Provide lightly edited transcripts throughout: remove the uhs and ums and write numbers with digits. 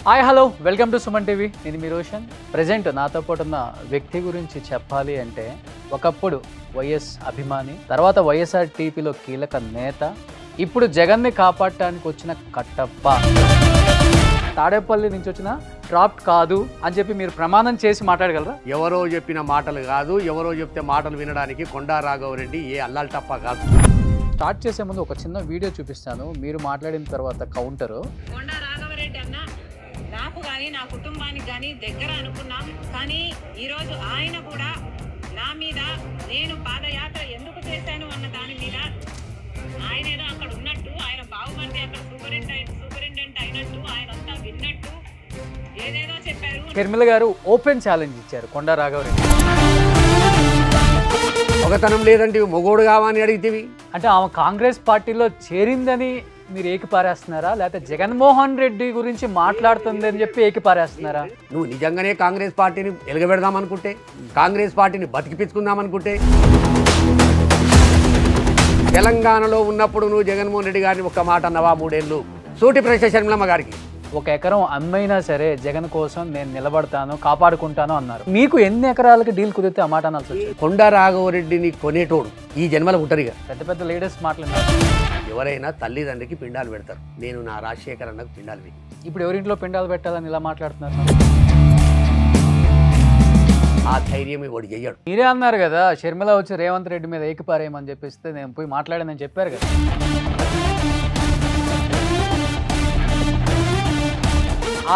Hi hello welcome to Suman TV. నేను మీ Roshan. Present నాతో పాటు ఉన్న వ్యక్తి గురించి చెప్పాలి అంటే ఒకప్పుడు వైఎస్ అభిమాని, తర్వాత వైఎస్ఆర్ టీపీలో కీలక నేత, ఇప్పుడు జగన్ని కాపాడటానికి వచ్చిన కట్టప్ప. తాడేపల్లి నుంచి వచ్చిన డ్రాప్ కాదు అని చెప్పి మీరు ప్రమాణం చేసి మాట్లాడగలరా? ఎవరో చెప్పిన మాటలు కాదు, ఎవరో చెప్తే మాటలు వినడానికి కొండా రాఘవరెడ్డి ఏ అల్లాల్ తప్ప కాదు. స్టార్ట్ చేసే ముందు ఒక చిన్న వీడియో చూపిస్తాను. మీరు మాట్లాడిన తర్వాత కౌంటరు. కొండా రాఘవరెడ్డి అన్న నాకు కానీ నా కుటుంబానికి కానీ దగ్గర అనుకున్నాం, కానీ ఈరోజు ఆయన కూడా నా మీద నేను పాదయాత్ర ఎందుకు చేశాను అన్న దాని మీద ఆయన ఏదో అక్కడ ఉన్నట్టు, ఆయన బాగుమంది అక్కడ సూపరింటెండెంట్ అయినట్టు, ఆయన అంతా విన్నట్టు ఏదేదో చెప్పారు. షర్మిల గారు ఓపెన్ ఛాలెంజ్ ఇచ్చారు కొండా రాఘవరెడ్డి. ఒకతనం లేదంటే మొగోడు కావని అడిగితేవి. అంటే ఆమె కాంగ్రెస్ పార్టీలో చేరిందని మీరు ఏకిపారేస్తున్నారా, లేకపోతే జగన్మోహన్ రెడ్డి గురించి మాట్లాడుతుంది అని చెప్పి ఏకిపారేస్తున్నారా? నువ్వు నిజంగానే కాంగ్రెస్ పార్టీని ఎలగబెడదాం అనుకుంటే, కాంగ్రెస్ పార్టీని బతికిపించుకుందాం అనుకుంటే, తెలంగాణలో ఉన్నప్పుడు నువ్వు జగన్మోహన్ రెడ్డి గారిని ఒక్క మాట అన్నవా? 3 ఏళ్ళు సూటి ప్రశ్న షర్మిలమ్మ గారికి. 1 ఎకరం అమ్మైనా సరే జగన్ కోసం నేను నిలబడతాను, కాపాడుకుంటాను అన్నారు. మీకు ఎన్ని ఎకరాలకి డీల్ కుదిరితే ఆ మాట అనాల్సి వచ్చింది? కొండా రాఘవరెడ్డిని కొనేటోడు ఈ జన్మల ఉంటారుగా. పెద్ద పెద్ద లీడర్స్ మాట్లాడినారు. ఎవరైనా తల్లిదండ్రికి పిండాలు పెడతారు. నేను నా రాజశేఖర్ అన్నకు పిండాలు పెట్టి, ఇప్పుడు ఎవరింట్లో పిండాలు పెట్టాలని ఇలా మాట్లాడుతున్నారు? ఆ ధైర్యం వాడు చెయ్యడు. మీరే అన్నారు కదా, షర్మిల వచ్చి రేవంత్ రెడ్డి మీద ఏకిపారేయమని చెప్పిస్తే నేను పోయి మాట్లాడానని చెప్పారు కదా.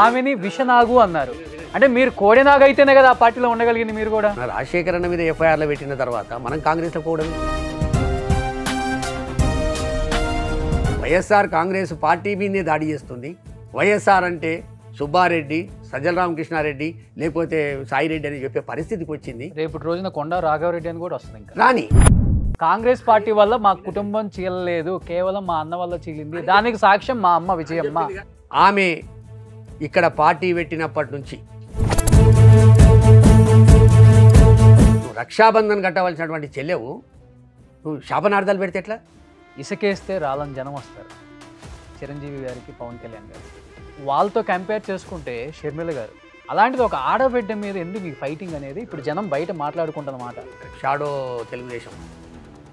ఆమెని విషనాగు అన్నారు. అంటే మీరు కోడినాగు అయితేనే కదా ఆ పార్టీలో ఉండగలిగింది మీరు కూడా. నా రాజశేఖర్ అన్న మీద ఎఫ్ఐఆర్లో పెట్టిన తర్వాత మనం కాంగ్రెస్లో పోవడం. వైఎస్ఆర్ కాంగ్రెస్ పార్టీ మీదే దాడి చేస్తుంది. వైఎస్ఆర్ అంటే సుబ్బారెడ్డి, సజ్జల రామకృష్ణారెడ్డి, లేకపోతే సాయిరెడ్డి అని చెప్పే పరిస్థితికి వచ్చింది. రేపటి రోజున కొండా రాఘవరెడ్డి అని కూడా వస్తుంది. ఇంకా రాని కాంగ్రెస్ పార్టీ వల్ల మా కుటుంబం చీలలేదు, కేవలం మా అన్న వల్ల చీలింది, దానికి సాక్ష్యం మా అమ్మ విజయమ్మ. ఆమె ఇక్కడ పార్టీ పెట్టినప్పటి నుంచి నువ్వు రక్షాబంధన్ కట్టవలసినటువంటి చెల్లెవు నువ్వు శాపనార్థాలు పెడితే ఎట్లా? ఇసుకేస్తే రాలని జనం వస్తారు. చిరంజీవి గారికి, పవన్ కళ్యాణ్ గారికి వాళ్ళతో కంపేర్ చేసుకుంటే షర్మిల గారు, అలాంటిది ఒక ఆడబిడ్డ మీద ఎందుకు ఈ ఫైటింగ్ అనేది ఇప్పుడు జనం బయట మాట్లాడుకుంటున్నమాట. షాడో తెలుగుదేశం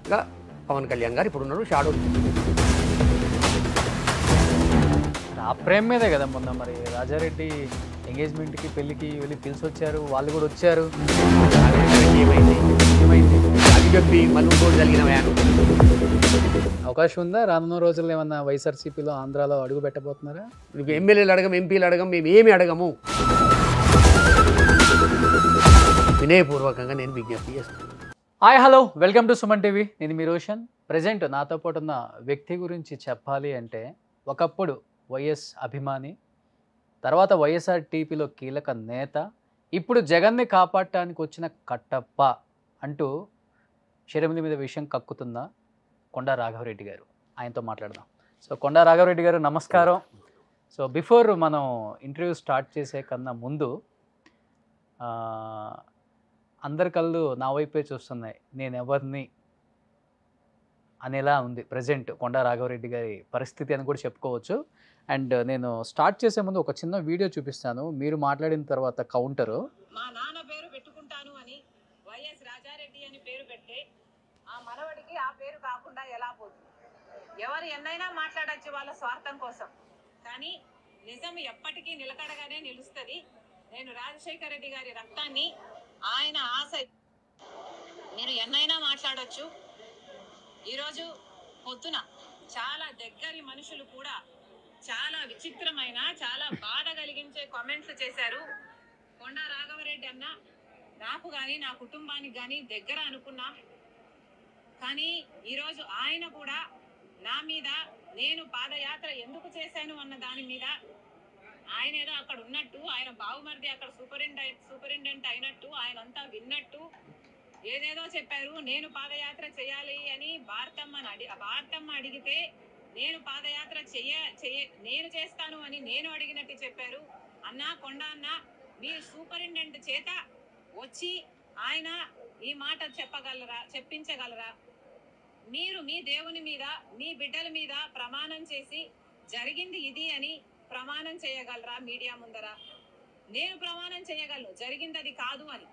ఇంకా పవన్ కళ్యాణ్ గారు ఇప్పుడు ఉన్నారు. షాడో ఆ ప్రేమ మీదే కదా మొన్న మరి రాజారెడ్డి ఎంగేజ్మెంట్కి, పెళ్ళికి వెళ్ళి పిలిచి వచ్చారు, వాళ్ళు కూడా వచ్చారు. ఏమైంది అది చెప్పి మళ్ళీ ఇంకోటి జరిగిన అవకాశం ఉందా రానున్న రోజుల్లో ఏమన్నా వైఎస్ఆర్సీపీలో, ఆంధ్రాలో అడుగు పెట్టబోతున్నారా? నువ్వు ఎమ్మెల్యేలు అడగం, ఎంపీలు అడగం, మేము ఏమి అడగము. వినయపూర్వకంగా నేను విజ్ఞప్తి చేస్తాను. Hi hello welcome to Suman TV. నేను మీ రోషన్. ప్రజెంట్ నాతో పాటు ఉన్న వ్యక్తి గురించి చెప్పాలి అంటే ఒకప్పుడు వైఎస్ అభిమాని, తర్వాత వైఎస్ఆర్ టీపీలో కీలక నేత, ఇప్పుడు జగన్ని కాపాడటానికి వచ్చిన కట్టప్ప అంటూ షర్మిల మీద విషయం కక్కుతున్న కొండా రాఘవరెడ్డి గారు. ఆయనతో మాట్లాడదాం. సో కొండా రాఘవరెడ్డి గారు నమస్కారం. సో బిఫోర్ మనం ఇంటర్వ్యూ స్టార్ట్ చేసే కన్నా ముందు అందరి కళ్ళు నా వైపే చూస్తున్నాయి, నేను ఎవరిని అనేలా ఉంది ప్రజెంట్ కొండా రాఘవరెడ్డి గారి పరిస్థితి అని కూడా చెప్పుకోవచ్చు. అండ్ నేను స్టార్ట్ చేసే ముందు ఒక చిన్న వీడియో చూపిస్తాను. మీరు మాట్లాడిన తర్వాత కౌంటరు. మా నాన్న పేరు పెట్టుకుంటాను అని వైఎస్ రాజారెడ్డి అని పేరు పెడితే ఆ మనవడికి ఆ పేరు కాకుండా ఎలా పోతుంది? ఎవరు ఎన్నైనా మాట్లాడచ్చు వాళ్ళ స్వార్థం కోసం, కానీ నిజం ఎప్పటికీ నిలకడగానే నిలుస్తుంది. నేను రాజశేఖర రెడ్డి గారి రక్తాన్ని, ఆయన ఆశ, మీరు ఎన్నైనా మాట్లాడచ్చు. ఈరోజు పొద్దున చాలా దగ్గరి మనుషులు కూడా చాలా విచిత్రమైన, చాలా బాధ కలిగించే కామెంట్స్ చేశారు. కొండా రాఘవరెడ్డి అన్న నాకు కానీ నా కుటుంబానికి కానీ దగ్గర అనుకున్నాం, కానీ ఈరోజు ఆయన కూడా నా మీద నేను పాదయాత్ర ఎందుకు చేశాను అన్న దాని మీద ఆయన ఏదో అక్కడ ఉన్నట్టు, ఆయన బాగుమరిది అక్కడ సూపరింటెండెంట్ అయినట్టు, ఆయన అంతా విన్నట్టు ఏదేదో చెప్పారు. నేను పాదయాత్ర చేయాలి అని భారతమ్మ అడిగితే నేను పాదయాత్ర నేను చేస్తాను అని నేను అడిగినట్టు చెప్పారు. అన్న కొండా అన్న, మీ సూపరింటెండెంట్ చేత వచ్చి ఆయన ఈ మాట చెప్పించగలరా? మీరు మీ దేవుని మీద, మీ బిడ్డల మీద ప్రమాణం చేసి జరిగింది ఇది అని ప్రమాణం చేయగలరా మీడియా ముందర? నేను ప్రమాణం చేయగలను జరిగింది అది కాదు అని.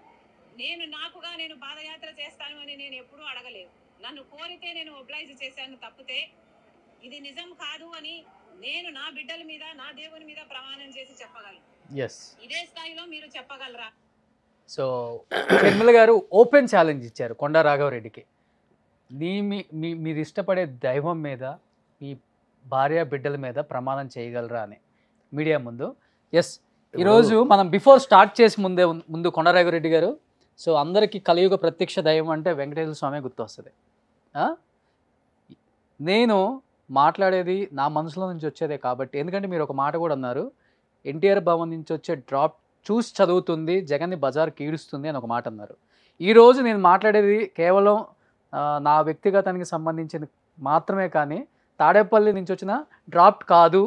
నేను పాదయాత్ర చేస్తాను అని నేను ఎప్పుడూ అడగలేదు. నన్ను కోరితే నేను ఒబ్లైజ్ చేశాను తప్పితే ఇది నిజం కాదు అని నేను నా బిడ్డల మీద నా దేవుని మీద ప్రమాణం చేసి చెప్పగలను. ఎస్. ఇదే స్థాయిలో మీరు చెప్పగలరా? సో షర్మిల గారు ఓపెన్ ఛాలెంజ్ ఇచ్చారు కొండా రాఘవరెడ్డికి. మీరు ఇష్టపడే దైవం మీద మీ భార్య బిడ్డల మీద ప్రమాణం చేయగలరా అని మీడియా ముందు. ఎస్, ఈరోజు మనం బిఫోర్ స్టార్ట్ చేసి ముందు కొండా రాఘవరెడ్డి గారు, సో అందరికీ కలియుగ ప్రత్యక్ష దైవం అంటే వెంకటేశ్వర స్వామి గుర్తొస్తుంది. నేను మాట్లాడేది నా మనసులో నుంచి వచ్చేదే కాబట్టి, ఎందుకంటే మీరు ఒక మాట కూడా అన్నారు, ఎన్టీఆర్ భవన్ నుంచి వచ్చే డ్రాప్ చూసి చదువుతుంది, జగన్ని బజార్కి ఈడుస్తుంది అని ఒక మాట అన్నారు. ఈరోజు నేను మాట్లాడేది కేవలం నా వ్యక్తిగతానికి సంబంధించిన మాత్రమే, కానీ తాడేపల్లి నుంచి వచ్చిన డ్రాప్ కాదు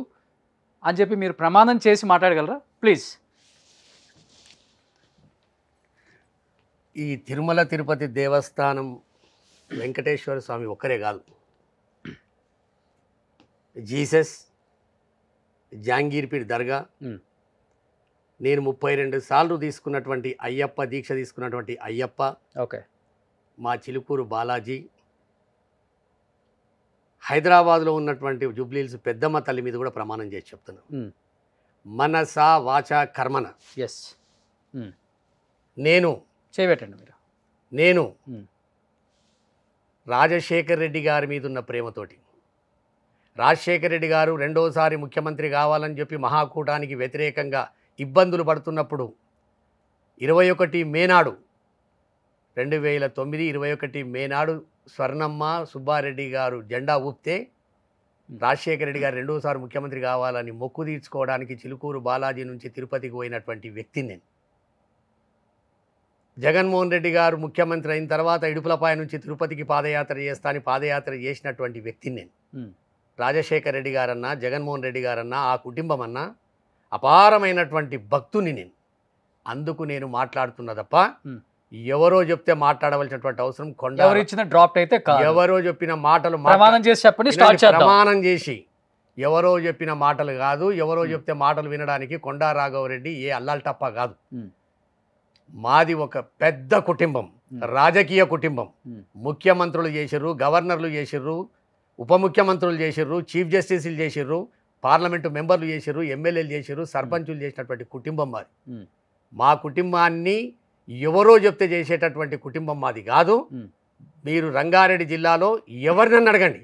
అని చెప్పి మీరు ప్రమాణం చేసి మాట్లాడగలరా ప్లీజ్? ఈ తిరుమల తిరుపతి దేవస్థానం వెంకటేశ్వర స్వామి ఒక్కరే కాదు, జీసస్, జాంగీర్పీర్ దర్గా, నేను 32 సార్లు తీసుకున్నటువంటి అయ్యప్ప దీక్ష తీసుకున్నటువంటి అయ్యప్ప, ఓకే, మా చిలుకూరు బాలాజీ, హైదరాబాద్లో ఉన్నటువంటి జూబ్లీహిల్స్ పెద్దమ్మ తల్లి మీద కూడా ప్రమాణం చేసి చెప్తున్నాను. మనస వాచ కర్మన. ఎస్. నేను చేయబెట్టండి మీరు. నేను రాజశేఖర్ రెడ్డి గారి మీద ఉన్న ప్రేమతోటి, రాజశేఖర్ రెడ్డి గారు రెండోసారి ముఖ్యమంత్రి కావాలని చెప్పి మహాకూటానికి వ్యతిరేకంగా ఇబ్బందులు పడుతున్నప్పుడు 21 మే నాడు 2009 21 మే నాడు స్వర్ణమ్మ సుబ్బారెడ్డి గారు జెండా ఊపితే రాజశేఖర రెడ్డి గారు రెండోసారి ముఖ్యమంత్రి కావాలని మొక్కు తీర్చుకోవడానికి చిలుకూరు బాలాజీ నుంచి తిరుపతికి పోయినటువంటి వ్యక్తిని నేను. జగన్మోహన్ రెడ్డి గారు ముఖ్యమంత్రి అయిన తర్వాత ఇడుపులపాయ నుంచి తిరుపతికి పాదయాత్ర చేస్తానని పాదయాత్ర చేసినటువంటి వ్యక్తిని నేను. రాజశేఖర రెడ్డి గారన్నా, జగన్మోహన్ రెడ్డి గారన్నా, ఆ కుటుంబం అన్నా అపారమైనటువంటి భక్తుని నేను. అందుకు నేను మాట్లాడుతున్నా తప్ప ఎవరో చెప్తే మాట్లాడవలసినటువంటి అవసరం ఎవరు ఇచ్చిన డ్రాప్ అయితే కాదు. ఎవరో చెప్పిన మాటలు ప్రమాణం చేసి చెప్పండి, స్టార్ట్ చేద్దాం. ప్రమాణం చేసి ఎవరో చెప్పిన మాటలు కాదు, ఎవరో చెప్తే మాటలు వినడానికి కొండా రాఘవరెడ్డి ఏ అల్లాల్టప్ప కాదు. మాది ఒక పెద్ద కుటుంబం, రాజకీయ కుటుంబం. ముఖ్యమంత్రులు చేసిర్రు, గవర్నర్లు చేసిర్రు, ఉప ముఖ్యమంత్రులు చేసిర్రు, చీఫ్ జస్టిస్లు చేసిర్రు, పార్లమెంటు మెంబర్లు చేసిర్రు, ఎమ్మెల్యేలు చేసిర్రు, సర్పంచులు చేసినటువంటి కుటుంబం మాది. మా కుటుంబాన్ని ఎవరో చెప్తే చేసేటటువంటి కుటుంబం మాది కాదు. మీరు రంగారెడ్డి జిల్లాలో ఎవరినన్నా అడగండి,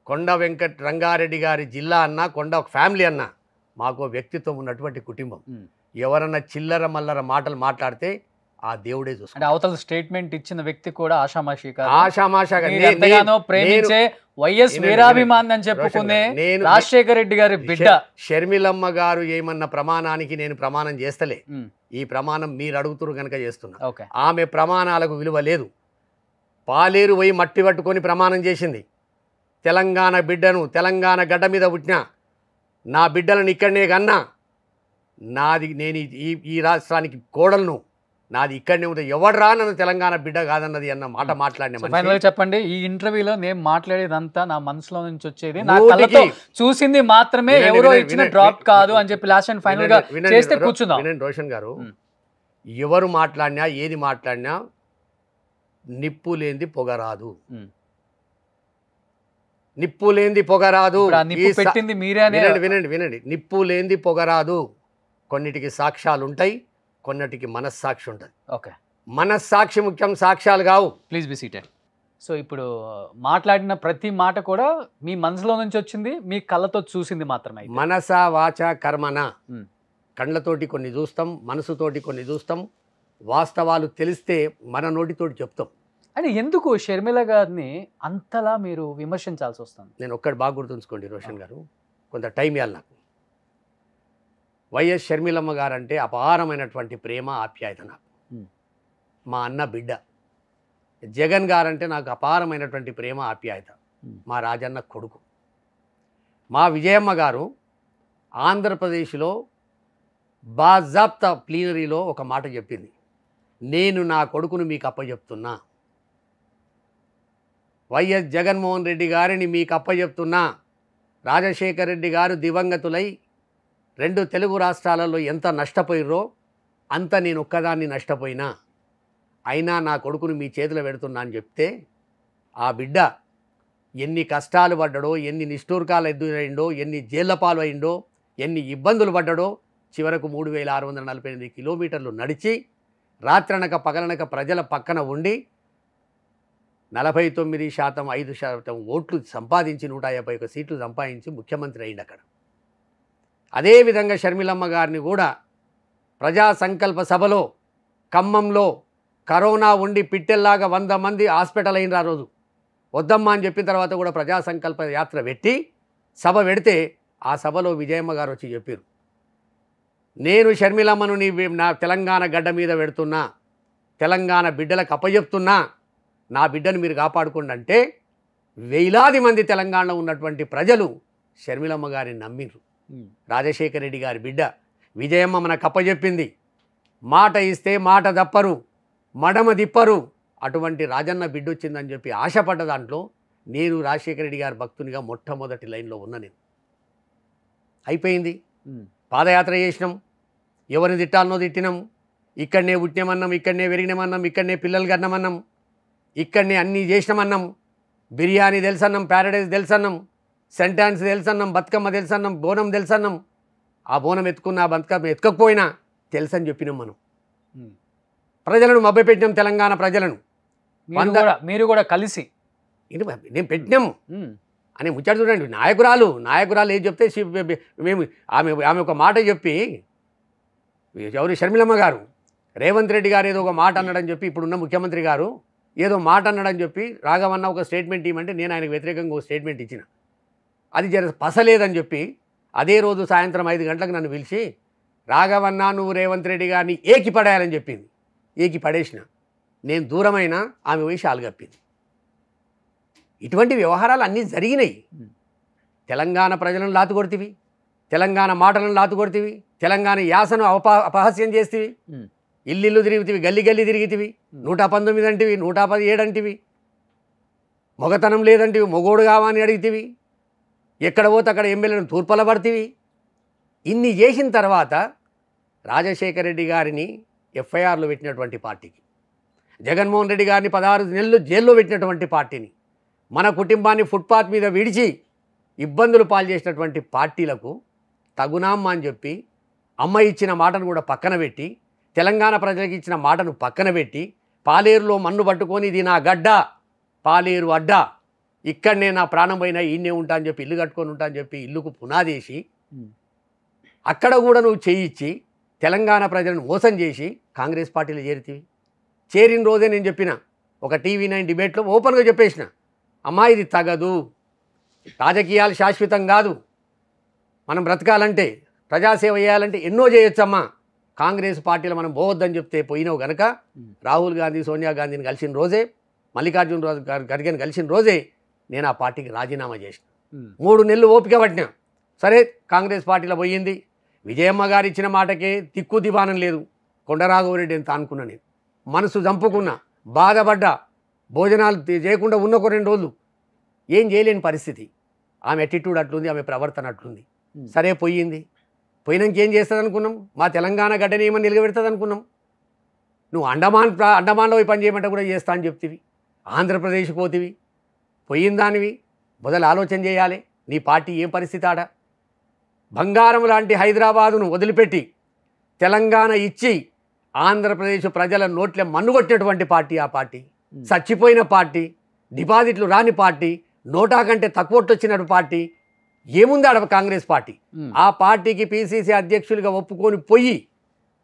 కొండ వెంకట రంగారెడ్డి గారి జిల్లా అన్నా, కొండ ఫ్యామిలీ అన్నా, మాకు వ్యక్తిత్వం ఉన్నటువంటి కుటుంబం. ఎవరన్నా చిల్లర మల్లర మాటలు మాట్లాడితే ఆ దేవుడే చూసుకుంటాడు. అవతల స్టేట్మెంట్ ఇచ్చిన వ్యక్తి కూడా ఆషామాషాగా ప్రేమించే వైఎస్ వీరాభిమాన్ అని చెప్పుకునే రాజశేఖర రెడ్డి గారి బిడ్డ షర్మిలమ్మ గారు ఏమన్న ప్రమాణానికి నేను ప్రమాణం చేస్తలే. ఈ ప్రమాణం మీరు అడుగుతురు కనుక చేస్తున్నా. ఆమె ప్రమాణాలకు విలువ లేదు. పాలేరు పోయి మట్టి పట్టుకొని ప్రమాణం చేసింది. తెలంగాణ బిడ్డను, తెలంగాణ గడ్డ మీద పుట్టినా నా బిడ్డలను ఇక్కడనే కన్నా, నేను ఈ రాష్ట్రానికి కోడలను, నాది ఇక్కడనే ఉంటుంది, ఎవడరా నన్ను తెలంగాణ బిడ్డ కాదన్నది అన్న మాట మాట్లాడిన. చెప్పండి, ఈ ఇంటర్వ్యూలో నేను మాట్లాడేదంతా నా మనసులో నుంచి వచ్చేది, నా కళ్ళతో చూసింది మాత్రమే, ఎవరో ఇచ్చిన డ్రాప్ కాదు అని చెప్పి లాస్ట్ అండ్ ఫైనల్ గా చేస్తే కూర్చుందాం. వినండి రోషన్ గారు, ఎవరు మాట్లాడినా ఏది మాట్లాడినా నిప్పు లేనిది పొగరాదు, నిప్పు లేనిది పొగరాదు. పెట్టింది మీరే. వినండి వినండి, నిప్పు లేనిది పొగరాదు. కొన్నిటికి సాక్ష్యాలు ఉంటాయి, కొన్నిటికి మనస్సాక్షి ఉంటుంది. ఓకే, మనస్సాక్షి ముఖ్యం, సాక్ష్యాలు కావు. Please be seated. సో ఇప్పుడు మాట్లాడిన ప్రతి మాట కూడా మీ మనసులో నుంచి వచ్చింది, మీ కళ్ళతో చూసింది మాత్రమే. మనస వాచ కర్మన. కళ్ళతోటి కొన్ని చూస్తాం, మనసుతోటి కొన్ని చూస్తాం. వాస్తవాలు తెలిస్తే మన నోటితోటి చెప్తాం. అంటే ఎందుకు షర్మిల గారిని అంతలా మీరు విమర్శించాల్సి వస్తుంది? నేను ఒక్కటి బాగా గుర్తుంచుకోండి రోషన్ గారు, కొంత టైం ఇవ్వాలి నాకు. వైఎస్ షర్మిలమ్మ గారు అంటే అపారమైనటువంటి ప్రేమ, ఆప్యాయత నాకు. మా అన్న బిడ్డ. జగన్ గారంటే నాకు అపారమైనటువంటి ప్రేమ, ఆప్యాయత. మా రాజన్న కొడుకు. మా విజయమ్మ గారు ఆంధ్రప్రదేశ్లో బాజాప్తా ప్లీనరీలో ఒక మాట చెప్పింది, నేను నా కొడుకును మీకు అప్పచెప్తున్నా, వైఎస్ జగన్మోహన్ రెడ్డి గారిని మీకు అప్పచెప్తున్నా. రాజశేఖర రెడ్డి గారు దివంగతులై రెండు తెలుగు రాష్ట్రాలలో ఎంత నష్టపోయిర్రో అంత నేను ఒక్కదాన్ని నష్టపోయినా, అయినా నా కొడుకును మీ చేతిలో పెడుతున్నా అని చెప్తే ఆ బిడ్డ ఎన్ని కష్టాలు పడ్డాడో, ఎన్ని నిష్ఠూర్కాలు ఎదురైండో, ఎన్ని జైళ్ళ పాలు అయిండో, ఎన్ని ఇబ్బందులు పడ్డాడో, చివరకు 3648 కిలోమీటర్లు నడిచి రాత్రనక పగలనక ప్రజల పక్కన ఉండి 49% 5% ఓట్లు సంపాదించి 151 సీట్లు సంపాదించి ముఖ్యమంత్రి అయింది అక్కడ. అదేవిధంగా షర్మిలమ్మ గారిని కూడా ప్రజా సంకల్ప సభలో ఖమ్మంలో కరోనా ఉండి పిట్టెల్లాగా 100 మంది హాస్పిటల్ అయిన ఆ రోజు వద్దమ్మా అని చెప్పిన తర్వాత కూడా ప్రజా సంకల్ప యాత్ర పెట్టి సభ పెడితే ఆ సభలో విజయమ్మ గారు వచ్చి చెప్పారు, నేను షర్మిలమ్మను నా తెలంగాణ గడ్డ మీద పెడుతున్నా, తెలంగాణ బిడ్డలకు అప్పచెప్తున్నా, నా బిడ్డను మీరు కాపాడుకోండి అంటే వేలాది మంది తెలంగాణలో ఉన్నటువంటి ప్రజలు షర్మిలమ్మ గారిని నమ్మిరు. రాజశేఖర రెడ్డి గారి బిడ్డ విజయమ్మ మనకు అప్పచెప్పింది, మాట ఇస్తే మాట దప్పరు, మడమ దిప్పరు, అటువంటి రాజన్న బిడ్డ వచ్చిందని చెప్పి ఆశపడ్డ దాంట్లో నేను రాజశేఖర రెడ్డి గారి భక్తునిగా మొట్టమొదటి లైన్లో ఉన్నా. నేను అయిపోయింది. పాదయాత్ర చేసినాం, ఎవరిని తిట్టాలనో తిట్టినాం, ఇక్కడనే పుట్టినామన్నాం, ఇక్కడనే పెరిగినామన్నాం, ఇక్కడనే పిల్లలు కన్నామన్నాం, ఇక్కడనే అన్నీ చేసినామన్నాం, బిర్యానీ తెలుసన్నాం, ప్యారడైజ్ తెలుసన్నాం, సెంటాన్స్ తెలుసన్నాం, బతుకమ్మ తెలుసన్నాం, బోనం తెలుసన్నాం. ఆ బోనం ఎత్తుకున్నా బతుకమ్మ ఎత్తుకపోయినా తెలుసని చెప్పినాం. మనం ప్రజలను మభ్యపెట్టినాం, తెలంగాణ ప్రజలను. మీరు కూడా కలిసి నేను పెట్టినాం అని ముచ్చట చూడండి. నాయకురాలు ఏం చెప్తే మేము ఆమె ఒక మాట చెప్పి, ఎవరు షర్మిలమ్మ గారు రేవంత్ రెడ్డి గారు ఏదో ఒక మాట అన్నాడని చెప్పి, ఇప్పుడున్న ముఖ్యమంత్రి గారు ఏదో మాట అన్నాడని చెప్పి రాఘవన్న ఒక స్టేట్మెంట్ ఇవ్వమంటే నేను ఆయనకు వ్యతిరేకంగా ఒక స్టేట్మెంట్ ఇచ్చిన. అది పసలేదని చెప్పి అదే రోజు సాయంత్రం 5 గంటలకు నన్ను పిలిచి, రాఘవన్న నువ్వు రేవంత్ రెడ్డి గారిని ఏకి పడేయాలని చెప్పింది. ఏకి పడేసిన. నేను దూరమైనా ఆమె పోయి షాలు కప్పింది. ఇటువంటి వ్యవహారాలు అన్నీ జరిగినాయి. తెలంగాణ ప్రజలను లాతుకొడితివి, తెలంగాణ మాటలను లాతుకొడితివి, తెలంగాణ యాసను అపహాస్యం చేస్తేవి, ఇల్లు తిరుగుతివి, గల్లి తిరిగితివి, 119 అంటివి, 117 అంటివి, మొగతనం లేదంటివి, మొగోడు కావని అడిగితివి, ఎక్కడ పోతే అక్కడ ఎమ్మెల్యేలను తూర్పల పడితివి. ఇన్ని చేసిన తర్వాత రాజశేఖర రెడ్డి గారిని ఎఫ్ఐఆర్లో పెట్టినటువంటి పార్టీకి, జగన్మోహన్ రెడ్డి గారిని 16 నెలలు జైల్లో పెట్టినటువంటి పార్టీని, మన కుటుంబాన్ని ఫుట్పాత్ మీద విడిచి ఇబ్బందులు పాలు చేసినటువంటి పార్టీలకు తగునామ్మా అని చెప్పి అమ్మ ఇచ్చిన మాటను కూడా పక్కన పెట్టి, తెలంగాణ ప్రజలకు ఇచ్చిన మాటను పక్కన పెట్టి, పాలేరులో మన్ను పట్టుకొని ఇది నా గడ్డ, పాలేరు అడ్డ, ఇక్కడనే నా ప్రాణం పోయినా ఈయనే ఉంటా అని చెప్పి ఇల్లు కట్టుకొని ఉంటా అని చెప్పి ఇల్లుకు పునాదేసి అక్కడ కూడా నువ్వు చేయించి తెలంగాణ ప్రజలను మోసం చేసి కాంగ్రెస్ పార్టీలో చేరిన రోజే నేను చెప్పిన, ఒక TV9 డిబేట్లో ఓపెన్గా చెప్పేసిన, అమ్మా ఇది తగదు, రాజకీయాలు శాశ్వతం కాదు, మనం బ్రతకాలంటే ప్రజాసేవ చేయాలంటే ఎన్నో చేయొచ్చమ్మా, కాంగ్రెస్ పార్టీలో మనం పోవద్దని చెప్తే పోయినావు కనుక రాహుల్ గాంధీ సోనియా గాంధీని కలిసిన రోజే, మల్లికార్జున ఖర్గేని కలిసిన రోజే నేను ఆ పార్టీకి రాజీనామా చేసిన. 3 నెలలు ఓపిక పట్టినా. సరే కాంగ్రెస్ పార్టీలో పోయింది. విజయమ్మ గారు ఇచ్చిన మాటకే దిక్కు దివానం లేదు. కొండరాఘవరెడ్డి ఎంత అనుకున్నా, నేను మనసు చంపుకున్నా, బాధపడ్డా, భోజనాలు చేయకుండా ఉన్న ఒక 2 రోజులు ఏం చేయలేని పరిస్థితి. ఆమె అటిట్యూడ్ అట్లుంది, ఆమె ప్రవర్తన అట్లుంది. సరే పోయింది. పోయినాక ఏం చేస్తుంది అనుకున్నాం? మా తెలంగాణ గడ్డని ఏమని నిలబెడుతుంది అనుకున్నాం? నువ్వు అండమాన్లో పోయి పని చేయమంటే కూడా చేస్తా అని చెప్తివి, ఆంధ్రప్రదేశ్ పోతివి, పోయిన దానివి మొదలు ఆలోచన చేయాలి. నీ పార్టీ ఏం పరిస్థితి ఆడ? బంగారం లాంటి హైదరాబాదును వదిలిపెట్టి తెలంగాణ ఇచ్చి ఆంధ్రప్రదేశ్ ప్రజల నోట్ల మన్నుగొట్టినటువంటి పార్టీ ఆ పార్టీ. చచ్చిపోయిన పార్టీ, డిపాజిట్లు రాని పార్టీ, నోటా కంటే తక్కువ వచ్చిన పార్టీ. ఏముంది ఆడ కాంగ్రెస్ పార్టీ? ఆ పార్టీకి PCC అధ్యక్షులుగా ఒప్పుకొని పోయి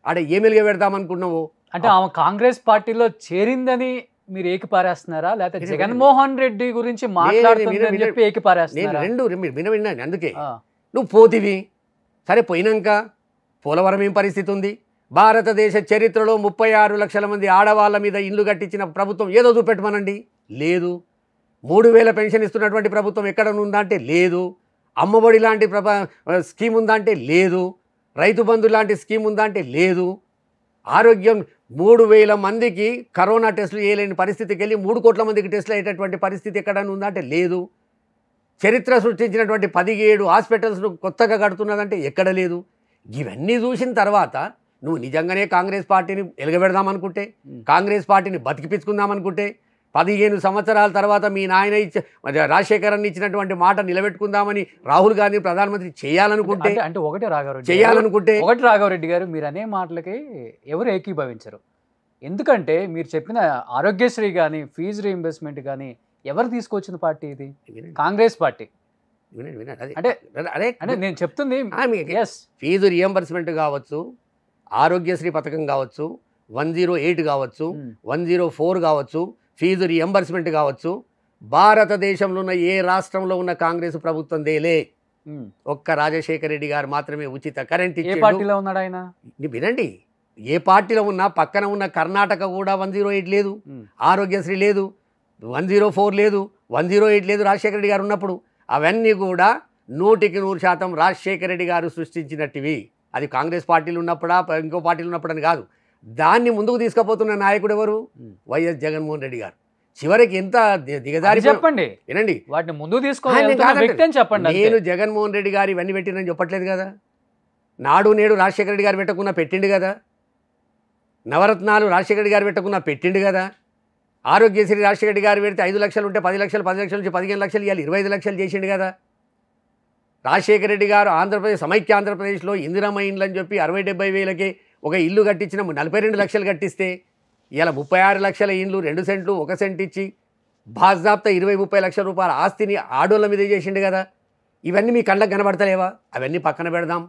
ఆడ ఏమెలుగా పెడదామనుకున్నావు? అంటే ఆమె కాంగ్రెస్ పార్టీలో చేరిందని మీరు ఏకిపారేస్తున్నారా, లేకపోతే జగన్మోహన్ రెడ్డి గురించి మాట్లాడుతుందని చెప్పి ఏకిపారేస్తున్నారా? రెండు వినండి. అందుకే నువ్వు పోతివి. సరే పోయినాక పోలవరం ఏం పరిస్థితి ఉంది? భారతదేశ చరిత్రలో 36 లక్షల మంది ఆడవాళ్ళ మీద ఇల్లు కట్టించిన ప్రభుత్వం ఏదో చూపెట్టమనండి. లేదు. 3000 పెన్షన్ ఇస్తున్నటువంటి ప్రభుత్వం ఎక్కడ ఉందా అంటే లేదు. అమ్మఒడి లాంటి స్కీమ్ ఉందా అంటే లేదు. రైతు బంధు లాంటి స్కీమ్ ఉందా అంటే లేదు. ఆరోగ్యం 3000 మందికి కరోనా టెస్టులు చేయలేని పరిస్థితికి వెళ్ళి 3 కోట్ల మందికి టెస్టులు అయ్యేటటువంటి పరిస్థితి ఎక్కడైనా ఉందా అంటే లేదు. చరిత్ర సృష్టించినటువంటి 17 హాస్పిటల్స్ను కొత్తగా కడుతున్నదంటే ఎక్కడ లేదు. ఇవన్నీ చూసిన తర్వాత నువ్వు నిజంగానే కాంగ్రెస్ పార్టీని ఎలగబెడదామనుకుంటే, కాంగ్రెస్ పార్టీని బతికిపించుకుందామనుకుంటే, 15 సంవత్సరాల తర్వాత మీ నాయన రాజశేఖరన్ ఇచ్చినటువంటి మాట నిలబెట్టుకుందామని రాహుల్ గాంధీ ప్రధానమంత్రి చేయాలనుకుంటే అంటే ఒకటే రాఘవరెడ్డి చేయాలనుకుంటే ఒకటి రాఘవరెడ్డి గారు మీరు అనే మాటలకి ఎవరు ఏకీభవించరు. ఎందుకంటే మీరు చెప్పిన ఆరోగ్యశ్రీ కానీ ఫీజు రీఇంబర్స్మెంట్ కానీ ఎవరు తీసుకొచ్చిన పార్టీ ఇది? కాంగ్రెస్ పార్టీ. అంటే అంటే నేను చెప్తుంది ఎస్, ఫీజు రియంబర్స్మెంట్ కావచ్చు, ఆరోగ్యశ్రీ పథకం కావచ్చు, 108 కావచ్చు, 104 కావచ్చు, ఫీజు రియంబర్స్మెంట్ కావచ్చు, భారతదేశంలో ఉన్న ఏ రాష్ట్రంలో ఉన్న కాంగ్రెస్ ప్రభుత్వం దేలే. ఒక్క రాజశేఖర రెడ్డి గారు మాత్రమే ఉచిత కరెంట్ ఏ పార్టీలో ఉన్నాడు ఆయన? వినండి, ఏ పార్టీలో ఉన్నా పక్కన ఉన్న కర్ణాటక కూడా 108 లేదు, ఆరోగ్యశ్రీ లేదు, 104 లేదు, 108 లేదు రాజశేఖర రెడ్డి గారు ఉన్నప్పుడు. అవన్నీ కూడా 100% రాజశేఖర రెడ్డి గారు సృష్టించినట్టువి. అది కాంగ్రెస్ పార్టీలు ఉన్నప్పుడా ఇంకో పార్టీలు ఉన్నప్పుడని కాదు. దాన్ని ముందుకు తీసుకుపోతున్న నాయకుడు ఎవరు? వైఎస్ జగన్మోహన్ రెడ్డి గారు. చివరికి ఎంత దిగజారి చెప్పండి, వినండి, వాటిని ముందుకు తీసుకోవాలి చెప్పండి. నేను జగన్మోహన్ రెడ్డి గారు ఇవన్నీ పెట్టినని చెప్పట్లేదు కదా. నాడు నేడు రాజశేఖర రెడ్డి గారు పెట్టకున్నా పెట్టిండు కదా, నవరత్నాలు రాజశేఖర రెడ్డి గారు పెట్టకున్నా పెట్టిండు కదా, ఆరోగ్యశ్రీ రాజశేఖర రెడ్డి గారు పెడితే 5 లక్షలు ఉంటే 10 లక్షలు, 10 లక్షల నుంచి 15 లక్షలు ఇవ్వాలి, 25 లక్షలు చేసిండు కదా. రాజశేఖర రెడ్డి గారు ఆంధ్రప్రదేశ్ సమైక్య ఆంధ్రప్రదేశ్లో ఇందిరమ్మ ఇండ్లు అని చెప్పి 60-70 వేలకే ఒక ఇల్లు కట్టించిన 42 లక్షలు కట్టిస్తే ఇలా 36 లక్షల ఇండ్లు 2 సెంట్లు 1 సెంట్ ఇచ్చి బాజాబ్తా 20-30 లక్షల రూపాయల ఆస్తిని ఆడోళ్ళ మీద చేసిండు కదా. ఇవన్నీ మీ కళ్ళకు కనబడతలేవా? అవన్నీ పక్కన పెడదాం.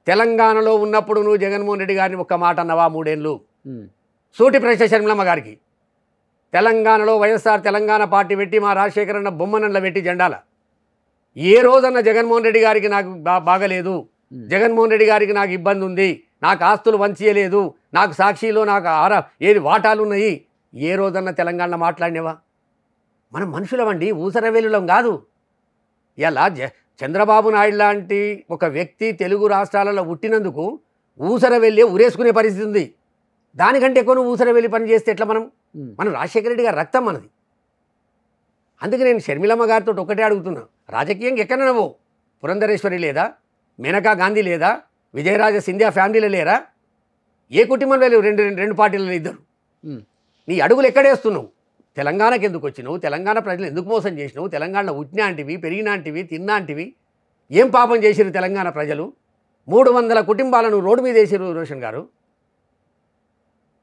తెలంగాణలో ఉన్నప్పుడు నువ్వు జగన్మోహన్ రెడ్డి గారిని ఒక్క మాట అన్నవా? 3 ఏళ్ళు సూటి ప్రశ్న షర్మిలమ్మ గారికి. తెలంగాణలో వైఎస్ఆర్ తెలంగాణ పార్టీ పెట్టి మా రాజశేఖరన్న బొమ్మనల్ల పెట్టి జెండాల ఏ రోజన్న జగన్మోహన్ రెడ్డి గారికి నాకు బాగలేదు, జగన్మోహన్ రెడ్డి గారికి నాకు ఇబ్బంది ఉంది, నాకు ఆస్తులు వంచేయలేదు, నాకు సాక్షిలో నాకు ఏది వాటాలు ఉన్నాయి, ఏ రోజన్న తెలంగాణ మాట్లాడినవా? మనం మనుషులమండి, ఊసరవేలులం కాదు. ఇలా చంద్రబాబు నాయుడు లాంటి ఒక వ్యక్తి తెలుగు రాష్ట్రాలలో పుట్టినందుకు ఊసరవెల్లి ఉరేసుకునే పరిస్థితి ఉంది. దానికంటే ఎక్కువ నువ్వు ఊసరవెల్లి పని చేస్తే ఎట్లా? మనం రాజశేఖర రెడ్డి గారి రక్తం మనది. అందుకే నేను షర్మిలమ్మ గారితో ఒకటే అడుగుతున్నా, రాజకీయంగా ఎక్కడ నువ్వు పురంధరేశ్వరి లేదా, మేనకా గాంధీ లేదా, విజయరాజ సింధియా ఫ్యామిలీలో లేరా? ఏ కుటుంబంలో లేవు? రెండు పార్టీలలో ఇద్దరు. నీ అడుగులు ఎక్కడేస్తున్నావు? తెలంగాణకి ఎందుకు వచ్చినావు? తెలంగాణ ప్రజలు ఎందుకు మోసం చేసినావు? తెలంగాణ ఉట్టినాంటివి, పెరిగినాంటివి, తిన్నాంటివి. ఏం పాపం చేసిరు తెలంగాణ ప్రజలు? 300 కుటుంబాలను రోడ్డు మీద వేసిరు రోషన్ గారు.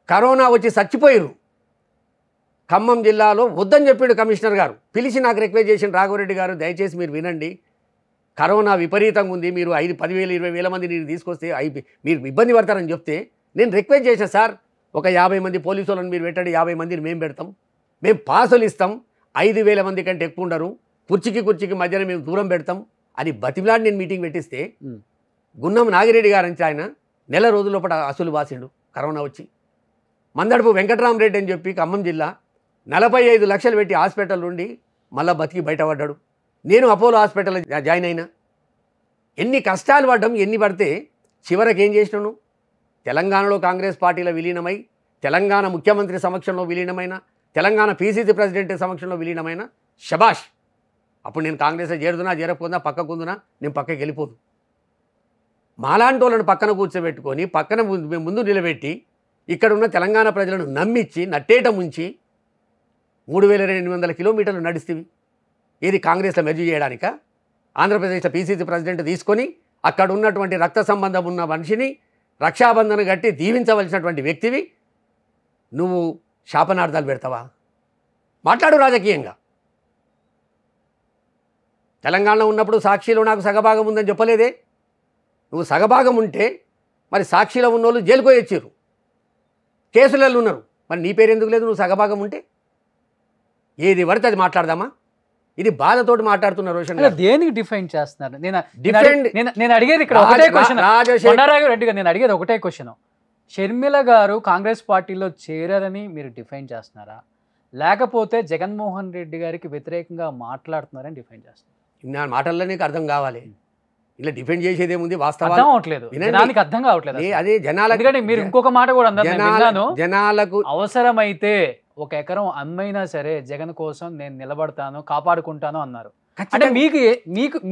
కరోనా వచ్చి చచ్చిపోయారు. ఖమ్మం జిల్లాలో వద్దని చెప్పాడు కమిషనర్ గారు. పిలిచి నాకు రిక్వెస్ట్ చేసిన రాఘవరెడ్డి గారు, దయచేసి మీరు వినండి, కరోనా విపరీతంగా ఉంది, మీరు 5-10,000 20,000 మంది నేను తీసుకొస్తే మీరు ఇబ్బంది పడతారని చెప్తే నేను రిక్వెస్ట్ చేశాను, సార్ ఒక 50 మంది పోలీసు వాళ్ళని మీరు పెట్టండి, 50 మందిని మేము పెడతాం, మేము పాసులు ఇస్తాం, 5,000 మంది కంటే ఎక్కువ ఉండరు, కుర్చీకి మధ్యన మేము దూరం పెడతాం అని బతిమిలాడి నేను మీటింగ్ పెట్టిస్తే గున్నం నాగిరెడ్డి గారు అంటే ఆయన నెల రోజుల లోపల అసలు బాసిండు కరోనా వచ్చి. మందడపు వెంకటరామరెడ్డి అని చెప్పి ఖమ్మం జిల్లా 45 లక్షలు పెట్టి హాస్పిటల్ నుండి మళ్ళీ బతికి బయటపడ్డాడు. నేను అపోలో హాస్పిటల్లో జాయిన్ అయినా. ఎన్ని కష్టాలు పడ్డాం, ఎన్ని పడితే చివరికి ఏం చేసినాను? తెలంగాణలో కాంగ్రెస్ పార్టీలో విలీనమై, తెలంగాణ ముఖ్యమంత్రి సమక్షంలో విలీనమైన, తెలంగాణ పీసీసీ ప్రెసిడెంట్ సమక్షంలో విలీనమైన షబాష్. అప్పుడు నేను కాంగ్రెస్లో చేరుతున్నా చేరకపోతున్నా పక్కకుందునా, నేను పక్కకి వెళ్ళిపోదు. మాలాంటి వాళ్ళని పక్కన కూర్చోబెట్టుకొని పక్కన ముందు నిలబెట్టి ఇక్కడ ఉన్న తెలంగాణ ప్రజలను నమ్మించి నట్టేట ముంచి 3,200 కిలోమీటర్లు నడిస్తేవి. ఏది కాంగ్రెస్లో మెర్జీ చేయడానిక? ఆంధ్రప్రదేశ్లో పీసీసీ ప్రెసిడెంట్ తీసుకొని అక్కడ ఉన్నటువంటి రక్త సంబంధం ఉన్న మనిషిని రక్షాబంధన కట్టి దీవించవలసినటువంటి వ్యక్తివి నువ్వు శాపనార్థాలు పెడతావా? మాట్లాడు రాజకీయంగా. తెలంగాణలో ఉన్నప్పుడు సాక్షిలో నాకు సగభాగం ఉందని చెప్పలేదే? నువ్వు సగభాగం ఉంటే మరి సాక్షిలో ఉన్నోళ్ళు జైలుకు వచ్చారు, కేసులలో ఉన్నారు, మరి నీ పేరు ఎందుకు లేదు? నువ్వు సగభాగం ఉంటే ఏది పడితే అది మాట్లాడదామా? ఇది బాధతోటి మాట్లాడుతున్న రోషన్ గారు. దేనికి డిఫైన్ చేస్తున్నారు? నేను అడిగేది ఇక్కడ ఒకటే క్వశ్చన్, రెడ్డి గారు, నేను అడిగేది ఒకటే క్వశ్చన్. షర్మిల గారు కాంగ్రెస్ పార్టీలో చేరారని మీరు డిఫైన్ చేస్తున్నారా, లేకపోతే జగన్మోహన్ రెడ్డి గారికి వ్యతిరేకంగా మాట్లాడుతున్నారని డిఫైన్ చేస్తున్నారు? నా మాటల్లో నీకు అర్థం కావాలి. ఇలా డిఫెండ్ చేసేది ఏముంది? వాస్తవం అర్థం కావట్లేదు. అదే జనాలకి. మీరు ఇంకొక మాట కూడా అన్నారు, జనాలకు అవసరమైతే 1 ఎకరం అమ్మైనా సరే జగన్ కోసం నేను నిలబడతాను, కాపాడుకుంటాను అన్నారు. అంటే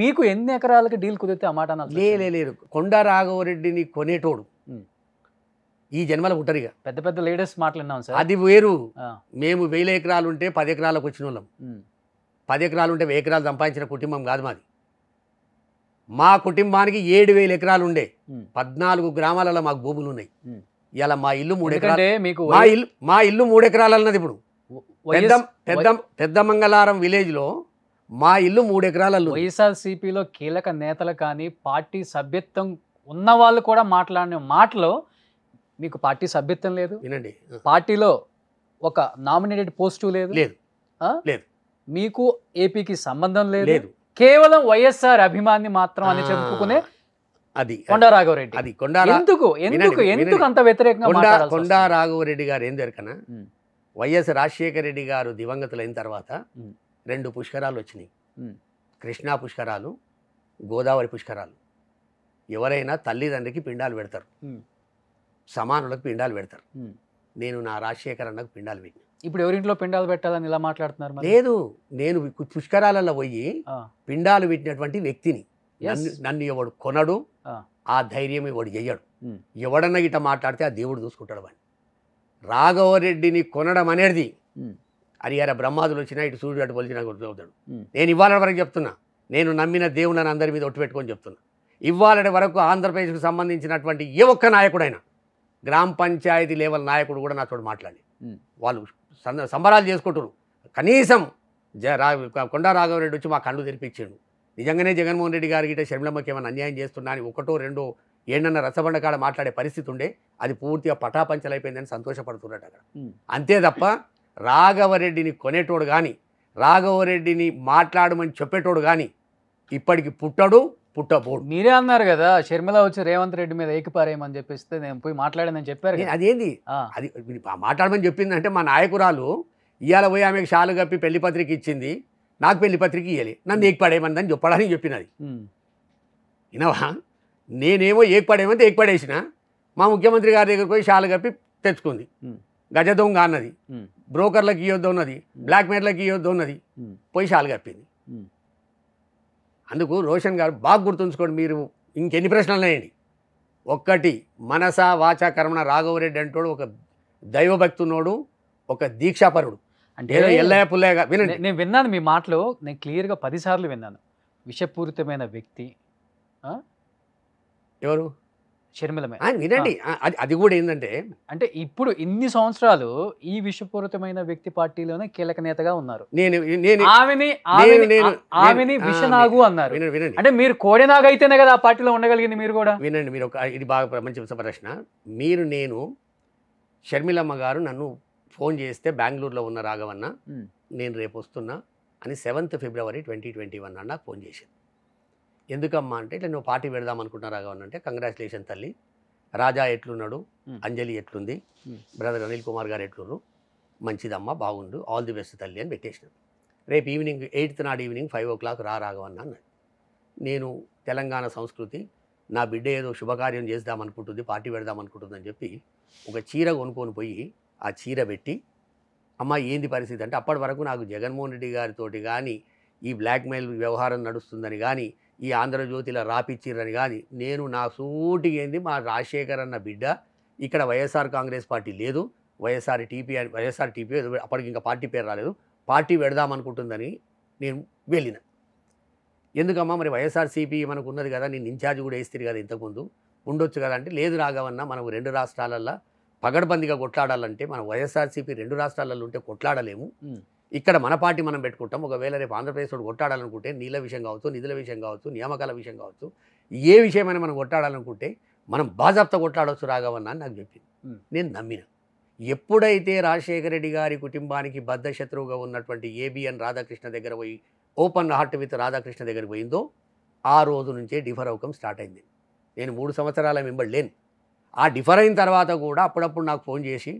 మీకు ఎన్ని ఎకరాలకి డీల్ కుదిరితే ఆ మాట అనాల్సి వచ్చింది? లేదు కొండా రాఘవరెడ్డిని కొనేటోడు ఉమ్. ఈ జన్మల పుట్టరిగా. పెద్ద పెద్ద లీడర్స్ మాట్లాడినాం సార్. అది వేరు. ఆ, మేము 1000 ఎకరాలు ఉంటే 10 ఎకరాలకు వచ్చిన వాళ్ళం. ఉమ్, 10 ఎకరాలు ఉంటే 1000 ఎకరాలు సంపాదించిన కుటుంబం కాదు మాది. మా కుటుంబానికి 7000 ఎకరాలు ఉండే. ఉమ్, 14 గ్రామాలలో మాకు భూములు ఉన్నాయి. ఉమ్. ఇలా మా ఇల్లు 3 ఎకరాలు. ఎందుకంటే మీకు మా ఇల్లు 3 ఎకరాలు అన్నది ఇప్పుడు. వైఎస్- పెద్ద మంగళారం విలేజ్లో మా ఇల్లు 3 ఎకరాలలో. వైఎస్ఆర్సీపీలో కీలక నేతలు కానీ పార్టీ సభ్యత్వం ఉన్న వాళ్ళు కూడా మాట్లాడిన మాటలో మీకు పార్టీ సభ్యత్వం లేదు, వినండి. పార్టీలో ఒక నామినేటెడ్ పోస్టు లేదు, లేదు ఆ? లేదు. మీకు ఏపీకి సంబంధం లేదు, లేదు. కేవలం వైఎస్ఆర్ అభిమాని మాత్రం అని చెప్పుకునే అది కొండా రాఘవరెడ్డి. అది ఎందుకు ఎందుకు ఎందుకు అంత వ్యతిరేకంగా మాట్లాడాల్సి కొండా వస్తుంది? రాఘవరెడ్డి గారు ఏం దొరకనా, ఉమ్, వైఎస్ రాజశేఖర రెడ్డి గారు దివంగతులైన తర్వాత ఉమ్, 2 పుష్కరాలు వచ్చినాయి. ఉమ్, కృష్ణా పుష్కరాలు, గోదావరి పుష్కరాలు. ఎవరైనా తల్లిదండ్రికి పిండాలు పెడతారు, ఉమ్, సమానులకు పిండాలు పెడతారు. ఉమ్. నేను నా రాజశేఖర్ అన్నకు పిండాలు పెట్టిన. ఇప్పుడు ఎవరింట్లో పిండాలు పెట్టాలని ఇలా మాట్లాడుతున్నారు మరి? లేదు, నేను పుష్కరాలలో పోయి ఆ, పిండాలు పెట్టినటువంటి వ్యక్తిని. yes. నన్ను ఎవడు కొనడు, ఆ, ఆ ధైర్యం ఎవడు చెయ్యడు. ఉమ్, ఎవడన్నా గిట్ట మాట్లాడితే ఆ దేవుడు చూసుకుంటాడు వాడిని. రాఘవరెడ్డిని కొనడం అనేది ఉమ్, హరిహర బ్రహ్మాదులు వచ్చినా ఇటు సూర్యుడు అటు పొలిచినా అవుతాడు. ఉమ్, నేను ఇవాళ వరకు చెప్తున్నా, నేను నమ్మిన దేవుళ్ళని అందరి మీద ఒట్టు పెట్టుకొని చెప్తున్నా. ఇవాళ వరకు ఆంధ్రప్రదేశ్కు సంబంధించినటువంటి ఏ ఒక్క నాయకుడైనా, గ్రామ పంచాయతీ లెవెల్ నాయకుడు కూడా నాతో మాట్లాడి ఉమ్, వాళ్ళు సంబరాలు చేసుకుంటారు. కనీసం కొండా రాఘవరెడ్డి వచ్చి మా కళ్ళు తెరిపించాడు. నిజంగానే జగన్మోహన్ రెడ్డి గారికి గిట్ట షర్మిలమ్మకి ఏమైనా అన్యాయం చేస్తున్నా అని 1, 2 ఏడన్న రసబండ కాడ మాట్లాడే పరిస్థితి ఉండే. అది పూర్తిగా పటాపంచలైపోయిందని సంతోషపడుతున్నట్టు అక్కడ. ఉమ్. అంతే తప్ప రాఘవరెడ్డిని కొనేటోడు కానీ, రాఘవరెడ్డిని మాట్లాడమని చెప్పేటోడు కానీ ఇప్పటికి పుట్టబోడు. మీరే అన్నారు కదా షర్మిల వచ్చి రేవంత్ రెడ్డి మీద ఏకిపారేయమని చెప్పిస్తే నేను పోయి మాట్లాడానని చెప్పారు కదా. అదేంది ఆ, అది మాట్లాడమని చెప్పిందంటే మా నాయకురాలు ఇవాళ పోయి ఆమెకు షాలు కప్పి పెళ్లి పత్రిక ఇచ్చింది, నాకు పెళ్లి పత్రిక ఇవ్వాలి, నన్ను ఏకపడేయమని చెప్పడానికి చెప్పినది. ఉమ్, వినవా? నేనేమో ఏకపడేయమంటే ఏకపడేసిన. మా ముఖ్యమంత్రి గారి దగ్గరికి పోయి షాలు కప్పి తెచ్చుకుంది. ఉమ్, గజ దొంగ అన్నది, ఉమ్, బ్రోకర్లకు ఇవ్వద్దు ఉన్నది, బ్లాక్మెయిల్కి ఇవ్వద్దు ఉన్నది, ఉమ్, పోయి షాలు కప్పింది. ఉమ్. అందుకు రోషన్ గారు బాగా గుర్తుంచుకోండి. మీరు ఇంకెన్ని ప్రశ్నలు వేయండి. 1 మనస వాచ కర్మణ రాఘవరెడ్డి అంటోడు ఒక దైవభక్తునోడు, ఒక దీక్షాపరుడు. అంటే ఏదో ఎల్లయ్య పుల్లయ్యగా వినండి. నేను విన్నాను మీ మాటలో, నేను క్లియర్గా 10 సార్లు విన్నాను. విషపూరితమైన వ్యక్తి ఎవరు షర్మిల మీద. వినండి. అది కూడా ఏంటంటే అంటే ఇప్పుడు ఇన్ని సంవత్సరాలు ఈ విషపూరితమైన వ్యక్తి పార్టీలోనే కీలక నేతగా ఉన్నారు. నేను నేను ఆమెని ఆమెని విషనాగు అన్నారు. వినండి అంటే మీరు కోడెనాగు అయితేనే కదా ఆ పార్టీలో ఉండగలిగింది మీరు కూడా. వినండి. మీరు ఇది బాగా మంచి ప్రశ్న. నేను షర్మిలమ్మ గారు నన్ను ఫోన్ చేస్తే బెంగళూరులో ఉన్న రాఘవన్న ఉమ్, నేను రేపు వస్తున్నా అని 7th February 2021 నాకు ఫోన్ చేసింది. ఎందుకమ్మా అంటే ఇట్లా నువ్వు పార్టీ పెడదాం అనుకుంటున్నా రాఘవన్ అంటే, కంగ్రాచులేషన్ తల్లి, రాజా ఎట్లున్నాడు, అంజలి ఎట్లుంది, బ్రదర్ అనిల్ కుమార్ గారు ఎట్లున్నారు, మంచిదమ్మా బాగుండు, ఆల్ ది బెస్ట్ తల్లి అని పెట్టేసినాను. రేపు ఈవినింగ్ 8th నాడు ఈవినింగ్ 5 o'clock రాఘవన్న అన్నాడు. నేను తెలంగాణ సంస్కృతి, నా బిడ్డ ఏదో శుభకార్యం చేద్దామనుకుంటుంది, పార్టీ పెడదామనుకుంటుంది అని చెప్పి ఒక చీర కొనుక్కొని పోయి ఆ చీర పెట్టి, అమ్మ ఏంది పరిస్థితి అంటే, అప్పటి వరకు నాకు జగన్మోహన్ రెడ్డి గారితోటి కానీ ఈ బ్లాక్మెయిల్ వ్యవహారం నడుస్తుందని కానీ, ఈ ఆంధ్రజ్యోతిలో రాపిచ్చిరని కానీ, నేను నా సూటికి ఏంది మా రాజశేఖర్ అన్న బిడ్డ, ఇక్కడ వైఎస్ఆర్ కాంగ్రెస్ పార్టీ లేదు, వైఎస్ఆర్ టీపీ అప్పటికి ఇంకా పార్టీ పేరు రాలేదు, పార్టీ పెడదామనుకుంటుందని నేను వెళ్ళిన. ఎందుకమ్మా మరి వైఎస్ఆర్సీపీ మనకు ఉన్నది కదా, నేను ఇన్ఛార్జ్ కూడా వేస్తుంది కదా ఇంతకుముందు, ఉండొచ్చు కదా అంటే, లేదు రాఘవన్న మనం 2 రాష్ట్రాలల్లో పగడ్బందీగా కొట్లాడాలంటే మనం వైఎస్ఆర్సీపీ 2 రాష్ట్రాలలో ఉంటే కొట్లాడలేము, ఇక్కడ మన పార్టీ మనం పెట్టుకుంటాం. ఒకవేళ రేపు ఆంధ్రప్రదేశ్లో కొట్టాడాలనుకుంటే నీళ్ళ విషయం కావచ్చు, నిధుల విషయం కావచ్చు, నియామకాల విషయం కావచ్చు, ఏ విషయమైనా మనం కొట్టాడాలనుకుంటే మనం బాజాప్తా కొట్లాడవచ్చు రాఘవన్న అని నాకు చెప్పింది. నేను నమ్మిన. ఎప్పుడైతే రాజశేఖర రెడ్డి గారి కుటుంబానికి బద్ధ శత్రువుగా ఉన్నటువంటి ఏబిఎన్ రాధాకృష్ణ దగ్గర పోయి ఓపెన్ హార్ట్ విత్ రాధాకృష్ణ దగ్గర పోయిందో ఆ రోజు నుంచే డిఫర్ అవకం స్టార్ట్ అయింది. నేను 3 సంవత్సరాల మెంబర్ లేను. ఆ డిఫర్ అయిన తర్వాత కూడా అప్పుడప్పుడు నాకు ఫోన్ చేసి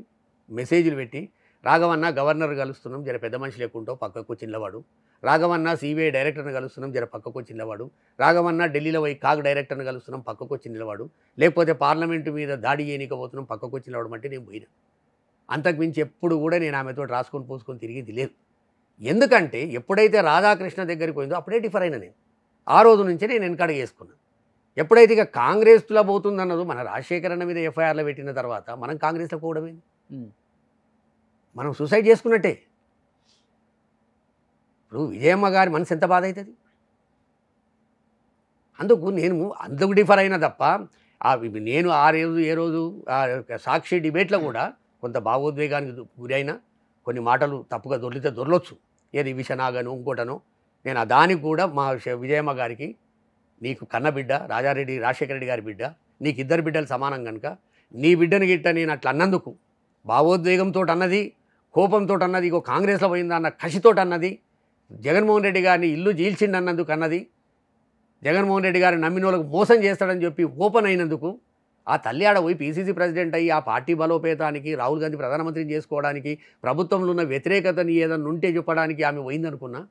మెసేజ్లు పెట్టి, రాఘవన్న గవర్నర్ కలుస్తున్నాం, జర పెద్ద మనిషి లేకుంటావు పక్కకు చిన్నవాడు, రాఘవన్న సిబిఐ డైరెక్టర్ని కలుస్తున్నాం, జర పక్కకు చిన్నవాడు, రాఘవన్న ఢిల్లీలో పోయి కాగ్ డైరెక్టర్ని కలుస్తున్నాం, పక్కకు చిన్నవాడు, లేకపోతే పార్లమెంటు మీద దాడి చేయనికపోతున్నాం, పక్కకు చిన్నవాడు అంటే నేను పోయినా. అంతకుమించి ఎప్పుడు కూడా నేను ఆమెతో రాసుకొని పూసుకొని తిరిగింది లేదు. ఎందుకంటే ఎప్పుడైతే రాధాకృష్ణ దగ్గరికి పోయిందో అప్పుడే డిఫర్ అయినా నేను ఆ రోజు నుంచే నేను వెనకడుగు వేసుకున్నాను. ఎప్పుడైతే ఇక కాంగ్రెస్లో పోతుందన్నదో మన రాజశేఖర్ అన్న మీద ఎఫ్ఐఆర్లో పెట్టిన తర్వాత మనం కాంగ్రెస్లో పోవడమేంది, మనం సూసైడ్ చేసుకున్నట్టే. ఇప్పుడు విజయమ్మ గారి మనసు ఎంత బాధ అవుతుంది. అందుకు డిఫర్ అయినా తప్ప నేను ఏ రోజు సాక్షి డిబేట్లో కూడా కొంత భావోద్వేగానికి గురైన కొన్ని మాటలు తప్పుగా దొరలొచ్చు, ఏది విషనాగను ఇంకోటనో. నేను దానికి కూడా మా విజయమ్మ గారికి, నీకు కన్న బిడ్డ రాజశేఖర రెడ్డి గారి బిడ్డ, నీకు ఇద్దరు బిడ్డలు సమానం కనుక నీ బిడ్డని గిట్ట నేను అట్లా అన్నందుకు భావోద్వేగంతో అన్నది, కోపంతో అన్నది, ఇగో కాంగ్రెస్లో పోయిందా అన్న కసితో అన్నది, జగన్మోహన్ రెడ్డి గారిని ఇల్లు జీల్చిండి అన్నందుకు అన్నది, జగన్మోహన్ రెడ్డి గారిని నమ్మిన వాళ్ళకు మోసం చేస్తాడని చెప్పి ఓపెన్ అయినందుకు ఆ తల్లి ఆడ పోయి పీసీసీ ప్రెసిడెంట్ అయ్యి ఆ పార్టీ బలోపేతానికి, రాహుల్ గాంధీ ప్రధానమంత్రిని చేసుకోవడానికి, ప్రభుత్వంలో ఉన్న వ్యతిరేకతని ఏదన్నా ఉంటే చెప్పడానికి ఆమె పోయిందనుకున్నా,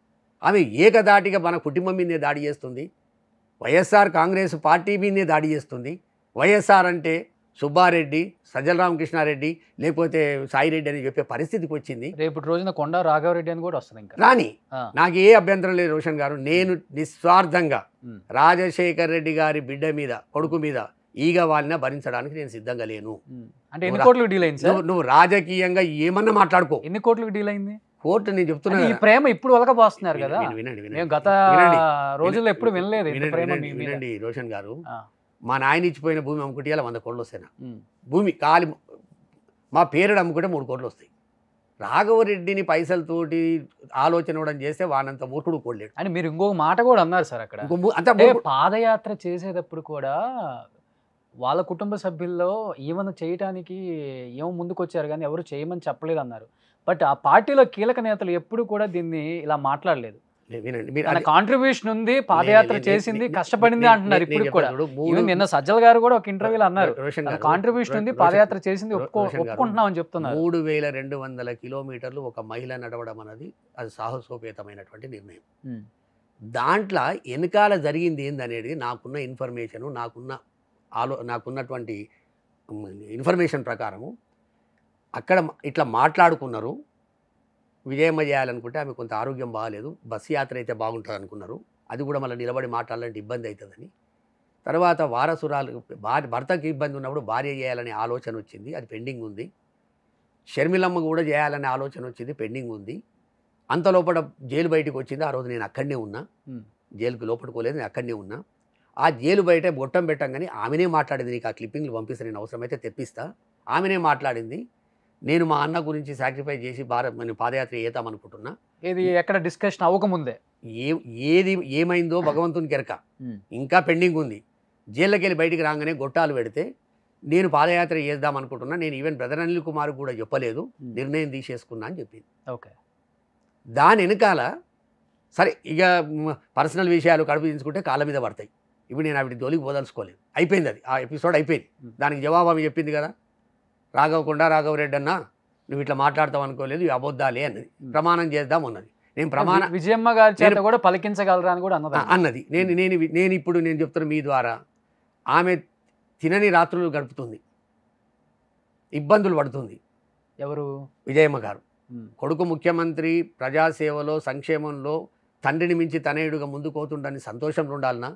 ఆమె ఏకదాటిగా మన కుటుంబం మీదే దాడి చేస్తుంది, వైఎస్ఆర్ కాంగ్రెస్ పార్టీ మీదే దాడి చేస్తుంది. వైఎస్ఆర్ అంటే సుబ్బారెడ్డి, సజ్జల రామకృష్ణారెడ్డి, లేకపోతే సాయిరెడ్డి అని చెప్పే పరిస్థితికి వచ్చింది. రేపు రోజున కొండా రాఘవరెడ్డి అని కూడా వస్తుంది. ఇంకా రాని నాకు ఏ అభ్యంతరం లేదు రోషన్ గారు. నేను నిస్వార్థంగా రాజశేఖర్ రెడ్డి గారి బిడ్డ మీద, కొడుకు మీద ఈగ వాళ్ళని భరించడానికి నేను సిద్ధంగా లేను. అంటే ఎన్ని కోట్లకు డీల్ అయింది సార్? నువ్వు రాజకీయంగా ఏమన్నా మాట్లాడుకో. ఎన్ని కోట్లకు డీల్ అయింది? కోర్టు నేను చెప్తున్నా, ఈ ప్రేమ ఇప్పుడు ఒలకపోస్తున్నారు కదా. వినండి మేము గత రోజుల్లో ఎప్పుడు వినలేదు. వినండి రోషన్ గారు, మా నాయన ఇచ్చిపోయిన భూమి అమ్ముకుంటే 100 కోట్లు వస్తాయి. భూమి కాలి మా పేరుడు అమ్ముకుంటే 3 కోట్లు వస్తాయి. రాఘవరెడ్డిని పైసలతోటి ఆలోచన ఇవ్వడం చేస్తే వానంత మూర్ఖుడు కోడలేడు అని మీరు ఇంకొక మాట కూడా అన్నారు సార్ అక్కడ. పాదయాత్ర చేసేటప్పుడు కూడా వాళ్ళ కుటుంబ సభ్యుల్లో ఈవెన్ చేయటానికి ఏమో ముందుకు వచ్చారు కానీ ఎవరు చేయమని చెప్పలేదు అన్నారు. బట్ ఆ పార్టీలో కీలక నేతలు ఎప్పుడు కూడా దీన్ని ఇలా మాట్లాడలేదు. కాంట్రిబ్యూషన్ ఉంది, పాదయాత్ర చేసింది, కష్టపడింది అంటున్నారు ఇప్పుడు కూడా. నిన్న సజ్జల గారు కూడా ఒక ఇంటర్వ్యూలో అన్నారు, కాంట్రిబ్యూషన్ ఉంది, పాదయాత్ర చేసింది ఒప్పుకుంటున్నాం అని చెప్తున్నారు. 3200 కిలోమీటర్లు ఒక మహిళ నడవడం అనేది అది సాహసోపేతమైనటువంటి నిర్ణయం. దాంట్లో వెనకాల జరిగింది ఏందనేది నాకున్న ఇన్ఫర్మేషను, నాకున్నటువంటి ఇన్ఫర్మేషన్ ప్రకారము అక్కడ ఇట్లా మాట్లాడుకున్నారు. విజయమ్మ చేయాలనుకుంటే ఆమె కొంత ఆరోగ్యం బాగాలేదు, బస్సు యాత్ర అయితే బాగుంటుంది అనుకున్నారు. అది కూడా మళ్ళీ నిలబడి మాట్లాడాలంటే ఇబ్బంది అవుతుందని. తర్వాత వారసురాలు భర్తకి ఇబ్బంది ఉన్నప్పుడు భార్య చేయాలనే ఆలోచన వచ్చింది, అది పెండింగ్ ఉంది. షర్మిలమ్మ కూడా చేయాలనే ఆలోచన వచ్చింది, పెండింగ్ ఉంది. అంత లోపల జైలు బయటకు వచ్చింది. ఆ రోజు నేను అక్కడనే ఉన్నా, జైలుకి లోపడుకోలేదు, నేను అక్కడనే ఉన్నా. ఆ జైలు బయట బొట్టం పెట్టంగానే ఆమెనే మాట్లాడింది. నీకు ఆ క్లిప్పింగ్లు పంపిస్తే నేను అవసరమైతే తెప్పిస్తా. ఆమెనే మాట్లాడింది, నేను మా అన్న గురించి సాక్రిఫైస్ చేసి నేను పాదయాత్ర చేద్దామనుకుంటున్నా. ఇది ఎక్కడ డిస్కషన్ అవ్వకముందే ఏది ఏమైందో భగవంతునికి ఎరక, ఇంకా పెండింగ్ ఉంది. జైల్లోకి వెళ్ళి బయటికి రాగానే గొట్టాలు పెడితే నేను పాదయాత్ర చేద్దామనుకుంటున్నా, నేను ఈవెన్ బ్రదర్ అనిల్ కుమార్ కూడా చెప్పలేదు, నిర్ణయం తీసేసుకున్నా అని చెప్పింది. ఓకే, దాని వెనకాల సరే ఇక పర్సనల్ విషయాలు కడుపుదించుకుంటే కాళ్ళ మీద పడతాయి. ఇప్పుడు నేను ఆవిడ జోలికి పోదలుచుకోలేదు, అయిపోయింది, అది ఆ ఎపిసోడ్ అయిపోయింది. దానికి జవాబు ఆమె చెప్పింది కదా, రాఘవరెడ్డి అన్న నువ్వు ఇట్లా మాట్లాడతావు అనుకోలేదు, ఇవి అబద్ధాలే అన్నది, ప్రమాణం చేద్దాం అన్నది. నేను విజయమ్మ గారి చేత కూడా పలికించగలరా అని కూడా అన్నది. నేను ఇప్పుడు చెప్తున్నా మీ ద్వారా, ఆమె తినని రాత్రులు గడుపుతుంది, ఇబ్బందులు పడుతుంది. ఎవరు? విజయమ్మ గారు. కొడుకు ముఖ్యమంత్రి, ప్రజాసేవలో సంక్షేమంలో తండ్రిని మించి తనయుడుగా ముందుకు పోతుండని సంతోషంలో ఉండాలన్నా,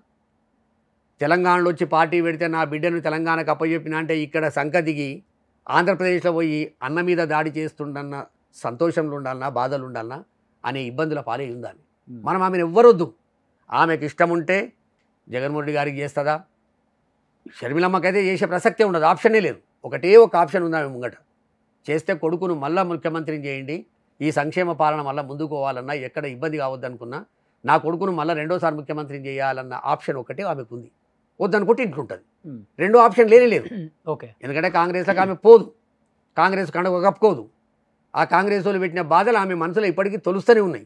తెలంగాణలో వచ్చి పార్టీ పెడితే నా బిడ్డను తెలంగాణకు అప్పచెప్పిన అంటే ఇక్కడ సంక దిగి ఆంధ్రప్రదేశ్లో పోయి అన్న మీద దాడి చేస్తుండన్న సంతోషంలో ఉండాలన్నా, బాధలు ఉండాలన్నా అనే ఇబ్బందుల పాలే ఉండాలి. మనం ఆమెను ఎవ్వరొద్దు. ఆమెకు ఇష్టం ఉంటే జగన్మోహన్ రెడ్డి గారికి చేస్తుందా, షర్మిలమ్మకైతే చేసే ప్రసక్తే ఉండదు, ఆప్షనే లేదు. ఒకటే ఒక ఆప్షన్ ఉంది ఆమె ముంగట, చేస్తే కొడుకును మళ్ళీ ముఖ్యమంత్రిని చేయండి, ఈ సంక్షేమ పాలన మళ్ళీ ముందుకు పోవాలన్నా, ఎక్కడ ఇబ్బంది కావద్దనుకున్నా నా కొడుకును మళ్ళీ 2వ సారి ముఖ్యమంత్రిని చేయాలన్న ఆప్షన్ ఒకటే ఆమెకు ఉంది. వద్దనుకుంటే ఇంట్లుంటుంది. 2 ఆప్షన్ లేదు. ఓకే, ఎందుకంటే కాంగ్రెస్లోకి ఆమె పోదు, కాంగ్రెస్ కండగ కప్పుకోదు. ఆ కాంగ్రెస్ వాళ్ళు పెట్టిన బాధలు ఆమె మనసులో ఇప్పటికీ తొలుస్తూనే ఉన్నాయి.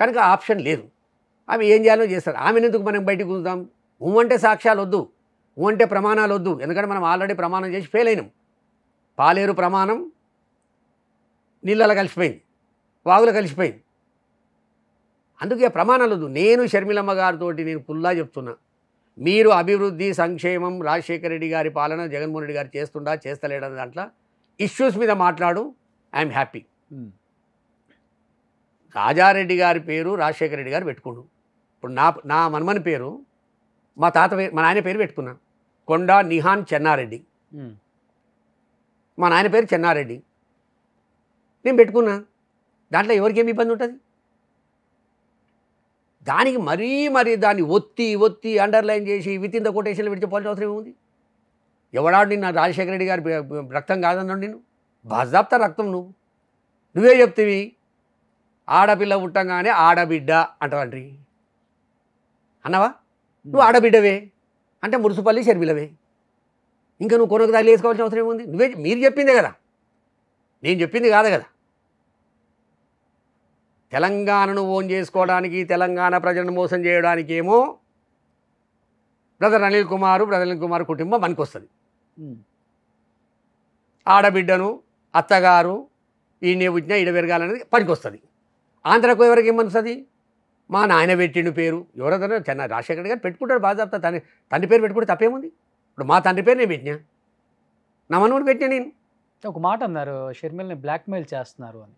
కనుక ఆప్షన్ లేదు. ఆమె ఏం చేయాలో చేస్తారు. ఆమెను ఎందుకు మనం బయటకు చూద్దాం? అంటే సాక్ష్యాలు వద్దు, అంటే ప్రమాణాలు వద్దు. ఎందుకంటే మనం ఆల్రెడీ ప్రమాణం చేసి ఫెయిల్ అయినాం. పాలేరు ప్రమాణం నీళ్ళలో కలిసిపోయింది, వాగులో కలిసిపోయింది. అందుకే ప్రమాణాలు వద్దు. నేను షర్మిలమ్మ గారితో నేను ఫుల్లా చెప్తున్నా, మీరు అభివృద్ధి సంక్షేమం రాజశేఖర రెడ్డి గారి పాలన జగన్మోహన్ రెడ్డి గారు చేస్తలేడని దాంట్లో ఇష్యూస్ మీద మాట్లాడు, ఐఎమ్ హ్యాపీ. రాజారెడ్డి గారి పేరు రాజశేఖర రెడ్డి గారు పెట్టుకోండు. ఇప్పుడు నా మనమని పేరు మా మా నాయన పేరు పెట్టుకున్నా, కొండా నిహాన్ చెన్నారెడ్డి. మా నాయన పేరు చెన్నారెడ్డి, నేను పెట్టుకున్నా. దాంట్లో ఎవరికేమి ఇబ్బంది ఉంటుంది? దానికి మరీ దాన్ని ఒత్తి అండర్లైన్ చేసి విత్ ఇన్ ద కొటేషన్లు విడిచిపోవాల్సిన అవసరం ఏముంది? ఎవడాడు నిన్న రాజశేఖర రెడ్డి గారి రక్తం కాదన్నాడు, నిన్ను బాజాబ్తా రక్తం నువ్వే చెప్తివి. ఆడపిల్ల పుట్టంగానే ఆడబిడ్డ అంటావంట్రీ అన్నవా? నువ్వు ఆడబిడ్డవే అంటే మురుసుపల్లి షర్మిలవే, ఇంకా నువ్వు కొనకు దాగి వేసుకోవాల్సిన అవసరం ఏముంది? మీరు చెప్పిందే కదా, నేను చెప్పింది కాదు కదా. తెలంగాణను ఓన్ చేసుకోవడానికి, తెలంగాణ ప్రజలను మోసం చేయడానికి ఏమో బ్రదర్ అనిల్ కుమార్ కుటుంబం పనికొస్తుంది. ఆడబిడ్డను అత్తగారు ఈయన పుట్టినా ఈడ పెరగాలనేది పనికొస్తుంది. ఆంధ్రకు ఎవరికి ఏమనిస్తుంది? మా నాయన పెట్టిండు పేరు, ఎవరైనా రాజశేఖర రెడ్డి గారు పెట్టుకుంటాడు బాధ్యత, తండ్రి పేరు పెట్టుకుంటే తప్పేముంది? ఇప్పుడు మా తండ్రి పేరు నేను పెట్టినా, నా మనవుడు పెట్టినా. నేను ఒక మాట అన్నారు, షర్మిలని బ్లాక్మెయిల్ చేస్తున్నారు అని.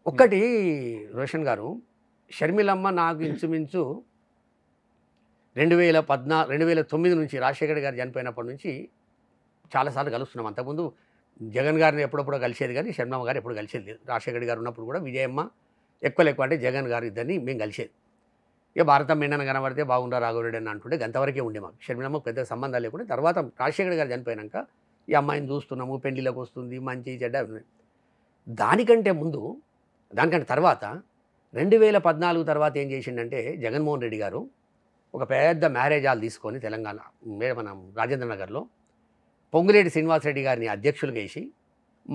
ఒక్కటి రోషన్ గారు, షర్మిలమ్మ నాకు ఇంచుమించు 2009 నుంచి రాజశేఖర గారు చనిపోయినప్పటి నుంచి చాలాసార్లు కలుస్తున్నాం. అంతకుముందు జగన్ గారిని ఎప్పుడప్పుడు కలిసేది, కానీ షర్మిలమ్మ గారు ఎప్పుడు కలిసేది లేదు. రాజశేఖర గారు ఉన్నప్పుడు కూడా విజయమ్మ ఎక్కువ అంటే జగన్ గారు ఇద్దరిని మేము కలిసేది. ఇక భారతం మెండన కనబడితే బాగుండా రాఘవరెడ్డి అని అంటుంటే అంతవరకే ఉండే మాకు. షర్మిలమ్మ పెద్ద సంబంధాలు లేకుండా తర్వాత రాజశేఖర గారు చనిపోయాక ఈ అమ్మాయిని చూస్తున్నాము, పెళ్లిలోకి వస్తుంది, మంచి చెడ్డ. దానికంటే తర్వాత 2014 తర్వాత ఏం చేసిండంటే జగన్మోహన్ రెడ్డి గారు ఒక పెద్ద మ్యారేజ్ హాల్ తీసుకొని తెలంగాణ మన రాజేంద్ర నగర్లో పొంగులేటి శ్రీనివాసరెడ్డి గారిని అధ్యక్షులుగా వేసి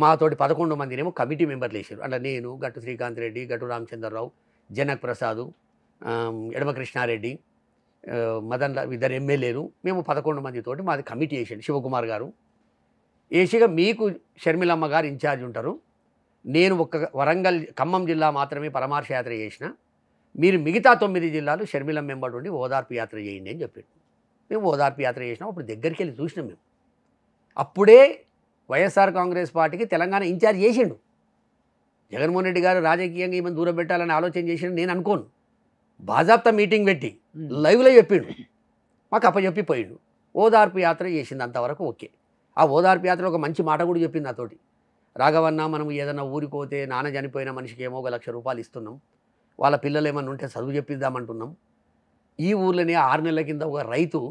మాతోటి 11 మందినేమో కమిటీ మెంబర్లు వేసారు. అట్లా నేను, గట్టు శ్రీకాంత్ రెడ్డి, గట్టు రామచంద్రరావు, జనక్ ప్రసాద్, ఎడమ కృష్ణారెడ్డి, మదన్, ఇద్దరు ఎమ్మెల్యేలు, మేము 11 మందితోటి మాది కమిటీ వేసాడు. శివకుమార్ గారు వేసిగా మీకు షర్మిలమ్మ గారు ఇన్ఛార్జ్ ఉంటారు, నేను వరంగల్ ఖమ్మం జిల్లా మాత్రమే పరమార్శ యాత్ర చేసిన, మీరు మిగతా 9 జిల్లాలు షర్మిలమ్మ మెంబర్ ఉండి ఓదార్పు యాత్ర చేయండి అని చెప్పాడు. మేము ఓదార్పు యాత్ర చేసినాం. అప్పుడు దగ్గరికి వెళ్ళి చూసినాం. మేము అప్పుడే వైఎస్ఆర్ కాంగ్రెస్ పార్టీకి తెలంగాణ ఇన్ఛార్జ్ చేసిండు. జగన్మోహన్ రెడ్డి గారు రాజకీయంగా ఈమెను దూరం పెట్టాలని ఆలోచన చేసిండు నేను అనుకోను. బాజాబ్తా మీటింగ్ పెట్టి లైవ్లో చెప్పిండు, మాకు అప్పచెప్పిపోయిండు. ఓదార్పు యాత్ర చేసింది, అంతవరకు ఓకే. ఆ ఓదార్పు యాత్ర ఒక మంచి మాట కూడా చెప్పింది నాతోటి, రాఘవన్న మనం ఏదైనా ఊరిపోతే నాన్న చనిపోయిన మనిషికి ఏమో 1 లక్ష రూపాయలు ఇస్తున్నాం, వాళ్ళ పిల్లలు ఏమన్నా ఉంటే చదువు చెప్పిద్దామంటున్నాం. ఈ ఊర్లోనే 6 నెలల కింద ఒక రైతు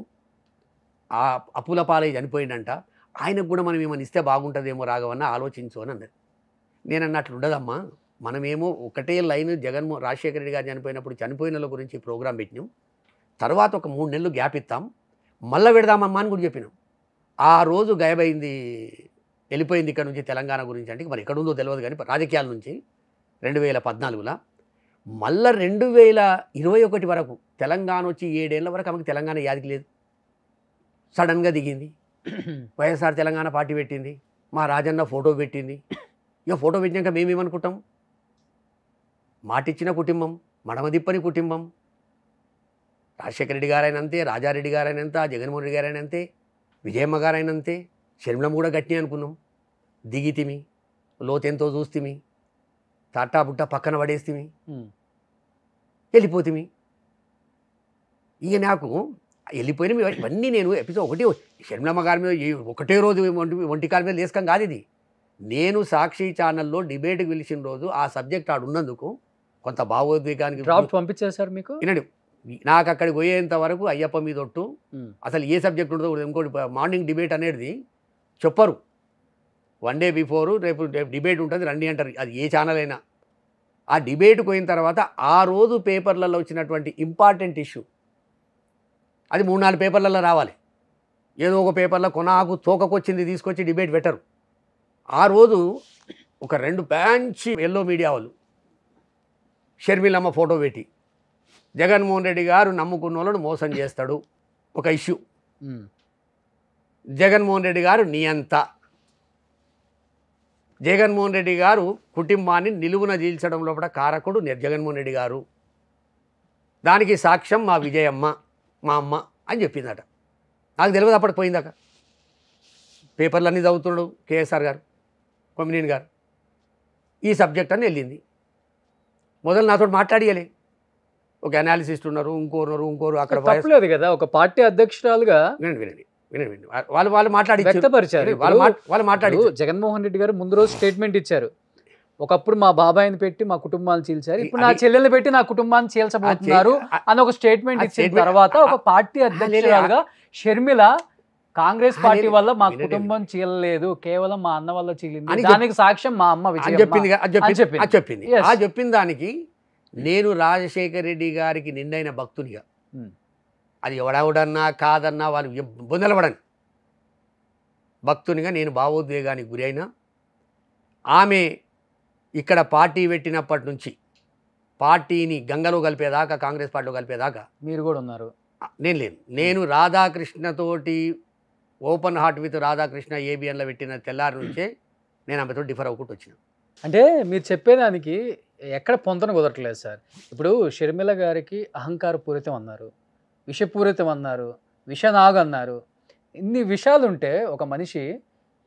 ఆ అప్పుల పాలై చనిపోయిందంట, ఆయనకు కూడా మనం ఏమైనా ఇస్తే బాగుంటుందేమో రాఘవన్న ఆలోచించు అని అన్నది. నేను అన్నట్లు ఉండదమ్మా, మనమేమో ఒకటే లైన్ రాజశేఖర రెడ్డి గారు చనిపోయిన గురించి ప్రోగ్రాం పెట్టినాం, తర్వాత ఒక 3 నెలలు గ్యాప్ ఇస్తాం, మళ్ళీ పెడదామమ్మా అని కూడా చెప్పినాం. ఆ రోజు గాయబైంది, వెళ్ళిపోయింది ఇక్కడ నుంచి తెలంగాణ గురించి. అంటే మరి ఎక్కడుందో తెలియదు, కానీ రాజకీయాల నుంచి 2014లో మళ్ళీ 2021 వరకు తెలంగాణ వచ్చి 7 ఏళ్ల వరకు ఆమెకు తెలంగాణ యాదికి లేదు. సడన్గా దిగింది, వైఎస్ఆర్ తెలంగాణ పార్టీ పెట్టింది, మా రాజన్న ఫోటో పెట్టింది. ఇక ఫోటో పెట్టినాక మేమేమనుకుంటాం, మాటిచ్చిన కుటుంబం, మడమదిప్పని కుటుంబం. రాజశేఖర రెడ్డి గారైనా అంతే, రాజారెడ్డి గారైనా అంతే, జగన్మోహన్ రెడ్డి గారైనా అంతే, విజయమ్మ గారైనా అంతే, షర్మిలమ్మ కూడా గట్టి అనుకున్నాం. దిగితిమి, లోతెంతో చూస్తిమి, తాటా బుట్ట పక్కన పడేస్తిమి, వెళ్ళిపోతిమి. ఇక నాకు వెళ్ళిపోయినవి ఇవన్నీ నేను ఎపిసోడ్ ఒకటి షర్మిలమ్మ గారి మీద ఒకటే రోజు ఒంటికాల మీద లేసుకం కాదు ఇది. నేను సాక్షి ఛానల్లో డిబేట్కి పిలిచిన రోజు ఆ సబ్జెక్ట్ ఆడు ఉన్నందుకు కొంత భావోద్వేగానికి పంపించేశారు మీకు. వినండి, నాకు అక్కడికి పోయేంత వరకు అయ్యప్ప మీద ఒట్టు, అసలు ఏ సబ్జెక్ట్ ఉంటుందో ఇంకోటి మార్నింగ్ డిబేట్ అనేది చెప్పరు. 1 డే బిఫోరు రేపు డిబేట్ ఉంటుంది రండి అంటారు, అది ఏ ఛానల్ అయినా. ఆ డిబేట్కి పోయిన తర్వాత ఆ రోజు పేపర్లలో వచ్చినటువంటి ఇంపార్టెంట్ ఇష్యూ అది 3-4 పేపర్లలో రావాలి. ఏదో ఒక పేపర్లో కొనాకు తోకకొచ్చింది తీసుకొచ్చి డిబేట్ పెట్టరు. ఆ రోజు ఒక 2 బ్యాంచి ఎల్లో మీడియా వాళ్ళు షర్మిలమ్మ ఫోటో పెట్టి జగన్మోహన్ రెడ్డి గారు నమ్ముకున్న వాళ్ళను మోసం చేస్తాడు ఒక ఇష్యూ, జగన్మోహన్ రెడ్డి గారు నియంత, జగన్మోహన్ రెడ్డి గారు కుటుంబాన్ని నిలువున జీల్చడం లోపల కారకుడు జగన్మోహన్ రెడ్డి గారు, దానికి సాక్ష్యం మా విజయమ్మ, మా అమ్మ అని చెప్పిందట. నాకు తెలియదు అప్పటికి పోయిందాక. పేపర్లు అన్నీ చదువుతున్నాడు కేఎస్ఆర్ గారు, కొమ్మినేని గారు, ఈ సబ్జెక్ట్ అని వెళ్ళింది. మొదలు నాతో మాట్లాడియలే. ఒక అనాలిసిస్ట్ ఉన్నారు, ఇంకోరు అక్కడ తప్పలేదు కదా, ఒక పార్టీ అధ్యక్షురాలుగా వినండి వాళ్ళు మాట్లాడి వ్యక్తపరిచారు. వాళ్ళు మాట్లాడి జగన్మోహన్ రెడ్డి గారు ముందు రోజు స్టేట్మెంట్ ఇచ్చారు, ఒకప్పుడు మా బాబాయిని పెట్టి మా కుటుంబాన్ని చీల్చారు, ఇప్పుడు నా చెల్లెల్ని పెట్టి నా కుటుంబాన్ని చీల్చబోతున్నారు అని ఒక స్టేట్మెంట్ ఇచ్చిన తర్వాత ఒక పార్టీ అధ్యక్షురాలుగా షర్మిల కాంగ్రెస్ పార్టీ వల్ల మా కుటుంబం చీలలేదు, కేవలం మా అన్న వల్ల చీలింది, దానికి సాక్ష్యం మా అమ్మ చెప్పింది. ఆ చెప్పిన దానికి నేను రాజశేఖర్ రెడ్డి గారికి నిండైన భక్తునిగా, అది ఎవడెవడన్నా కాదన్నా వాళ్ళు బొందలపడని భక్తునిగా నేను భావోద్వేగానికి గురి అయినా, ఆమె ఇక్కడ పార్టీ పెట్టినప్పటి నుంచి పార్టీని గంగలో కలిపేదాకా, కాంగ్రెస్ పార్టీలో కలిపేదాకా మీరు కూడా ఉన్నారు, నేను లేను. నేను రాధాకృష్ణతోటి ఓపెన్ హార్ట్ విత్ రాధాకృష్ణ ఏబిఎన్లో పెట్టిన తెల్లారి నుంచే నేను ఆమెతో డిఫర్ అవ్వకుండా వచ్చిన. అంటే మీరు చెప్పేదానికి ఎక్కడ పొంతన కుదరట్లేదు సార్. ఇప్పుడు షర్మిల గారికి అహంకారపూరితం అన్నారు, విషపూరితం అన్నారు, విషనాగు అన్నారు, ఇన్ని విషయాలు ఉంటే ఒక మనిషి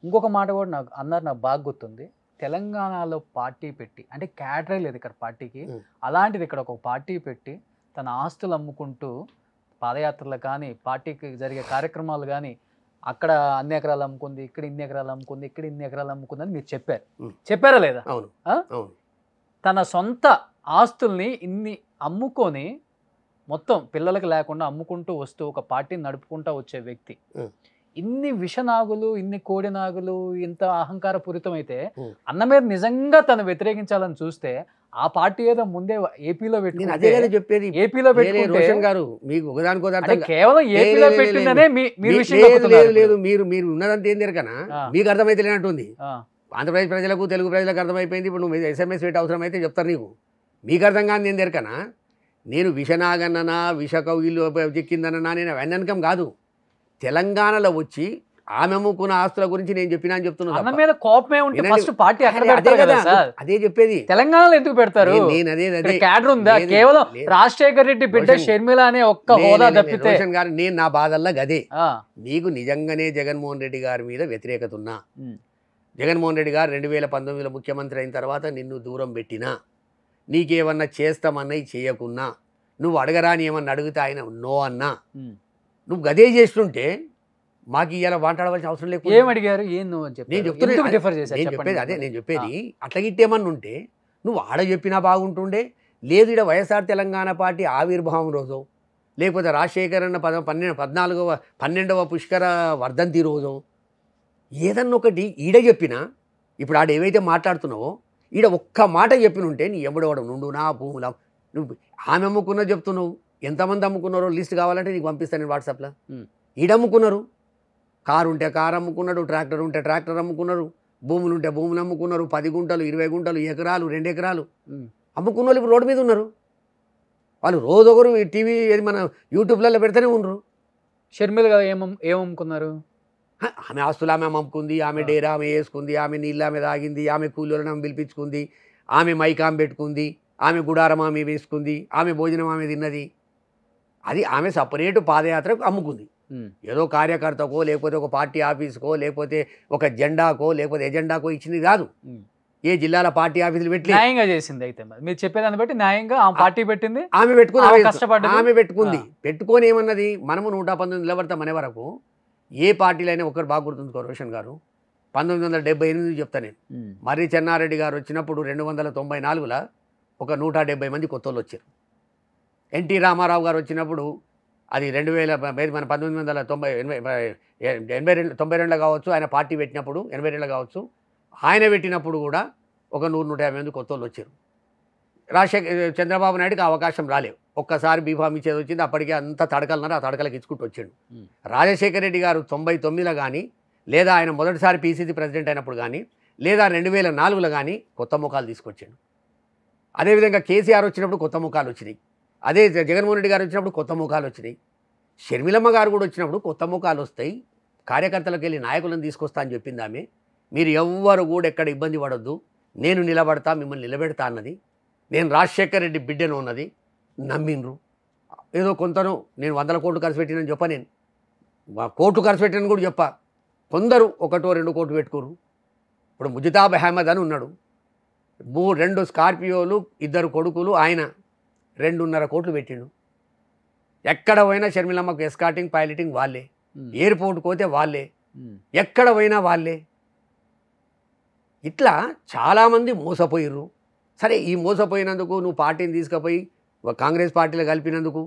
ఇంకొక మాట కూడా నాకు అన్నారు, నాకు బాగా గుర్తుంది. తెలంగాణలో పార్టీ పెట్టి, అంటే క్యాడరే లేదు ఇక్కడ పార్టీకి, అలాంటిది ఇక్కడ ఒక పార్టీ పెట్టి తన ఆస్తులు అమ్ముకుంటూ పాదయాత్రలు కానీ పార్టీకి జరిగే కార్యక్రమాలు కానీ అక్కడ అన్ని ఎకరాలు అమ్ముకుంది, ఇక్కడ ఇన్ని ఎకరాలు అమ్ముకుంది, ఇక్కడ ఇన్ని ఎకరాలు అమ్ముకుంది అని మీరు చెప్పారా లేదా? అవును. తన సొంత ఆస్తుల్ని ఇన్ని అమ్ముకొని మొత్తం పిల్లలకు లేకుండా అమ్ముకుంటూ వస్తూ ఒక పార్టీని నడుపుకుంటూ వచ్చే వ్యక్తి ఇన్ని విషనాగులు, ఇన్ని కోడినాగులు, ఇంత అహంకారపూరితం అయితే అన్న మీద నిజంగా తను వ్యతిరేకించాలని చూస్తే ఆ పార్టీ ఏదో ముందే ఏపీలో చెప్పేది. ఏపీలో రోషన్ గారు మీకు కేవలం ఏపీలో పెట్టిందనే లేదు, మీరు ఉన్నదంతా ఏం తిరగనా మీకు అర్థమైతే లేనట్టుంది. ఆంధ్రప్రదేశ్ ప్రజలకు, తెలుగు ప్రజలకు అర్థమైపోయింది. ఇప్పుడు నువ్వు SMS పెట్టి అవసరం అయితే చెప్తారు నీకు. మీకు అర్థం కాని ఏం తిరగనా, నేను విషనాగన్ననా విషకవిలు చెక్కిందన్నా నేను వెన్ననకం కాదు. తెలంగాణలో వచ్చి ఆమె అమ్ముకున్న ఆస్తుల గురించి నేను చెప్పినా అని చెప్తున్నాను. అదే చెప్పేది. తెలంగాణలో ఎందుకు పెడతారు? నేను అదే క్యాడర్ ఉందా? కేవలం రాజశేఖర్ రెడ్డి బిడ్డ షర్మిల అనే ఒక్క హోదా తప్పితే గారు నేను నా బాధల్లా గదే. నీకు నిజంగానే జగన్మోహన్ రెడ్డి గారి మీద వ్యతిరేకత ఉన్నా, జగన్మోహన్ రెడ్డి గారు 2019లో ముఖ్యమంత్రి అయిన తర్వాత నిన్ను దూరం పెట్టినా, నీకేమన్నా చేస్తామన్నా చేయకున్నా, నువ్వు అడగరాని ఏమన్నా అడిగితే ఆయన నో అన్నా, నువ్వు గదే చేస్తుంటే మాకు ఇలా మాట్లాడవలసిన అవసరం లేదు. ఏమడిగారు? నేను చెప్పేది అదే. నేను చెప్పేది అట్లా గిట్టేమన్నా ఉంటే నువ్వు ఆడ చెప్పినా బాగుంటుండే. లేదు ఇక్కడ వైఎస్ఆర్ తెలంగాణ పార్టీ ఆవిర్భావం రోజు, లేకపోతే రాజశేఖర్ అన్న 12వ పుష్కర వర్ధంతి రోజు ఏదన్నా ఒకటి ఈడ చెప్పినా, ఇప్పుడు ఆడ ఏవైతే మాట్లాడుతున్నావో ఈడ ఒక్క మాట చెప్పినుంటే నీ ఎవడవడం నుండు నా భూముల నువ్వు ఆమె అమ్ముకున్నా చెప్తున్నావు. ఎంతమంది అమ్ముకున్నారో లిస్ట్ కావాలంటే నీకు పంపిస్తాను నేను వాట్సాప్లో. ఈడ అమ్ముకున్నారు, కారు ఉంటే కారు అమ్ముకున్నాడు, ట్రాక్టర్ ఉంటే ట్రాక్టర్ అమ్ముకున్నారు, భూములు ఉంటే భూములు అమ్ముకున్నారు, 10 గుంటలు 20 గుంటలు ఎకరాలు 2 ఎకరాలు అమ్ముకున్న వాళ్ళు ఇప్పుడు రోడ్డు మీద ఉన్నారు. వాళ్ళు రోజు ఒకరు టీవీ మన యూట్యూబ్లలో పెడితేనే ఉండరు. షర్మిల గారు ఏమమ్ముకున్నారు? ఆమె ఆస్తులు ఆమె అమ్ముకుంది, ఆమె డేరా ఆమె వేసుకుంది, ఆమె నీళ్ళు ఆమె తాగింది, ఆమె కూలీలను ఆమె పిలిపించుకుంది, ఆమె మైక్ ఆమె పెట్టుకుంది, ఆమె గుడారం ఆమె వేసుకుంది, ఆమె భోజనం ఆమె తిన్నది. అది ఆమె సపరేటు పాదయాత్రకు అమ్ముకుంది. ఏదో కార్యకర్తకో లేకపోతే ఒక పార్టీ ఆఫీసుకో లేకపోతే ఒక జెండాకో లేకపోతే ఎజెండాకో ఇచ్చింది కాదు. ఏ జిల్లాల పార్టీ ఆఫీసులు పెట్టి న్యాయంగా చేసింది. అయితే మీరు చెప్పేదాన్ని బట్టి న్యాయంగా ఆ పార్టీ పెట్టింది, ఆమె పెట్టుకుంది, ఆమె పెట్టుకుంది. పెట్టుకొని ఏమన్నది, మనము 119 నిలబడతాం అనే వరకు ఏ పార్టీలైనా ఒకరు బాగా గుర్తుంచుకో రోషన్ గారు. 1978 చెప్తా నేను. మర్రి చెన్నారెడ్డి గారు వచ్చినప్పుడు 294లో ఒక 170 మంది కొత్త వాళ్ళు వచ్చారు. ఎన్టీ రామారావు గారు వచ్చినప్పుడు అది 2000 మన 1992 కావచ్చు, ఆయన పార్టీ పెట్టినప్పుడు 82 కావచ్చు, ఆయన పెట్టినప్పుడు కూడా ఒక 100-150 మంది కొత్త వాళ్ళు వచ్చారు. చంద్రబాబు నాయుడుకి అవకాశం రాలేవు. ఒక్కసారి బీఫామ్ ఇచ్చేది వచ్చింది, అప్పటికే అంత తడకలున్నారు, ఆ తడకలకు ఇచ్చుకుంటూ వచ్చాడు. రాజశేఖర రెడ్డి గారు 99లో కానీ, లేదా ఆయన మొదటిసారి PCC ప్రెసిడెంట్ అయినప్పుడు కానీ, లేదా 2004లో కానీ కొత్త ముఖాలు తీసుకొచ్చాడు. అదేవిధంగా కేసీఆర్ వచ్చినప్పుడు కొత్త ముఖాలు వచ్చినాయి. అదే జగన్మోహన్ రెడ్డి గారు వచ్చినప్పుడు కొత్త ముఖాలు వచ్చినాయి. షర్మిలమ్మ గారు కూడా వచ్చినప్పుడు కొత్త ముఖాలు వస్తాయి. కార్యకర్తలకు వెళ్ళి నాయకులను తీసుకొస్తా అని చెప్పింది ఆమె. మీరు ఎవ్వరు కూడా ఎక్కడ ఇబ్బంది పడొద్దు, నేను నిలబడతా, మిమ్మల్ని నిలబెడతా అన్నది. నేను రాజశేఖర్ రెడ్డి బిడ్డను ఉన్నది నమ్మిండ్రు. ఏదో కొంతను నేను 100 కోట్లు ఖర్చు పెట్టినని చెప్ప, నేను కోట్లు ఖర్చు పెట్టినని కూడా చెప్ప. కొందరు 1-2 కోట్లు పెట్టుకోరు. ఇప్పుడు ముజితాబ్ అహ్మద్ అని ఉన్నాడు, రెండు స్కార్పియోలు, 2 కొడుకులు, ఆయన 2.5 కోట్లు పెట్టిండు. ఎక్కడ పోయినా షర్మిలమ్మకు ఎస్కాటింగ్ పైలటింగ్ వాళ్ళే, ఎయిర్పోర్ట్కి పోతే వాళ్ళే, ఎక్కడ పోయినా వాళ్ళే. ఇట్లా చాలామంది మోసపోయిర్రు. సరే, ఈ మోసపోయినందుకు నువ్వు పార్టీని తీసుకుపోయి కాంగ్రెస్ పార్టీలో కలిపినందుకు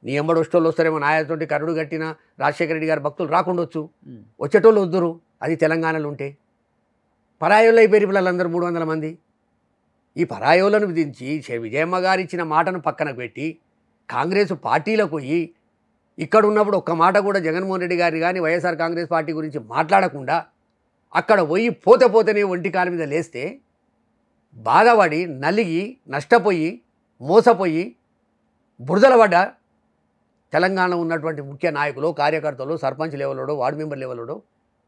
నీ ఎంబడి వచ్చేటోళ్ళు వస్తారేమో, నాయతోటి కరుడు కట్టిన రాజశేఖర రెడ్డి గారి భక్తులు రాకుండొచ్చు, వచ్చేటోళ్ళు వద్దురు. అది తెలంగాణలో ఉంటే పరాయోళ్ళు అయిపోయి పిల్లలందరూ 300 మంది. ఈ పరాయోలను విధించి విజయమ్మ గారు ఇచ్చిన మాటను పక్కన పెట్టి కాంగ్రెస్ పార్టీలకు పోయి ఇక్కడ ఉన్నప్పుడు ఒక్క మాట కూడా జగన్మోహన్ రెడ్డి గారిని కానీ వైఎస్ఆర్ కాంగ్రెస్ పార్టీ గురించి మాట్లాడకుండా అక్కడ పోయి పోతేనే ఒంటి కాలు మీద లేస్తే బాధపడి నలిగి నష్టపోయి మోసపోయి బురదల పడ్డ తెలంగాణ ఉన్నటువంటి ముఖ్య నాయకులు, కార్యకర్తలు, సర్పంచ్ లెవెల్లోడో, వార్డు మెంబర్ లెవెల్లోడో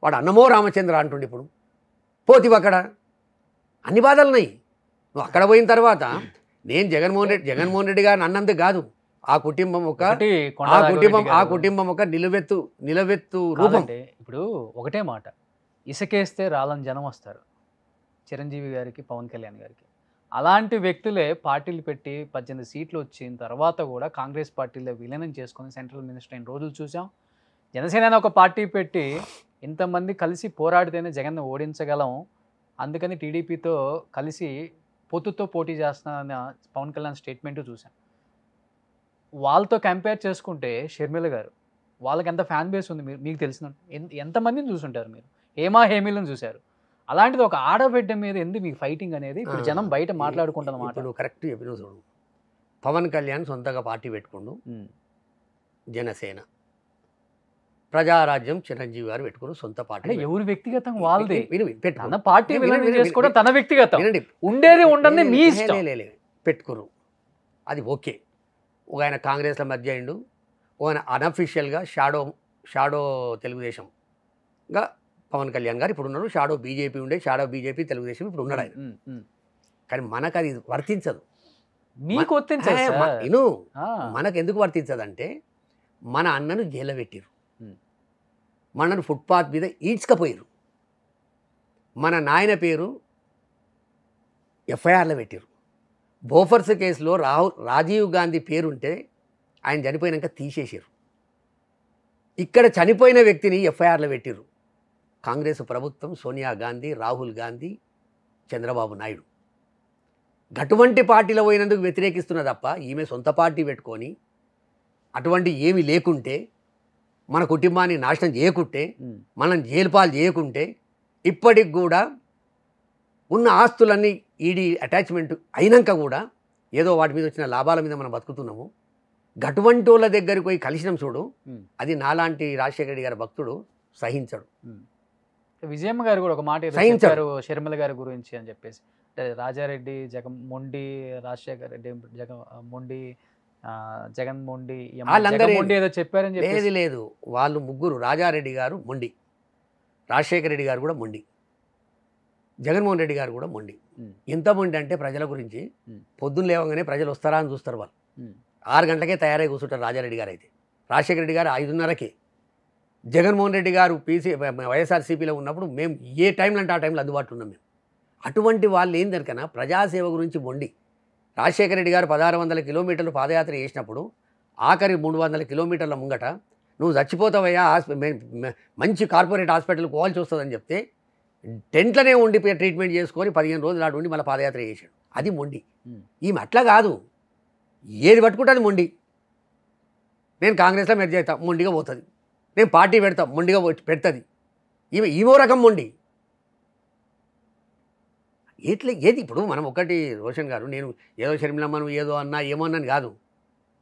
వాడు అన్నమో రామచంద్ర అంటుండే. ఇప్పుడు పోతివి అక్కడ అన్ని బాధలు ఉన్నాయి. నువ్వు అక్కడ పోయిన తర్వాత నేను జగన్మోహన్ రెడ్డి గారిని అన్నందుకు కాదు, ఆ కుటుంబం ఒక నిలవెత్తు రూపం. ఇప్పుడు ఒకటే మాట, ఇసుకేస్తే రాలని జనం వస్తారు చిరంజీవి గారికి, పవన్ కళ్యాణ్ గారికి. అలాంటి వ్యక్తులే పార్టీలు పెట్టి 18 సీట్లు వచ్చిన తర్వాత కూడా కాంగ్రెస్ పార్టీలో విలీనం చేసుకొని సెంట్రల్ మినిస్టర్ అయిన రోజులు చూసాం. జనసేన ఒక పార్టీ పెట్టి ఇంతమంది కలిసి పోరాడితేనే జగన్ ఓడించగలం, అందుకని టీడీపీతో కలిసి పొత్తుతో పోటీ చేస్తున్న పవన్ కళ్యాణ్ స్టేట్మెంట్ చూసాం. వాళ్ళతో కంపేర్ చేసుకుంటే షర్మిల గారు, వాళ్ళకి ఎంత ఫ్యాన్ బేస్ ఉంది మీకు తెలిసిన ఎంతమందిని చూసుంటారు మీరు, హేమీలను చూశారు. అలాంటిది ఒక ఆడబిడ్డ మీద ఎందుకు మీకు ఫైటింగ్ అనేది ఇప్పుడు జనం బయట మాట్లాడుకుంటున్న మాట. నువ్వు కరెక్ట్ చెప్పిన చూడు, పవన్ కళ్యాణ్ సొంతగా పార్టీ పెట్టుకుండు, జనసేన, ప్రజారాజ్యం చిరంజీవి గారు పెట్టుకుని సొంత పార్టీ. ఎవరు వ్యక్తిగతంగా వాళ్ళది, తన పార్టీ చేసుకోవడం తన వ్యక్తిగతం, ఉండేది ఉండని మీ ఇష్టం. పెట్టుకురు, అది ఓకే. ఒక ఆయన కాంగ్రెస్లో మధ్య అయిండు, ఒక ఆయన అన్అఫీషియల్గా షాడో తెలుగుదేశంగా పవన్ కళ్యాణ్ గారు ఇప్పుడు ఉన్నాడు. షాడో బీజేపీ ఉండే, షాడో బీజేపీ తెలుగుదేశం ఇప్పుడు ఉన్నాడు ఆయన. కానీ మనకు అది వర్తించదు. మీకు మనకు ఎందుకు వర్తించదంటే మన అన్నను జైల్లో పెట్టిరు, మనను ఫుట్పాత్ మీద ఈడ్చుకపోయారు, మన నాయన పేరు ఎఫ్ఐఆర్లో పెట్టిరు. బోఫర్స్ కేసులో రాజీవ్ గాంధీ పేరుంటే ఆయన చనిపోయినాక తీసేసారు. ఇక్కడ చనిపోయిన వ్యక్తిని ఎఫ్ఐఆర్లో పెట్టిరు కాంగ్రెస్ ప్రభుత్వం, సోనియా గాంధీ, రాహుల్ గాంధీ, చంద్రబాబు నాయుడు. అటువంటి పార్టీలో పోయినందుకు వ్యతిరేకిస్తున్న తప్ప ఈమె సొంత పార్టీ పెట్టుకొని అటువంటి ఏమి లేకుంటే, మన కుటుంబాన్ని నాశనం చేయకుంటే, మనం జైలుపాలు చేయకుంటే, ఇప్పటికి కూడా ఉన్న ఆస్తులన్నీ ఈడీ అటాచ్మెంట్ అయినాక కూడా ఏదో వాటి మీద వచ్చిన లాభాల మీద మనం బతుకుతున్నాము. అటువంటి వాళ్ళ దగ్గరికి పోయి కలిసినాం చూడు, అది నాలాంటి రాజశేఖర రెడ్డి గారి భక్తుడు సహించడు. విజయమ్మ గారు కూడా ఒక మాట చెప్పారు షర్మిల గారి గురించి అని చెప్పేసి, రాజారెడ్డి మొండి, రాజశేఖర రెడ్డి మొండి, జగన్ మొండి, ఏదో చెప్పారని చెప్పి. లేదు, వాళ్ళు ముగ్గురు, రాజారెడ్డి గారు మొండి, రాజశేఖర రెడ్డి గారు కూడా మొండి, జగన్మోహన్ రెడ్డి గారు కూడా మొండి. ఎంత మొండి అంటే ప్రజల గురించి పొద్దున్న లేవగానే ప్రజలు వస్తారా అని చూస్తారు. వాళ్ళు 6 గంటలకే తయారై కూర్చుంటారు రాజారెడ్డి గారు. అయితే రాజశేఖర రెడ్డి గారు 5:30కే, జగన్మోహన్ రెడ్డి గారు వైఎస్ఆర్సీపీలో ఉన్నప్పుడు మేము ఏ టైంలో అంటే ఆ టైంలో అందుబాటులో ఉన్నాం మేము. అటువంటి వాళ్ళు ఏందనికన్నా ప్రజాసేవ గురించి మొండి. రాజశేఖర రెడ్డి గారు 1600 కిలోమీటర్లు పాదయాత్ర చేసినప్పుడు ఆఖరి 300 కిలోమీటర్ల ముంగట నువ్వు చచ్చిపోతావయ్యా, మంచి కార్పొరేట్ హాస్పిటల్కి పోవాల్సి వస్తుందని చెప్తే టెంట్లోనే ఉండి ట్రీట్మెంట్ చేసుకొని 15 రోజులు నాడు ఉండి మళ్ళీ పాదయాత్ర చేశాడు. అది మొండి. ఈమె అట్లా కాదు, ఏది పట్టుకుంటుంది మొండి. నేను కాంగ్రెస్లో మెర్జ్ అవుతా, మొండిగా పోతుంది. నేను పార్టీ పెడతా, మొండిగా పెడుతుంది. ఈమో రకం మొండి. ఏది ఇప్పుడు మనం ఒకటి రోషన్ గారు, నేను ఏదో షర్మిలమ్మను ఏదో అన్నా ఏమో అన్నాను కాదు.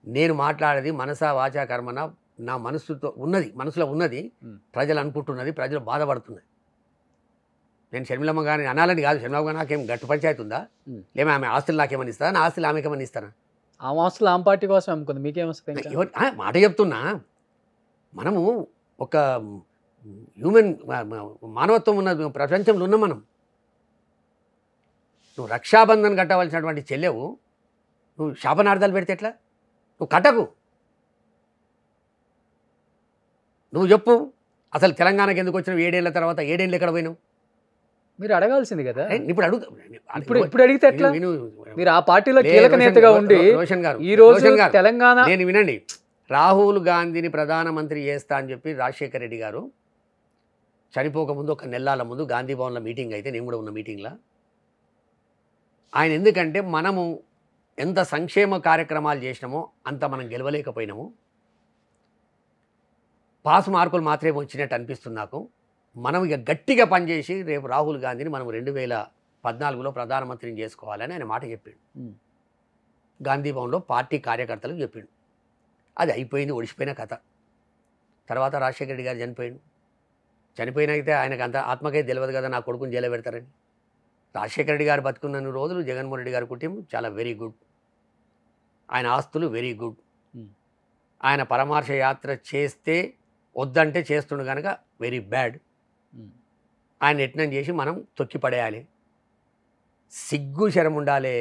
నేను మాట్లాడేది మనసా వాచా కర్మన, నా మనసులో ఉన్నది ప్రజలు అనుకుంటున్నది, ప్రజలు బాధపడుతున్నది. నేను షర్మిలమ్మ గారిని అనాలని కాదు. షర్మిలమ్మ గారు నాకేం గట్టు పంచాయతీ ఉందా, లేమో ఆమె ఆస్తులు నాకేమని ఇస్తారా, నా ఆస్తులు ఆమెకేమని ఇస్తారా? ఆ ఆస్తులు ఆమె పార్టీ కోసం అమ్ముకుంది, మీకేమొస్తుంది? మాట చెప్తున్నా, మనము ఒక మానవత్వం ఉన్న ప్రపంచంలో ఉన్నాం మనం. నువ్వు రక్షాబంధన్ కట్టవలసినటువంటి చెల్లెవు నువ్వు శాపనార్థాలు పెడితే ఎట్లా? నువ్వు కట్టకు. నువ్వు చెప్పు, అసలు తెలంగాణకి ఎందుకు వచ్చినావు? 7 ఏళ్ళ తర్వాత 7 ఏళ్ళు ఎక్కడ పోయినావు? మీరు అడగాల్సింది కదా. ఇప్పుడు అడుగుతా ఇప్పుడు అడిగితే ఎట్లా? విను మీరు ఆ పార్టీలో కీలక నేతగా ఉండి రోషన్ గారు, ఈ రోజు రోషన్ గారు, తెలంగాణ నేను వినండి, రాహుల్ గాంధీని ప్రధానమంత్రి చేస్తా అని చెప్పి రాజశేఖర రెడ్డి గారు చనిపోకముందు ఒక నెలల ముందు గాంధీ భవన్లో మీటింగ్ అయితే నేను కూడా ఉన్న మీటింగ్లో ఆయన, ఎందుకంటే మనము ఎంత సంక్షేమ కార్యక్రమాలు చేసినామో అంత మనం గెలవలేకపోయినాము, పాస్ మార్కులు మాత్రమే వచ్చినట్టు అనిపిస్తుంది నాకు, మనం ఇక గట్టిగా పనిచేసి రేపు రాహుల్ గాంధీని మనం 2014లో ప్రధానమంత్రిని చేసుకోవాలని ఆయన మాట చెప్పాడు. గాంధీ భవన్లో పార్టీ కార్యకర్తలకు చెప్పాడు. అది అయిపోయింది, ఒడిసిపోయిన కథ. తర్వాత రాజశేఖర రెడ్డి గారు చనిపోయినైతే ఆయనకు అంత ఆత్మకైతే తెలియదు కదా నా కొడుకుని జైలు పెడతారని. రాజశేఖర రెడ్డి గారు బతుకున్న రోజులు జగన్మోహన్ రెడ్డి గారి కుటుంబం చాలా వెరీ గుడ్, ఆయన ఆస్తులు వెరీ గుడ్, ఆయన పరమార్శ యాత్ర చేస్తే వద్దంటే చేస్తుండు కనుక వెరీ బ్యాడ్, ఆయన యత్నం చేసి మనం తొక్కిపడేయాలి. సిగ్గు శరం ఉండాలి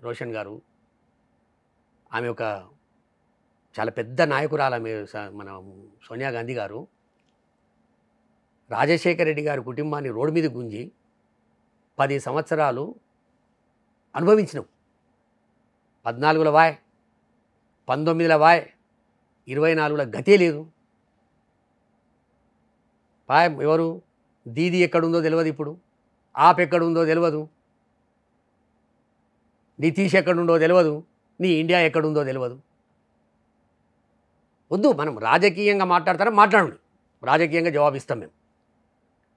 రోషన్ గారు. ఆమె ఒక చాలా పెద్ద నాయకురాలు. ఆమె మన సోనియా గాంధీ గారు రాజశేఖర రెడ్డి గారి కుటుంబాన్ని రోడ్డు మీద గుంజి 10 సంవత్సరాలు అనుభవించినాం. 14లో వాయ్, 19లో వాయ్, 24లో గతే లేదు. పాయ్ ఎవరు దీది ఎక్కడుందో తెలియదు, ఇప్పుడు ఆప్ ఎక్కడుందో తెలియదు, నితీష్ ఎక్కడుందో తెలియదు, నీ ఇండియా ఎక్కడుందో తెలియదు. వద్దు, మనం రాజకీయంగా మాట్లాడతారా మాట్లాడండి, రాజకీయంగా జవాబిస్తాం మేము.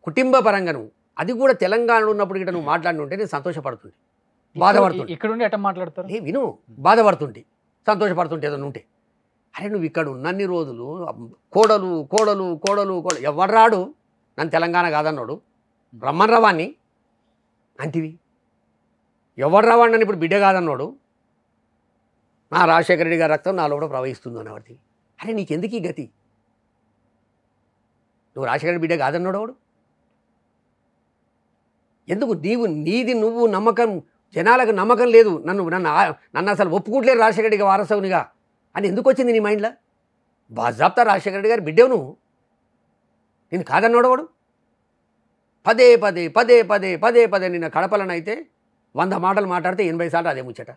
కుటుంబ పరంగాను అది కూడా తెలంగాణలో ఉన్నప్పుడు ఇక్కడ నువ్వు మాట్లాడినుంటే నేను సంతోషపడుతుంది, బాధపడుతుంది. ఇక్కడ ఉండి ఎట్లా మాట్లాడతారు? విను, బాధపడుతుంటే సంతోషపడుతుంటే ఏదైనా ఉంటే, అరే నువ్వు ఇక్కడ ఉన్నన్ని రోజులు కోడలు కోడలు కోడలు కోడలు ఎవరు రాడు నన్ను తెలంగాణ కాదన్నాడు, రమ్మన్ రవాన్ని అంటివి. ఎవరు రావాడు నన్ను ఇప్పుడు బిడ్డ కాదన్నాడు, నా రాజశేఖర రెడ్డి గారి రక్తం నాలో కూడా ప్రవహిస్తుంది అనేవాడికి. అరే నీకెందుకు ఈ గతి? నువ్వు రాజశేఖర రెడ్డి బిడ్డ కాదన్నాడు వాడు ఎందుకు? నువ్వు నమ్మకం, జనాలకు నమ్మకం లేదు, నన్ను అసలు ఒప్పుకుంటలేరు రాజశేఖర రెడ్డిగా వారసవునిగా అని ఎందుకు వచ్చింది నీ మైండ్లో? బాజాబ్తా రాజశేఖర రెడ్డి గారు బిడ్డవు నువ్వు, నేను కాదన్నాడు వాడు. పదే పదే పదే పదే పదే పదే నిన్న కడపలనైతే 100 మాటలు మాట్లాడితే 80 సార్లు అదే ముచ్చట.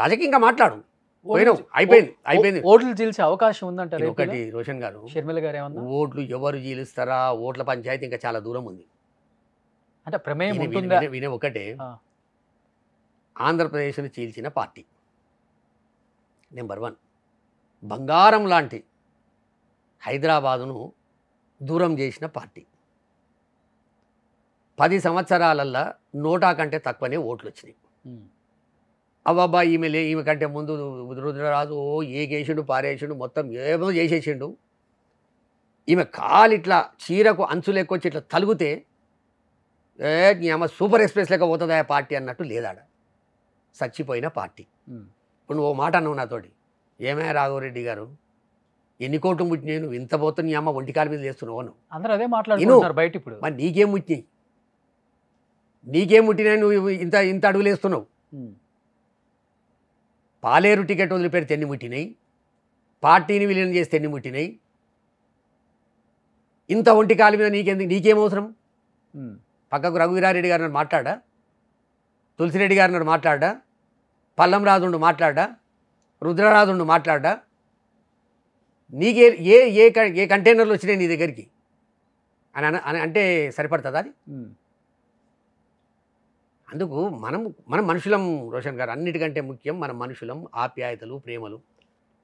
రాజకీయంగా మాట్లాడు, పోయినావు, అయిపోయింది. ఓట్లు చీల్చే అవకాశం ఉందంటారు. ఒకటి రోషన్ గారు, షర్మిల గారు ఏమన్నా ఓట్లు ఎవరు చీలుస్తారా, ఓట్ల పంచాయతీ ఇంకా చాలా దూరం ఉంది. అంటే ప్రమేయం ఉంటుందా? వినే ఒకటే, ఆంధ్రప్రదేశ్ను చీల్చిన పార్టీ నెంబర్ 1, బంగారం లాంటి హైదరాబాదును దూరం చేసిన పార్టీ. 10 సంవత్సరాలల్లో 100 కంటే తక్కువనే ఓట్లు వచ్చినాయి. అవ్వబ్బా ఈమె కంటే ముందు రుద్రరాజు ఏకేసిండు పారేసిండు, మొత్తం ఏమో చేసేసిండు, ఈమె కాలిట్లా చీరకు అంచులు ఎక్కువచ్చి ఇట్లా తలుగుతే సూపర్ ఎక్స్ప్రెస్ లెక్క పోతుందా పార్టీ అన్నట్టు లేదాడ. చచ్చిపోయిన పార్టీ. ఇప్పుడు నువ్వు మాట అన్నావు నాతోటి, ఏమే రాఘవరెడ్డి గారు ఎన్ని కోట్లు ముట్టినాయి, నువ్వు ఇంత పోతున్న నీ అమ్మ ఒంటికాల మీద చేస్తున్నావు నువ్వు. అందరూ అదే మాట్లాడుతున్నారు బయట. ఇప్పుడు మరి నీకేం ముట్టినాయి, నువ్వు ఇంత అడుగులు వేస్తున్నావు. పాలేరు టికెట్ వదిలిపెడితే ఎన్ని ముట్టినాయి, పార్టీని విలీనం చేస్తే ఎన్ని ముట్టినాయి, ఇంత ఒంటికాల మీద నీకేం అవసరం? పక్కకు రఘువీరారెడ్డి గారు నన్ను మాట్లాడా, తులసిరెడ్డి గారు నన్ను మాట్లాడా, పల్లం రాజుండు మాట్లాడా, రుద్రరాజుండు మాట్లాడా, నీకే ఏ కంటైనర్లు వచ్చినాయి నీ దగ్గరికి అని అంటే సరిపడుతుందా అది? అందుకు మనం మనుషులం రోషన్ గారు, అన్నిటికంటే ముఖ్యం మనం మనుషులం, ఆప్యాయతలు ప్రేమలు.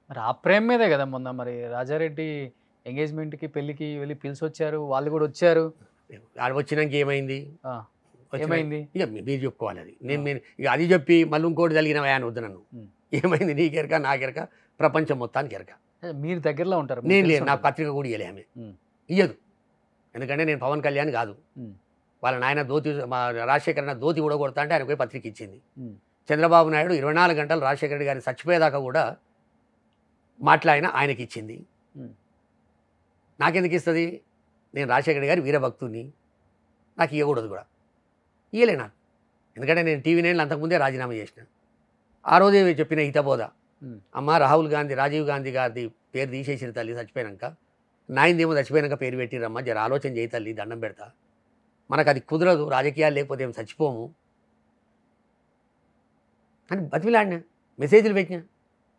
మరి ఆ ప్రేమ మీదే కదా మొన్న మరి రాజారెడ్డి ఎంగేజ్మెంట్కి పెళ్ళికి వెళ్ళి పిలిచొచ్చారు, వాళ్ళు కూడా వచ్చారు. వచ్చినాక ఏమైంది? ఇక మీరు చెప్పుకోవాలి అది. నేను ఇక అది చెప్పి మళ్ళీ ఇంకోటి జరిగిన ఆయన వద్దు నన్ను. ఏమైంది నీకెరక నాకెరక ప్రపంచం మొత్తానికి ఎరక. మీరు దగ్గరలో ఉంటారు. నేను లేదు, నా పత్రిక కూడా ఇవ్వలే ఆమె, ఇయ్యదు. ఎందుకంటే నేను పవన్ కళ్యాణ్ కాదు, వాళ్ళ నాయన ధోతి, మా రాజశేఖర ధోతి ఊడగొడతా అంటే ఆయన పోయి పత్రిక ఇచ్చింది. చంద్రబాబు నాయుడు 24 గంటలు రాజశేఖర రెడ్డి గారిని చచ్చిపోయేదాకా కూడా మాట్లాడిన ఆయనకి ఇచ్చింది. నాకెందుకు ఇస్తుంది? నేను రాజశేఖర రెడ్డి గారి వీరభక్తుని, నాకు ఇవ్వకూడదు కూడా, ఇయ్యలే నాకు. ఎందుకంటే నేను టీవీ 9 అంతకుముందే రాజీనామా చేసిన. ఆ రోజే చెప్పిన హితబోధ, అమ్మ రాహుల్ గాంధీ రాజీవ్ గాంధీ గారిది పేరు తీసేసిన తల్లి చచ్చిపోయాక, నాయిందేమో చచ్చిపోయినాక పేరు పెట్టిరమ్మా, జర ఆలోచన చేయి తల్లి, దండం పెడతా, మనకు అది కుదరదు, రాజకీయాలు లేకపోతే ఏం చచ్చిపోము అని బతిమిలాడినా, మెసేజ్లు పెట్టినా.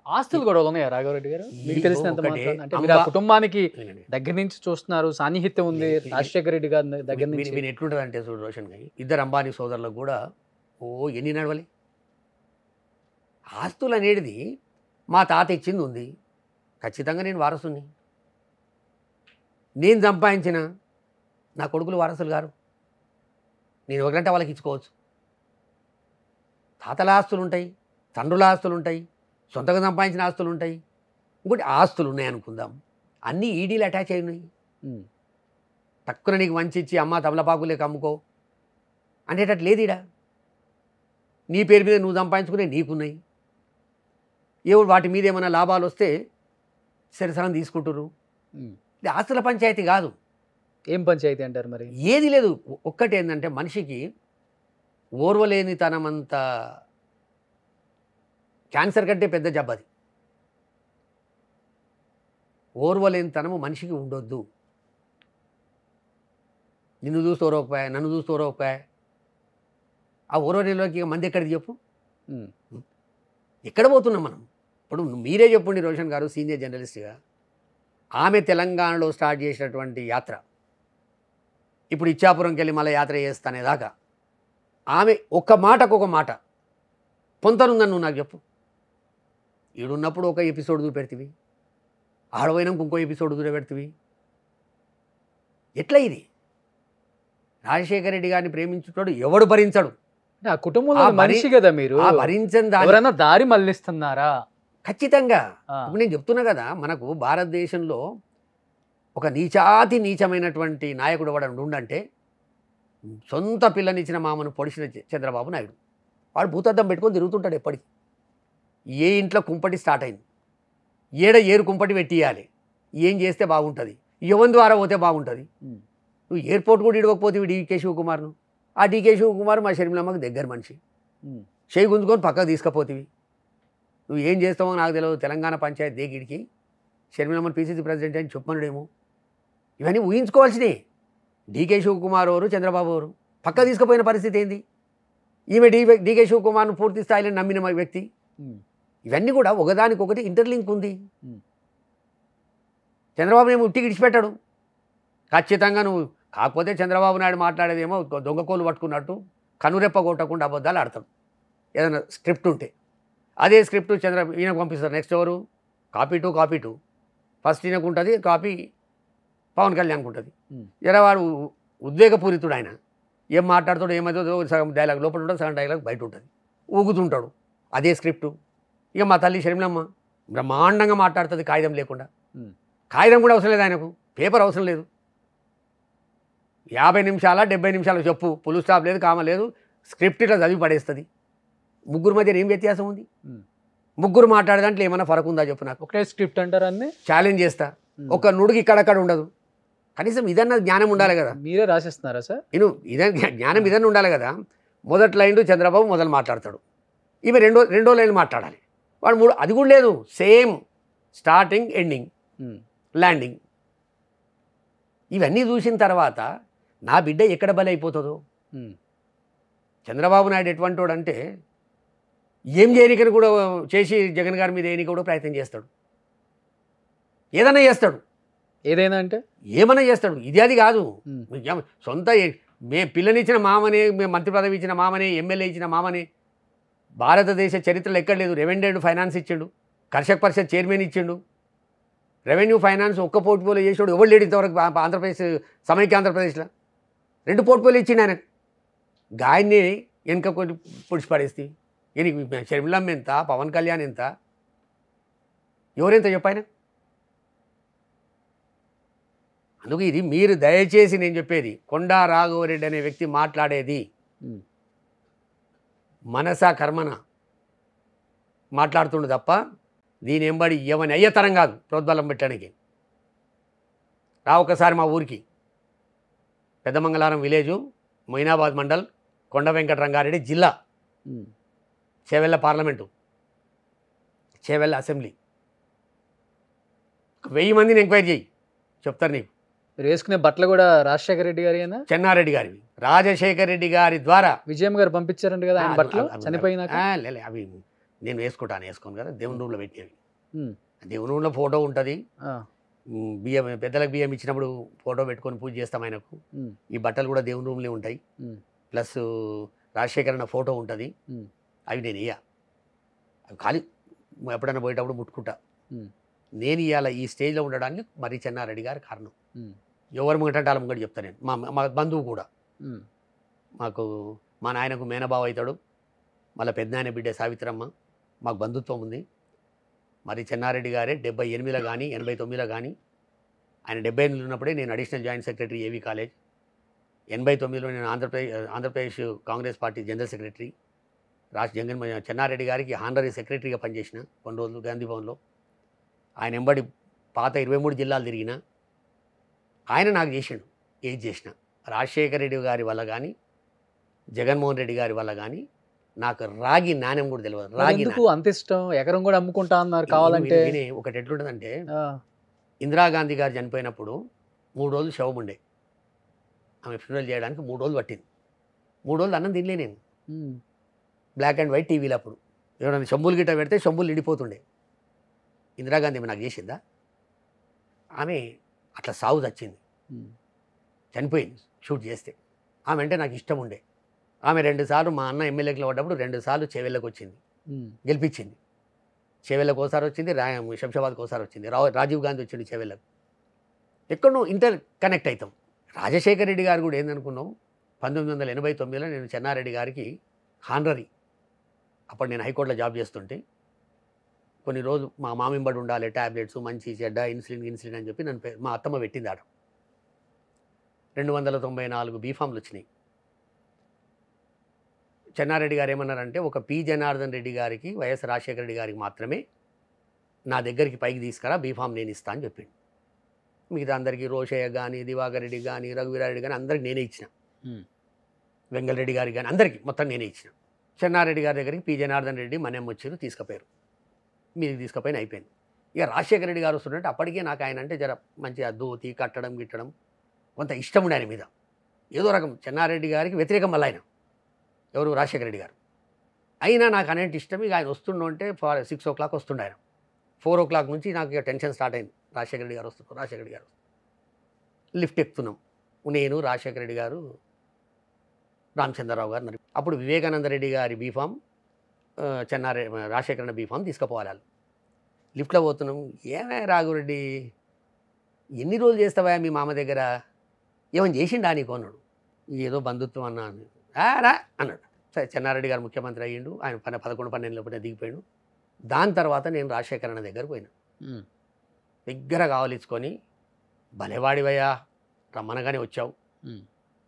ఆస్తులు కూడా ఉన్నాయా రాఘవరెడ్డి గారు మీకు ఈ తెలిసినంత ఒకటి మాత్రం? అంటే మీరు ఆ అమ్మ- కుటుంబానికి వినండి. దగ్గర నుంచి చూస్తున్నారు, సాన్నిహిత్యం ఉంది రాజశేఖర రెడ్డి గారి దగ్గర నుంచి. మీరు ఎట్లుంటుంది అంటే చూడు రోషన్ గారి, ఇద్దరు అంబానీ సోదరులకు కూడా ఎన్ని నడవలి. ఆస్తులు అనేది మా తాత ఇచ్చింది ఉంది, ఖచ్చితంగా నేను వారసుని. నేను సంపాదించిన నా కొడుకులు వారసులు గారు, నేను ఒకరంటే వాళ్ళకి ఇచ్చుకోవచ్చు. తాతల ఆస్తులు ఉంటాయి, తండ్రుల ఆస్తులు ఉంటాయి, సొంతంగా సంపాదించిన ఆస్తులు ఉంటాయి, ఇంకోటి ఆస్తులు ఉన్నాయి అనుకుందాం, అన్నీ ఈడీలు అటాచ్ అయి ఉన్నాయి. ఉమ్. తక్కువ నీకు మంచి ఇచ్చి అమ్మ తమలపాకులేక అమ్ముకో అనేటట్టు లేదు. ఈడ నీ పేరు మీద నువ్వు సంపాదించుకునే నీకున్నాయి, ఏవో వాటి మీద ఏమైనా లాభాలు వస్తే సరిసరం తీసుకుంటురు. ఉమ్. ఇది ఆస్తుల పంచాయతీ కాదు, ఏం పంచాయతీ అంటారు మరి? ఏది లేదు. ఒక్కటి ఏంటంటే మనిషికి ఓర్వలేనితనమంత క్యాన్సర్ కంటే పెద్ద జబ్బు అది. ఓర్వలేనితనము మనిషికి ఉండొద్దు. నిన్ను చూస్తూ ఓరవకపోయా, నన్ను చూస్తూ ఓరవకపోయా, ఆ ఓర్వలేలోకి ఇక మంది ఎక్కడిది చెప్పు? ఉమ్. ఎక్కడ పోతున్నాం మనం? ఇప్పుడు మీరే చెప్పండి రోషన్ గారు, సీనియర్ జర్నలిస్ట్గా, ఆమె తెలంగాణలో స్టార్ట్ చేసినటువంటి యాత్ర ఇప్పుడు ఇచ్చాపురంకి వెళ్ళి మళ్ళీ యాత్ర చేస్తానేదాకా ఆమె ఒక్క మాటకు ఒక మాట పొంతనుందని నువ్వు నాకు చెప్పు. ఈడున్నప్పుడు ఒక ఎపిసోడ్ చూపెడుతుంది, ఆడపోయినాక ఇంకో ఎపిసోడ్ చూపెడుతుంది. ఎట్లా ఇది? రాజశేఖర రెడ్డి గారిని ప్రేమించుతాడు ఎవడు భరించడు. అంటే ఆ కుటుంబంలో ఆ భరి- మనిషి కదా మీరు, ఆ భరించని దాని ఎవరైనా దారి మళ్ళిస్తున్నారా? ఖచ్చితంగా. ఆ. ఇప్పుడు నేను చెప్తున్నా కదా, మనకు భారతదేశంలో ఒక నీచాతి నీచమైనటువంటి నాయకుడు ఎవడు ఉండంటే సొంత పిల్లనిచ్చిన మామను పొడిచిన చంద్రబాబు నాయుడు. వాడు భూతద్దం పెట్టుకొని తిరుగుతుంటాడు ఎప్పటికీ. ఏ ఇంట్లో కుంపటి స్టార్ట్ అయింది, ఏరు కుంపటి పెట్టియాలి, ఏం చేస్తే బాగుంటుంది, ఎవరి ద్వారా పోతే బాగుంటుంది. ఉమ్. నువ్వు ఎయిర్పోర్ట్ కూడా ఇడవకపోతే డీకే శివకుమార్ను, ఆ డీకే శివకుమార్ మా షర్మిలమ్మకి దగ్గర మనిషి, ఉమ్. చేయి గుంజుకొని పక్కకు తీసుకుపోతివి. నువ్వు ఏం చేస్తావో నాకు తెలియదు. తెలంగాణ పంచాయతీ దేగిడికి షర్మిలమ్మని పీసీసీ ప్రెసిడెంట్ అని చెప్పనుడేమో. ఇవన్నీ ఊహించుకోవాల్సినవి. డీకే శివకుమార్ ఎవరు, చంద్రబాబు ఎవరు, పక్క తీసుకుపోయిన పరిస్థితి ఏంది? ఈమె డీకే శివకుమార్ను పూర్తి స్థాయిలో నమ్మిన వ్యక్తి. ఉమ్. ఇవన్నీ కూడా ఒకదానికొకటి ఇంటర్లింక్ ఉంది. ఉమ్. చంద్రబాబు ఏమో ఉట్టికి ఇడిచిపెట్టాడు. ఖచ్చితంగా నువ్వు కాకపోతే చంద్రబాబు నాయుడు మాట్లాడేదేమో దొంగకోలు పట్టుకున్నట్టు కనురెప్ప కొట్టకుండా అబద్ధాలు ఆడతాడు ఏదైనా స్క్రిప్ట్ ఉంటే. అదే స్క్రిప్ట్ ఈయనకు పంపిస్తారు. నెక్స్ట్ ఎవరు? కాపీ టూ ఫస్ట్ ఈయనకు ఉంటుంది, కాపీ పవన్ కళ్యాణ్కి ఉంటుంది. ఉమ్. వాడు ఉద్వేగపూరితుడు. ఆయన ఏం మాట్లాడుతాడు, ఏమవుతుందో సగం డైలాగ్ లోపల ఉంటుంది, సగం డైలాగ్ బయట ఉంటుంది, ఊగుతుంటాడు. అదే స్క్రిప్టు. ఇక మా తల్లి షర్మిలమ్మ బ్రహ్మాండంగా మాట్లాడుతుంది కాగితం లేకుండా. ఉమ్. కాగితం కూడా అవసరం లేదు ఆయనకు, పేపర్ అవసరం లేదు. 50 నిమిషాల 70 నిమిషాలు చెప్పు, ఫుల్ స్టాప్ లేదు, కామ లేదు, స్క్రిప్ట్ ఇట్లా చదివి పడేస్తుంది. ముగ్గురు మధ్య ఏం వ్యత్యాసం ఉంది? ఉమ్. ముగ్గురు మాట్లాడే దాంట్లో ఏమైనా ఫరక్ ఉందా చెప్పు నాకు. ఒకటే స్క్రిప్ట్ అంటారు అన్ని. ఛాలెంజ్ చేస్తా. ఒక నుడికి ఇక్కడక్కడ ఉండదు. కనీసం ఇదన్నా జ్ఞానం ఉండాలి కదా. మీరే రాసిస్తున్నారా సార్? నేను జ్ఞానం ఇదన్నా ఉండాలి కదా. మొదటి లైన్ చంద్రబాబు మొదలు మాట్లాడతాడు, ఇవి రెండో లైన్ మాట్లాడాలి. వాడు మూడు, అది కూడా లేదు. సేమ్ స్టార్టింగ్, ఎండింగ్, ఉమ్. ల్యాండింగ్. ఇవన్నీ చూసిన తర్వాత నా బిడ్డ ఎక్కడ బలి అయిపోతుందో. ఉమ్. చంద్రబాబు నాయుడు ఎటువంటి వాడు అంటే ఏం చేయనికని కూడా చేసి జగన్ గారి మీద ఏనికి కూడా ప్రయత్నం చేస్తాడు, ఏదైనా చేస్తాడు, ఏదైనా అంటే ఏమన్నా చేస్తాడు. ఇది అది కాదు. ఉమ్. సొంత పిల్లనిచ్చిన మామనే, మంత్రి పదవి ఇచ్చిన మామనే, ఎమ్మెల్యే ఇచ్చిన మామనే. భారతదేశ చరిత్రలో ఎక్కడ లేదు. రెవెన్యూ ఫైనాన్స్ ఇచ్చిండు, కర్షక పరిషత్ చైర్మన్ ఇచ్చిండు, రెవెన్యూ ఫైనాన్స్ ఒక్క పోర్ట్ఫోలియో చేసాడు ఎవరు లేడు ఇంతవరకు. ఆంధ్రప్రదేశ్, సమైక్య ఆంధ్రప్రదేశ్లో 2 పోర్ట్ఫోలియో ఇచ్చిండు ఆయన. గాయన్ని వెనక కొన్ని పొడిచి పడేస్తే ఈయనకి షర్మిలమ్మ ఎంత, పవన్ కళ్యాణ్ ఎంత, ఎవరెంత చెప్పాయన. అందుకు ఇది మీరు దయచేసి నేను చెప్పేది, కొండా రాఘవరెడ్డి అనే వ్యక్తి మాట్లాడేది ఉమ్. మనసా కర్మన మాట్లాడుతుండు తప్ప దీని ఎంబడి ఎవని అయ్యతరం కాదు ప్రోద్బలం పెట్టడానికి. రా ఒకసారి మా ఊరికి, పెద్దమంగళారం విలేజు, మొయినాబాద్ మండల్, కొండ వెంకట రంగారెడ్డి జిల్లా, ఉమ్. Chevella parliament, Chevella assembly. 1000 మందిని ఎంక్వైరీ చేయి. చెప్తారు నీకు. మీరు వేసుకునే బట్టలు కూడా రాజశేఖర రెడ్డి గారినా? చెన్నారెడ్డి గారివి. రాజశేఖర రెడ్డి గారి ద్వారా విజయమ్మ గారు పంపించారంట కదా ఆయన బట్టలు చనిపోయినాక. లే అవి నేను వేసుకోను కదా, దేవుని రూమ్లో పెట్టినవి. ఉమ్, దేవుని రూమ్లో ఫోటో ఉంటుంది. ఆ, బియ్యం పెద్దలకు బియ్యం ఇచ్చినప్పుడు ఫోటో పెట్టుకొని పూజ చేస్తాం ఆయనకు. ఉమ్, ఈ బట్టలు కూడా దేవుని రూమ్లో ఉంటాయి. ఉమ్, ప్లస్ రాజశేఖరన్న ఫోటో ఉంటుంది. ఉమ్, అవి నేను అవి ఖాళీ ఎప్పుడైనా పోయేటప్పుడు ముట్టుకుంటా. ఉమ్, నేను ఇవాళ ఈ స్టేజ్లో ఉండడానికి మరి చెన్నారెడ్డి గారు కారణం. ఉమ్, ఎవరు ముంగటంటే వాళ్ళ ముంగట చెప్తాను నేను. మా బంధువు కూడా. ఉమ్, మాకు మా నాయనకు మేనబావ అవుతాడు. మళ్ళీ పెద్దనాయన బిడ్డ సావిత్రమ్మ. మాకు బంధుత్వం ఉంది. మరి చెన్నారెడ్డి గారే 78లో కానీ 89లో కానీ, ఆయన 78 ఉన్నప్పుడే నేను additional joint secretary AV college. 89లో నేను Andhra Pradesh Congress party general secretary. Chenna Reddy గారికి హానరీ సెక్రటరీగా పనిచేసిన కొన్ని రోజులు గాంధీ భవన్లో. ఆయన ఎంబడి పాత 23 జిల్లాలు తిరిగిన. ఆయన నాకు చేసిండు ఏది చేసిన. రాజశేఖర రెడ్డి గారి వల్ల కానీ, జగన్మోహన్ రెడ్డి గారి వల్ల కానీ నాకు రాగి నాణ్యం కూడా తెలియదు. రాగి ఎందుకు అంత ఇష్టం? ఎకరం కూడా అమ్ముకుంటా అన్నారు కావాలంటే. ఒకటి ఎట్లుంటుందంటే, ఆ, ఇందిరాగాంధీ గారు చనిపోయినప్పుడు 3 రోజులు శవం ఉండే. ఆమె ఫ్యూనరల్ చేయడానికి 3 రోజులు పట్టింది. 3 రోజులు అన్నం తినలే నేను. ఉమ్, బ్లాక్ అండ్ వైట్ టీవీలు అప్పుడు. ఎవరైనా శంభులు గిట్ట పెడితే శంభులు నిండిపోతుండే. ఇందిరాగాంధీ నాకు చేసిందా? ఆమె అట్లా సాగు చచ్చింది, ఉమ్, చనిపోయింది షూట్ చేస్తే. ఆమె అంటే నాకు ఇష్టం ఉండే. ఆమె 2 సార్లు మా అన్న ఎమ్మెల్యేకి పడ్డప్పుడు 2 సార్లు చేవెళ్ళకి వచ్చింది, ఉమ్, గెలిపించింది. చేవెళ్ళకి ఒకసారి వచ్చింది, శంషాబాద్కి ఒకసారి వచ్చింది. రాజీవ్ గాంధీ వచ్చింది చేవెళ్ళకు. ఎక్కడో ఇంటర్ కనెక్ట్ అవుతాం. రాజశేఖర రెడ్డి గారు కూడా ఏందనుకున్నాం, 1989లో నేను చెన్నారెడ్డి గారికి హానరీ, అప్పుడు నేను హైకోర్టులో జాబ్ చేస్తుంటే, కొన్ని రోజులు మా మామింబడి ఉండాలి, ట్యాబ్లెట్స్ మంచి చెడ్డ ఇన్సులిన్ అని చెప్పి నన్ను మా అత్తమ్మ పెట్టింది ఆడ. 294 బీఫామ్లు వచ్చినాయి. చెన్నారెడ్డి గారు ఏమన్నారంటే, ఒక పి జనార్దన్ రెడ్డి గారికి, వైఎస్ రాజశేఖర రెడ్డి గారికి మాత్రమే నా దగ్గరికి పైకి తీసుకురా, బీఫామ్ నేను ఇస్తా అని చెప్పిండు. మిగతా అందరికీ రోషయ్య కానీ, దివాకర్ రెడ్డి కానీ, రఘువీరారెడ్డి కానీ అందరికి నేనే ఇచ్చిన. వెంగళరెడ్డి గారికి కానీ అందరికీ మొత్తం నేనే ఇచ్చిన. చెన్నారెడ్డి గారి దగ్గరికి పి జనార్దన్ రెడ్డి మనేం వచ్చారు, తీసుకుపోయారు. మీది తీసుకుపోయిన అయిపోయింది. ఇక రాజశేఖర రెడ్డి గారు వస్తుంటే అప్పటికే నాకు ఆయన అంటే జర మంచిగా దూతి కట్టడం గిట్టడం కొంత ఇష్టం ఉండే ఆయన మీద. ఏదో రకం చెన్నారెడ్డి గారికి వ్యతిరేకం వల్ల ఆయన, ఎవరు రాజశేఖర రెడ్డి గారు. అయినా నాకు అనేటి ఇష్టం. ఇక ఆయన వస్తుండే 6 o'clock వస్తుండే ఆయన. 4 o'clock నుంచి నాకు ఇక టెన్షన్ స్టార్ట్ అయింది. రాజశేఖర రెడ్డి గారు వస్తున్నారు, రాజశేఖర రెడ్డి గారు. లిఫ్ట్ ఎక్కుతున్నాం, నేను రాజశేఖర రెడ్డి గారు, రామచంద్రరావు గారు. అప్పుడు వివేకానంద రెడ్డి గారి బీఫామ్, రాజశేఖర బీఫామ్ తీసుకుపోవాలి వాళ్ళు. లిఫ్ట్లో పోతున్నాం. ఏమే రాఘురెడ్డి, ఎన్ని రోజులు చేస్తావా మీ మామ దగ్గర, ఏమని చేసిండా నీకు అన్నాడు. ఏదో బంధుత్వం అన్నా రా అన్నాడు. సరే, చెన్నారెడ్డి గారు ముఖ్యమంత్రి అయ్యిండు. ఆయన 11-12 లోపల దిగిపోయాడు. దాని తర్వాత నేను రాజశేఖరన్న దగ్గర పోయినా. దగ్గర కావాలిచ్చుకొని, భలేవాడివయ్యా, రమ్మనగానే వచ్చావు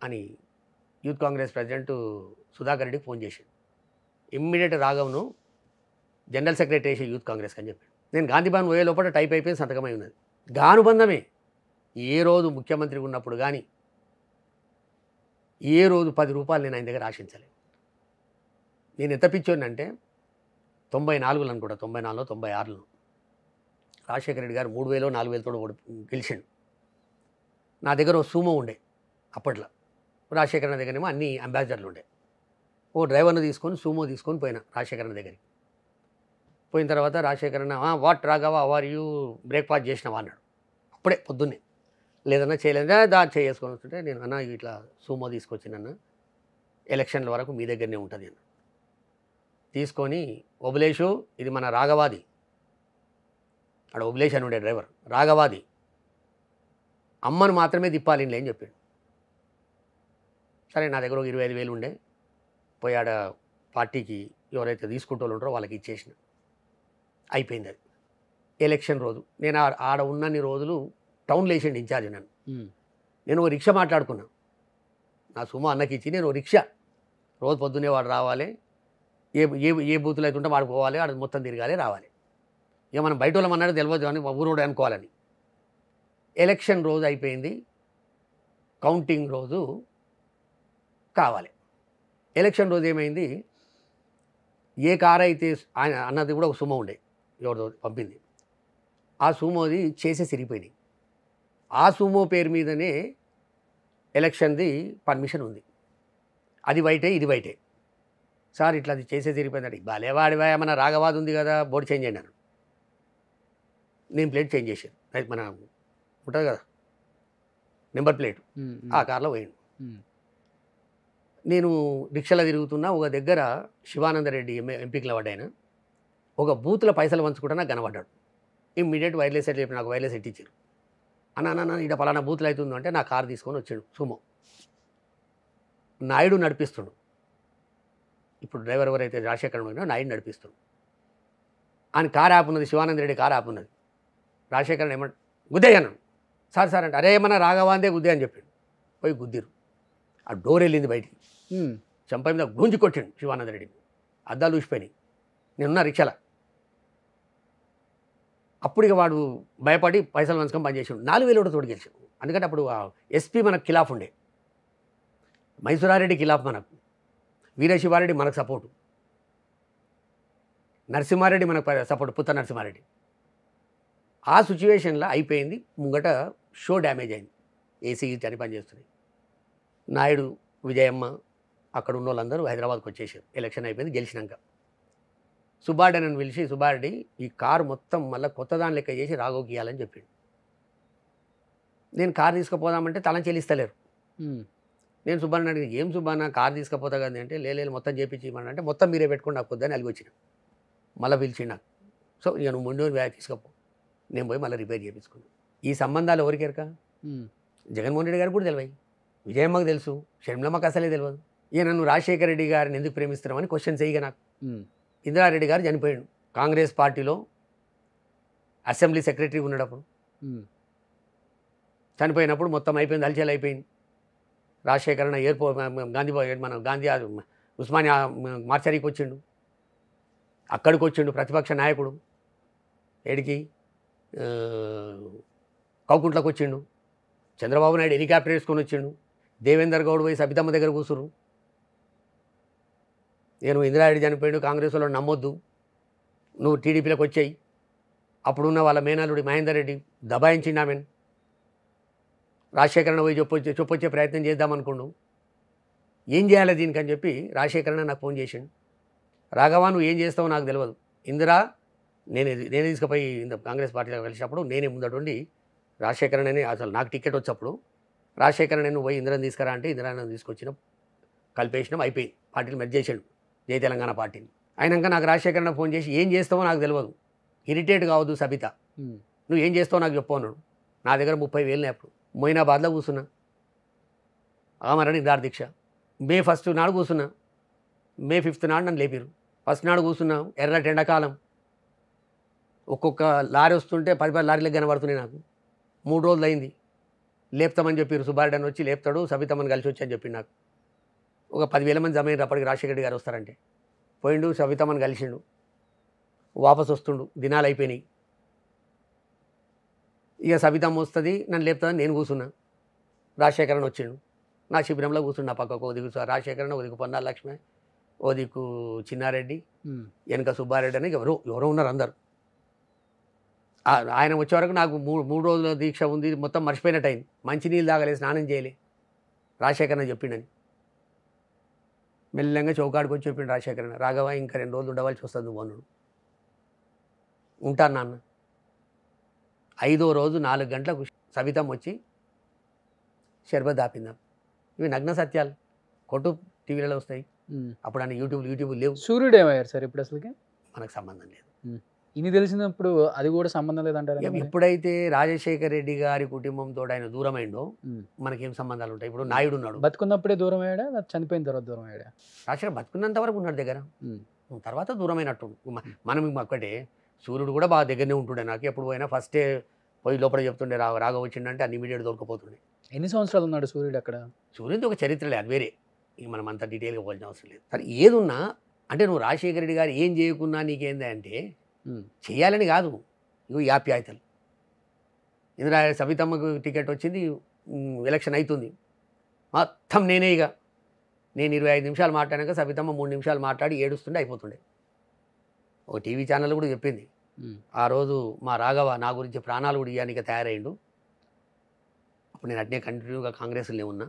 అని యూత్ కాంగ్రెస్ ప్రెసిడెంట్ సుధాకర్ రెడ్డికి ఫోన్ చేశాడు. ఇమ్మీడియట్ రాఘవ్ను జనరల్ సెక్రటరీ చేసి యూత్ కాంగ్రెస్కి అని చెప్పాడు. నేను గాంధీ భవన్ పోయే లోపల టైప్ అయిపోయి సంతకమై ఉన్నది. గానుబంధమే. ఏ రోజు ముఖ్యమంత్రిగా ఉన్నప్పుడు కానీ ఏ రోజు 10 రూపాయలు నేను ఆయన దగ్గర ఆశించలేదు. నేను ఎంత పిచ్చోనంటే 94 అనుకుంటా, 94లో 96లో రాజశేఖర రెడ్డి గారు 3000 4000 గెలిచాడు. నా దగ్గర ఓ సూమో ఉండే అప్పట్లో. రాజశేఖర దగ్గరేమో అన్ని అంబాసిడర్లు ఉండే. ఓ డ్రైవర్ను తీసుకొని సూమో తీసుకొని పోయినా రాజశేఖర దగ్గరికి. పోయిన తర్వాత రాజశేఖరన్న, what Raghava, are you breakfast చేసినావా అన్నాడు. అప్పుడే పొద్దున్నే. లేదన్నా చేయలేదా, చేసుకొని వస్తుంటే నేను అన్న ఇట్లా సూమో తీసుకొచ్చినన్న, ఎలక్షన్ల వరకు మీ దగ్గరనే ఉంటుంది అన్న. తీసుకొని, ఒబులేషు ఇది మన రాఘవాది, అక్కడ ఒబులేష్ అని ఉండే డ్రైవర్, రాఘవాది, అమ్మను మాత్రమే తిప్పాలి ఇంట్లో అని చెప్పాడు. సరే, నా దగ్గర ఒక 25,000 ఉండే. పోయి ఆడ పార్టీకి ఎవరైతే తీసుకుంటూ ఉంటారో వాళ్ళకి ఇచ్చేసిన. అయిపోయింది అది. ఎలక్షన్ రోజు నేను ఆడ ఉన్నన్ని రోజులు టౌన్లో వేసిండి ఇన్ఛార్జ్ నన్ను. నేను ఓ రిక్షా మాట్లాడుకున్నా. నా సుమో అన్నకి ఇచ్చి నేను ఓ రిక్షా, రోజు పొద్దున్నే వాడు రావాలి, ఏ ఏ ఏ బూతులు అయితే ఉంటే వాడు పోవాలి, వాడు మొత్తం తిరగాలి, రావాలి. ఇక మనం బయట వాళ్ళం అన్నాడు తెలియదు అని ఊరోడు అనుకోవాలని. ఎలక్షన్ రోజు అయిపోయింది, కౌంటింగ్ రోజు కావాలి. ఎలక్షన్ రోజు ఏమైంది, ఏ కారు అయితే ఆయన అన్నది కూడా ఒక సుమో ఉండే, ఎవరిదో పంపింది. ఆ సుమోది చేసే సిరిగిపోయినాయి. ఆ సుమో పేరు మీదనే ఎలక్షన్ది పర్మిషన్ ఉంది. అది వైటే ఇది వైటే. సార్ ఇట్లా అది చేసే తిరిగిపోయిందండి. భలేవాడివా మన రాఘవాది ఉంది కదా బోర్డు చేంజ్ చేయండి అన్నాడు. నేను ప్లేట్ చేంజ్ చేశాను. అది మన ఉంటుంది కదా నెంబర్ ప్లేట్, ఆ కార్లో పోయిండు. నేను రిక్షాలో తిరుగుతున్నా, ఒక దగ్గర శివానందరెడ్డి ఎంపీకి పడ్డాయన ఒక బూత్లో పైసలు పంచుకుంటా నాకు కనబడ్డాడు. ఇమ్మీడియట్ వైర్లెస్ సెట్ చెప్పి నాకు వైర్లెస్ సెట్ ఇచ్చారు. అన్న ఇక్కడ పలానా బూత్లో అవుతుందో అంటే నా కారు తీసుకొని వచ్చాడు సుమో. నాయుడు నడిపిస్తుండు. ఇప్పుడు డ్రైవర్ ఎవరైతే రాజశేఖర్ ఉన్నాడో నాయుడు నడిపిస్తుండు. ఆయన కారు యాప్ ఉన్నది, శివానందరెడ్డి కారు యాప్ ఉన్నది. రాజశేఖర్ ఏమంట గుద్దేయ్ అన్నాడు. సార్ అంటే అరే ఏమన్నా రాఘవాందే గుద్దే అని చెప్పాడు. పోయి గుద్దిరు. ఆ డోర్ వెళ్ళింది బయటికి. చంపై మీద గుంజి కొట్టిండు శివానందరెడ్డిని. అద్దాలు ఊసిపోయినాయి. నేనున్నా రిక్షాల. అప్పుడు ఇక వాడు భయపడి పైసలు వంచుకొని పనిచేసాడు. 4,000 కూడా తోడు గెలిచాడు. ఎందుకంటే అప్పుడు ఎస్పీ మనకు ఖిలాఫ్ ఉండే, మైసూరారెడ్డి ఖిలాఫ్ మనకు, వీరశివారెడ్డి మనకు సపోర్టు, నరసింహారెడ్డి మనకు సపోర్టు, పుత్త నరసింహారెడ్డి. ఆ సిచ్యువేషన్లో అయిపోయింది. ముంగట షో డ్యామేజ్ అయింది. ఏసీ అని పనిచేస్తున్నాయి. నాయుడు, విజయమ్మ అక్కడ ఉన్న వాళ్ళందరూ హైదరాబాద్కి వచ్చేసారు. ఎలక్షన్ అయిపోయింది. గెలిచినాక సుబ్బారెడ్డి అని పిలిచి, సుబ్బారెడ్డి ఈ కారు మొత్తం మళ్ళీ కొత్త దాని లెక్క చేసి రాఘవ్కి ఇవ్వాలని చెప్పిండు. నేను కారు తీసుకుపోదామంటే తలం చెల్లిస్తలేరు. నేను సుబ్బారెడ్డి అడిగి, ఏం సుబ్బన్న కారు తీసుకుపోతా కదా అంటే, లేదు మొత్తం చేపించి ఇవ్వమని అంటే, మొత్తం మీరే పెట్టుకుని నాకు వద్దని అలిగి వచ్చిన. మళ్ళీ పిలిచి నాకు, సో ఇక నువ్వు ముందు తీసుకపో. నేను పోయి మళ్ళీ రిపేర్ చేయించుకున్నాను. ఈ సంబంధాలు ఎవరికి ఎరక? జగన్మోహన్ రెడ్డి గారికి కూడా తెలివాయి, విజయమ్మకు తెలుసు, షర్మిలమ్మకు అసలే తెలియదు. ఇక నన్ను రాజశేఖర రెడ్డి గారిని ఎందుకు ప్రేమిస్తున్నామని క్వశ్చన్ చేయగా నాకు. ఇందిరారెడ్డి గారు చనిపోయాడు. కాంగ్రెస్ పార్టీలో అసెంబ్లీ సెక్రటరీ ఉన్నప్పుడు చనిపోయినప్పుడు మొత్తం అయిపోయింది, హల్చల్ అయిపోయింది. రాజశేఖరణ ఎయిర్పోర్ట్ మన గాంధీ ఉస్మానియా మార్చరీకి వచ్చిండు. అక్కడికి వచ్చిండు ప్రతిపక్ష నాయకుడు. ఏడికి కౌకుంట్లకు వచ్చిండు. చంద్రబాబు నాయుడు హెలికాప్టర్ వేసుకొని వచ్చిండు. దేవేందర్ గౌడ్ పోయి సబితమ్మ దగ్గర కూర్చురు. నేను ఇందిరారెడ్డి చనిపోయాడు, కాంగ్రెస్ వాళ్ళు నమ్మొద్దు, నువ్వు టీడీపీలోకి వచ్చాయి. అప్పుడున్న వాళ్ళ మేనల్లుడి మహేందర్ రెడ్డి దబాయించిండు ఆమెను. రాజశేఖరణ పోయి చెప్పొచ్చే ప్రయత్నం చేద్దామనుకోండు. ఏం చేయాలి దీనికి అని చెప్పి రాజశేఖరణ నాకు ఫోన్ చేసిండు. రాఘవా నువ్వు ఏం చేస్తావో నాకు తెలియదు. ఇందిరా నేనే తీసుకుపోయి కాంగ్రెస్ పార్టీలో కలిసినప్పుడు నేనే ముందటుండి రాజశేఖరణ అసలు నాకు టికెట్ వచ్చేప్పుడు రాజశేఖరణ నువ్వు పోయి ఇందిరాని తీసుకురా అంటే ఇందిరాని తీసుకొచ్చిన కలిపేసినాం. అయిపోయి పార్టీలు మెర్జ్ చేసాడు, జై తెలంగాణ పార్టీని. అయినాక నాకు రాజశేఖరణ ఫోన్ చేసి ఏం చేస్తావో నాకు తెలియదు, ఇరిటేట్ కావద్దు సబిత, నువ్వు ఏం చేస్తావో నాకు చెప్పు అన్నాడు. నా దగ్గర 30,000 అప్పుడు మొయినాబాద్లో కూర్చున్నా. ఆమరణ నిరాహార దీక్ష. మే 1 నాడు కూర్చున్నా. మే 5 నాడు నన్ను లేపారు. 1 నాడు కూర్చున్నా. ఎర్రటి ఎండాకాలం. ఒక్కొక్క లారీ వస్తుంటే 10 లారీలకు కనబడుతున్నాయి నాకు. 3 రోజులు అయింది. లేపుతామని చెప్పారు. సుబ్బారెడ్డి అని వచ్చి లేపుతాడు, సబితమ్మని కలిసి వచ్చి అని చెప్పి నాకు. ఒక 10,000 మంది జమ అయ్యారు. అప్పటికి రాజశేఖర రెడ్డి గారు వస్తారంటే పోయిండు, సబితమ్మని కలిసిండు, వాపసు వస్తుండు. దినాలు అయిపోయినాయి. ఇక సబితమ్మ వస్తుంది, నన్ను లేపుతుందని నేను కూర్చున్నా. రాజశేఖరణ వచ్చిండు. నా శిబిరంలో కూర్చున్నా. పక్కకు ఓ దిక్కు రాజశేఖరణ, ఓ దిక్కు పొన్నాల లక్ష్మి, ఓ దిక్కు చిన్నారెడ్డి, వెనక సుబ్బారెడ్డి అని ఎవరో ఉన్నారు అందరు. ఆయన వచ్చే వరకు నాకు 3 రోజుల దీక్ష ఉంది, మొత్తం మర్చిపోయినట్టు అయింది. మంచినీళ్ళు తాగలేదు, స్నానం చేయలే. రాజశేఖరణ చెప్పిండని మెల్లంగా చౌకాడికి వచ్చి చెప్పిండు రాజశేఖరణ, రాఘవ ఇంకా 2 రోజులు ఉండవలసి వస్తుంది నువ్వు అన్నాడు. ఉంటాను నాన్న. 5వ రోజు 4 గంటలకు సబితమ్మ వచ్చి షర్బత్ దాపిందాం. ఇవి నగ్న సత్యాలు, కొట్టు టీవీలలో వస్తాయి. అప్పుడు అన్న యూట్యూబ్ లేవు. సూర్యుడు ఏమయ్యారు సార్ ఇప్పుడు? అసలుకి మనకు సంబంధం లేదు. ఇన్ని తెలిసినప్పుడు అది కూడా సంబంధం లేదంటారు. ఎప్పుడైతే రాజశేఖర రెడ్డి గారి కుటుంబంతో ఆయన దూరమైందో మనకేం సంబంధాలు ఉంటాయి? ఇప్పుడు నాయుడు ఉన్నాడు, బతుకున్నప్పుడే దూరం అయ్యాడా, చనిపోయిన తర్వాత దూరం అయ్యాడా? రాజశేఖర్ బతుకున్నంత వరకు ఉన్నాడు దగ్గర, తర్వాత దూరమైనట్టు. మనం ఒక్కటే, సూర్యుడు కూడా బాగా దగ్గరనే ఉంటుండే. నాకు ఎప్పుడు పోయినా ఫస్టే పోయి లోపల చెప్తుండే, రాఘవ వచ్చిండంటే అన్ని ఇమీడియట్ దొరికిపోతుండే. ఎన్ని సంవత్సరాలు ఉన్నాడు సూర్యుడు అక్కడ? సూర్యుడు ఒక చరిత్రలే, అది వేరే. ఇక మనం అంత డీటెయిల్గా పోవాల్సిన అవసరం లేదు. సరే ఏదున్నా అంటే నువ్వు రాజశేఖర రెడ్డి గారు ఏం చేయకున్నా నీకేంది అంటే చేయాలని కాదు. ఇగో ఈ ఆప్యాయతలు. ఇందిరా సబితమ్మకు టికెట్ వచ్చింది, ఎలక్షన్ అవుతుంది, మొత్తం నేనే. ఇక నేను 25 నిమిషాలు మాట్లాడాక సబితమ్మ 3 నిమిషాలు మాట్లాడి ఏడుస్తుండే అయిపోతుండే. ఒక టీవీ ఛానల్ కూడా చెప్పింది, ఆ రోజు మా రాఘవ నా గురించి ప్రాణాలు కూడా ఇవ్వడానికి తయారైండు, ఇప్పుడు నేను అట్నే కంటిన్యూగా కాంగ్రెస్లోనే ఉన్నా.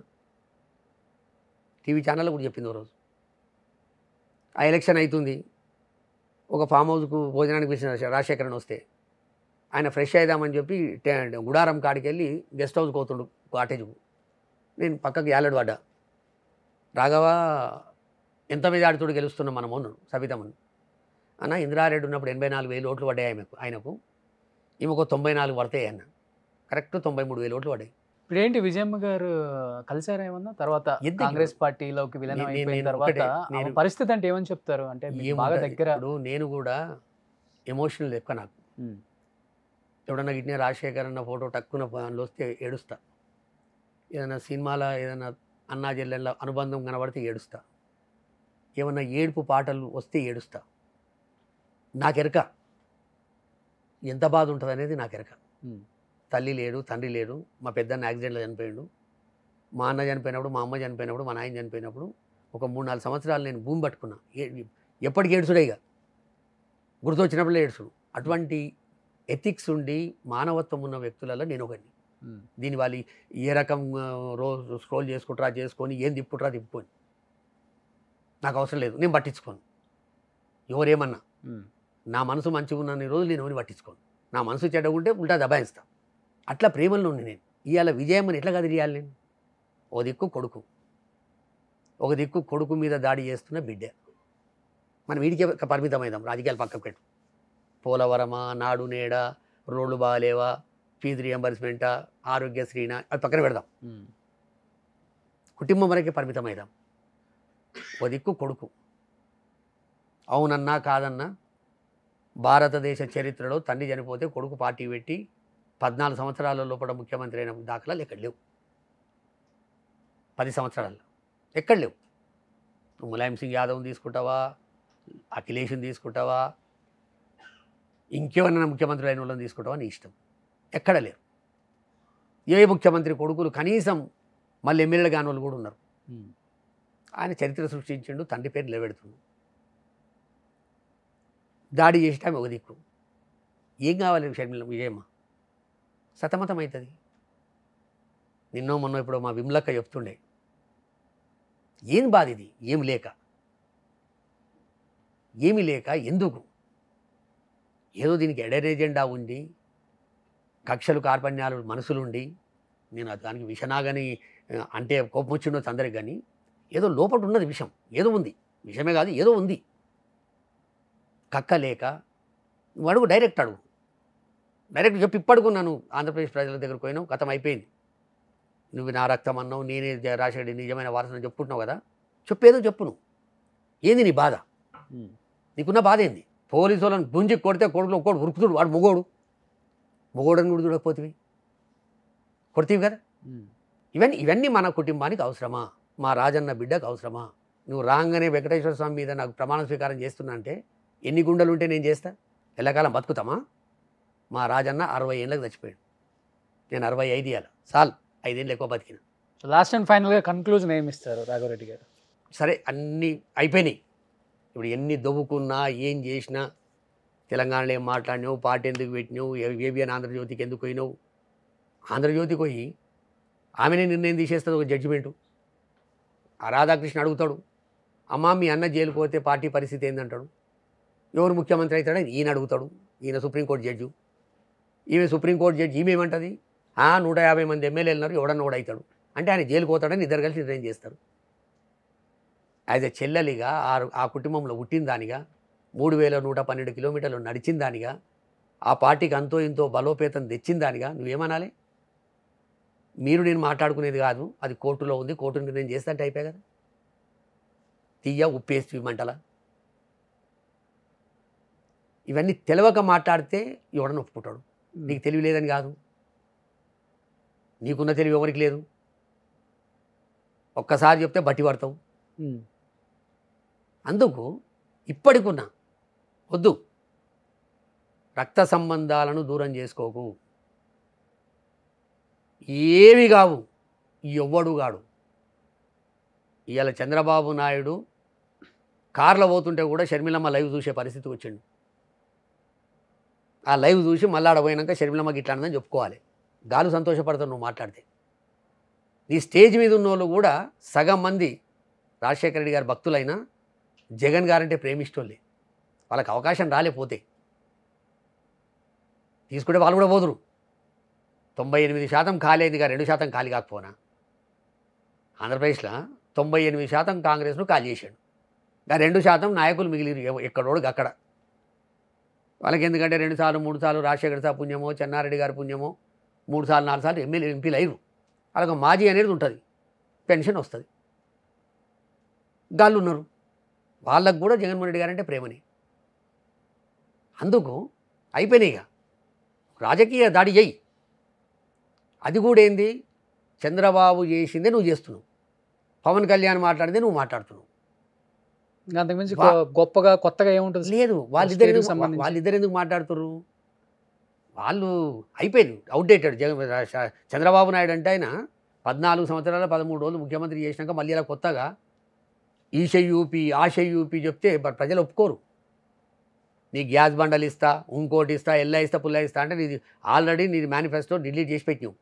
టీవీ ఛానల్లో కూడా చెప్పింది ఓ రోజు. ఆ ఎలక్షన్ అవుతుంది, ఒక ఫామ్ హౌస్కు భోజనానికి పిలిచిన రాజశేఖరన్ వస్తే ఆయన ఫ్రెష్ అయిదామని చెప్పి గుడారం కాడికి వెళ్ళి గెస్ట్ హౌస్కి పోతుండు కాటేజ్కు. నేను పక్కకి యాలడు పడ్డా. రాఘవ ఎంత మీద ఆడుతోడు గెలుస్తున్నాం మనం అన్నాడు సబితమ్మను. అన్న ఇందిరారెడ్డి ఉన్నప్పుడు 84,000 ఓట్లు పడ్డాయి ఆయనకు, ఈమెకు 94 పడతాయి అన్న. కరెక్ట్ 93,000 ఓట్లు పడ్డాయి. ఇప్పుడు ఏంటి విజయమ్మ గారు కలిసారా ఏమన్నా తర్వాత ఎందుకు? కాంగ్రెస్ పార్టీలోకి విలీనం నేను- అయిపోయిన నేను తర్వాత ఒకటే, ఆమె నేను- పరిస్థితి అంటే ఏమని చెప్తారు? అంటే మీకు బాగా ఏముంటది? దగ్గర. ఇప్పుడు నేను కూడా ఎమోషనల్ ఎక్కువ నాకు. ఉమ్, ఎవడన్నా గిట్నే రాజశేఖర్ అన్న ఫోటో టక్కున అందులో వస్తే ఏడుస్తా. ఏదైనా సినిమాలో ఏదైనా అన్నా చెల్లెళ్ళ అనుబంధం కనబడితే ఏడుస్తా. ఏమన్నా ఏడుపు పాటలు వస్తే ఏడుస్తా. నాకెరక ఎంత బాధ ఉంటుంది అనేది నాకెరక. ఉమ్, తల్లి లేడు, తండ్రి లేడు. మా పెద్దన్న యాక్సిడెంట్లో చనిపోయాడు. మా అన్న చనిపోయినప్పుడు, మా అమ్మ చనిపోయినప్పుడు, మా నాయన చనిపోయినప్పుడు ఒక 3-4 సంవత్సరాలు నేను భూమి పట్టుకున్నా. ఎప్పటికి ఏడుచుడే ఇక, గుర్తొచ్చినప్పుడు ఏడుచుడు. అటువంటి ఎథిక్స్ ఉండి మానవత్వం ఉన్న వ్యక్తులలో నేను ఒకరిని. ఉమ్, దీని వాళ్ళు ఏ రకం రోజు స్క్రోల్ చేసుకుంటారా చేసుకొని ఏం తిప్పుకుంటారా తిప్పుకొని నాకు అవసరం లేదు, నేను పట్టించుకోను. ఎవరేమన్నా ఉమ్, నా మనసు మంచిగా ఉన్న రోజులు నేను ఎవరిని పట్టించుకోను. నా మనసు చెడ్డగుంటే ఉల్టా దబాయిస్తా. అట్లా ప్రేమలో ఉంది నేను. ఇవాళ విజయమ్మని ఎట్లా కదిలియాలి నేను? ఓ దిక్కు కొడుకు, ఒక దిక్కు కొడుకు మీద దాడి చేస్తున్న బిడ్డ. మనం వీడికే పరిమితమైదాం, రాజకీయాలు పక్కకు పెట్టు. పోలవరమా, నాడు నేడ, రోడ్లు బాగాలేవా, ఫీజు రియంబర్స్మెంటా, ఆరోగ్యశ్రీనా, అది పక్కన పెడదాం. ఉమ్, కుటుంబం వరకే పరిమితమైదాం. ఓ దిక్కు కొడుకు. అవునన్నా కాదన్నా భారతదేశ చరిత్రలో తండ్రి చనిపోతే కొడుకు పార్టీ పెట్టి 14 సంవత్సరాల లోపల ముఖ్యమంత్రి అయిన దాఖలాలు ఎక్కడ లేవు. 10 సంవత్సరాల్లో ఎక్కడ లేవు. నువ్వు ములాయం సింగ్ యాదవ్ని తీసుకుంటావా, అఖిలేష్ని తీసుకుంటావా, ఇంకెవరైనా ముఖ్యమంత్రి అయిన వాళ్ళని తీసుకుంటావా, నీ ఇష్టం. ఎక్కడ లేరు. ఏ ముఖ్యమంత్రి కొడుకులు కనీసం మళ్ళీ ఎమ్మెల్యేలు కాని వాళ్ళు కూడా ఉన్నారు. ఉమ్, ఆయన చరిత్ర సృష్టించిండు, తండ్రి పేరు నిలబెడుతుండు. దాడి చేసి ఆమె ఒక దిక్కు. ఏం కావాలి షర్మిల విజయమ్మ? సతమతం అవుతుంది. నిన్నో మొన్న ఇప్పుడు మా విమలక్క చెప్తుండే, ఏం బాధ ఇది? ఏమి లేక, ఏమి లేక ఎందుకు? ఏదో దీనికి ఎడర్ ఎజెండా ఉండి, కక్షలు కార్పణ్యాలు మనసులుండి, నేను దానికి విషనాగని అంటే కోపం వచ్చిండొచ్చు అందరికి, కానీ ఏదో లోపల ఉన్నది విషం, ఏదో ఉంది. విషమే కాదు, ఏదో ఉంది. కక్కలేక నువ్వు అడుగు, డైరెక్ట్ అడుగు. డైరెక్ట్ చెప్పి ఇప్పడుకున్నాను ఆంధ్రప్రదేశ్ ప్రజల దగ్గరకు పోయినావు, గతం అయిపోయింది. నువ్వు నా రక్తం అన్నావు, నేనే రాజశేఖర్ నిజమైన వారసుని చెప్పుకుంటున్నావు కదా, చెప్పేదో చెప్పు. నువ్వు ఏంది నీ బాధ? ఉమ్, నీకున్న బాధ ఏంది? పోలీసు వాళ్ళని గుంజి కొడితే కొడుకులో ఒక్కడు ఉరుకుతుడు, వాడు మొగోడని కూడా చూడకపోతివి, కొడితేవి కదా. ఉమ్, ఇవన్నీ మన కుటుంబానికి అవసరమా? మా రాజన్న బిడ్డకు అవసరమా? నువ్వు రాగానే వెంకటేశ్వర స్వామి మీద నాకు ప్రమాణ స్వీకారం చేస్తున్నా అంటే ఎన్ని గుండెలు ఉంటే నేను చేస్తా? ఎల్లకాలం బతుకుతామా? మా రాజన్న 60 ఏళ్ళకి చచ్చిపోయాడు, నేను 65 ఏళ్ళ చాలు, 5 ఏళ్ళు ఎక్కువ బతికిన. లాస్ట్ అండ్ ఫైనల్గా కన్క్లూజన్ ఏమి ఇస్తారు రాఘవరెడ్డి గారు? సరే, అన్నీ అయిపోయినాయి. ఇప్పుడు ఎన్ని దొవ్వుకున్నా ఏం చేసినా, తెలంగాణలో ఏం మాట్లాడినావు, పార్టీ ఎందుకు పెట్టినావు, ఏబిఎన్ ఆంధ్రజ్యోతికి ఎందుకు పోయినావు? ఆంధ్రజ్యోతికి పోయి ఆమెనే నిర్ణయం తీసేస్తుంది ఒక జడ్జిమెంటు. ఆ రాధాకృష్ణ అడుగుతాడు, అమ్మా మీ అన్న జైలుకు పోతే పార్టీ పరిస్థితి ఏందంటాడు. ఎవరు ముఖ్యమంత్రి అవుతాడని ఈయన అడుగుతాడు. ఈయన సుప్రీంకోర్టు జడ్జి, ఈమె సుప్రీంకోర్టు జడ్జి. ఈమె ఏమంటుంది, 150 మంది ఎమ్మెల్యేలు ఉన్నారు, ఎవడన్నా కూడా అవుతాడు అంటే ఆయన జైలుకు పోతాడని ఇద్దరు కలిసి నిర్ణయం చేస్తారు. యాజ్ ఎ చెల్లెలిగా ఆ కుటుంబంలో పుట్టిన దానిగా, 3112 కిలోమీటర్లు నడిచిన దానిగా, ఆ పార్టీకి అంతో ఇంతో బలోపేతం తెచ్చిన దానిగా నువ్వేమనాలి? మీరు నేను మాట్లాడుకునేది కాదు, అది కోర్టులో ఉంది, కోర్టు నిర్ణయం చేస్తే అంటే అయిపోయా కదా. తీయ ఉప్పేసి మంటల ఇవన్నీ తెలవక మాట్లాడితే ఎవడన్నా ఒప్పుకుంటాడు. నీకు తెలివి లేదని కాదు, నీకున్న తెలివి ఎవరికి లేదు. ఒక్కసారి చెప్తే బట్టి పడతావు. ఉమ్, అందుకు ఇప్పటికున్నా వద్దు, రక్త సంబంధాలను దూరం చేసుకోకు. ఏవి కావు, ఎవ్వడు కాడు. ఇవాళ చంద్రబాబు నాయుడు కార్లో పోతుంటే కూడా షర్మిలమ్మ లైవ్ చూసే పరిస్థితి వచ్చిండు. ఆ లైవ్ చూసి మళ్ళీ ఆడ పోయినాక షర్మిలమ్మకి ఇట్లా అన్నదని చెప్పుకోవాలి. గాలు సంతోషపడతావు నువ్వు మాట్లాడితే. నీ స్టేజ్ మీద ఉన్న వాళ్ళు కూడా సగం మంది రాజశేఖర రెడ్డి గారి భక్తులైనా జగన్ గారంటే ప్రేమిష్టోళ్ళే. వాళ్ళకి అవకాశం రాలేపోతే తీసుకుంటే వాళ్ళు కూడా పోదురు. 98% ఖాళీ అయిందిగా, 2% ఖాళీ కాకపోనా. ఆంధ్రప్రదేశ్లో 98% కాంగ్రెస్ను ఖాళీ చేశాడు. ఇంకా 2% నాయకులు మిగిలిరు ఎక్కడోడు అక్కడ. వాళ్ళకి ఎందుకంటే 2 సార్లు 3 సార్లు రాజశేఖర సార్ పుణ్యమో, చెన్నారెడ్డి గారి పుణ్యమో, 3 సార్లు 4 సార్లు ఎంపీలు అయ్యారు. అలాగ మాజీ అనేది ఉంటుంది, పెన్షన్ వస్తుంది. గాళ్ళు ఉన్నారు, వాళ్ళకు కూడా జగన్మోహన్ రెడ్డి గారంటే ప్రేమని. అందుకు అయిపోయినాయి. ఇక రాజకీయ దాడి చేయి. అది కూడా ఏంది, చంద్రబాబు చేసిందే నువ్వు చేస్తున్నావు, పవన్ కళ్యాణ్ మాట్లాడిందే నువ్వు మాట్లాడుతున్నావు. అంతకుమించి గొప్పగా కొత్తగా ఏముంటుంది లేదు. వాళ్ళిద్దరు ఎందుకు మాట్లాడుతున్నారు? వాళ్ళు అయిపోయింది, అవుట్డేటెడ్. చంద్రబాబు నాయుడు అంటే ఆయన 14 సంవత్సరాల 13 రోజులు ముఖ్యమంత్రి చేసినాక మళ్ళీ ఇలా కొత్తగా ఈశ యూపీ ఆశ యూపీ చెప్తే ప్రజలు ఒప్పుకోరు. నీ గ్యాస్ బండలు ఇస్తా, ఇంకోటి ఇస్తా, ఎల్లా ఇస్తా, పుల్లా ఇస్తా అంటే నీది ఆల్రెడీ నీ మేనిఫెస్టో డిలీట్ చేసి పెట్టినావు.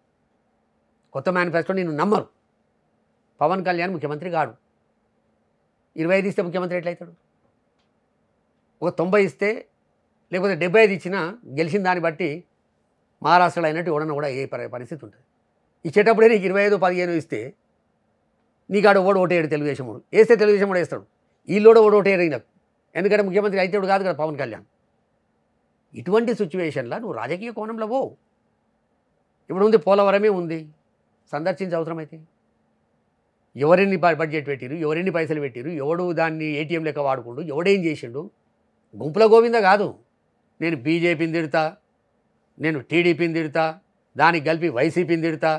కొత్త మేనిఫెస్టో నేను నమ్మరు. పవన్ కళ్యాణ్ ముఖ్యమంత్రి కాడు. 25 ఇస్తే ముఖ్యమంత్రి ఎట్లయితాడు? ఒక 90 ఇస్తే లేకపోతే 75 ఇచ్చినా గెలిచిన దాన్ని బట్టి మహారాష్ట్రలో అయినట్టు ఎవడన్నా కూడా ఏ పరిస్థితి ఉంటుంది. ఇచ్చేటప్పుడే నీకు 25, 15 ఇస్తే నీకాడు ఓటేయడు తెలుగుదేశం వాడు. వేస్తే తెలుగుదేశం వాడు వేస్తాడు, వీళ్ళు ఓటేయడు నాకు, ఎందుకంటే ముఖ్యమంత్రి అయితేడు కాదు కదా పవన్ కళ్యాణ్. ఇటువంటి సిచ్యువేషన్లో నువ్వు రాజకీయ కోణంలో పో. ఇప్పుడు ఉంది, పోలవరమే ఉంది, సందర్శించే అవసరం అయితే. ఎవరెన్ని బడ్జెట్ పెట్టిరు, ఎవరెన్ని పైసలు పెట్టిరు, ఎవడు దాన్ని ఏటీఎం లెక్క వాడుకుండు, ఎవడేం చేసిండు. గుంపుల గోవింద కాదు. నేను బీజేపీని తిడతా, నేను టీడీపీని తిడతా, దానికి కలిపి వైసీపీని తిడతా.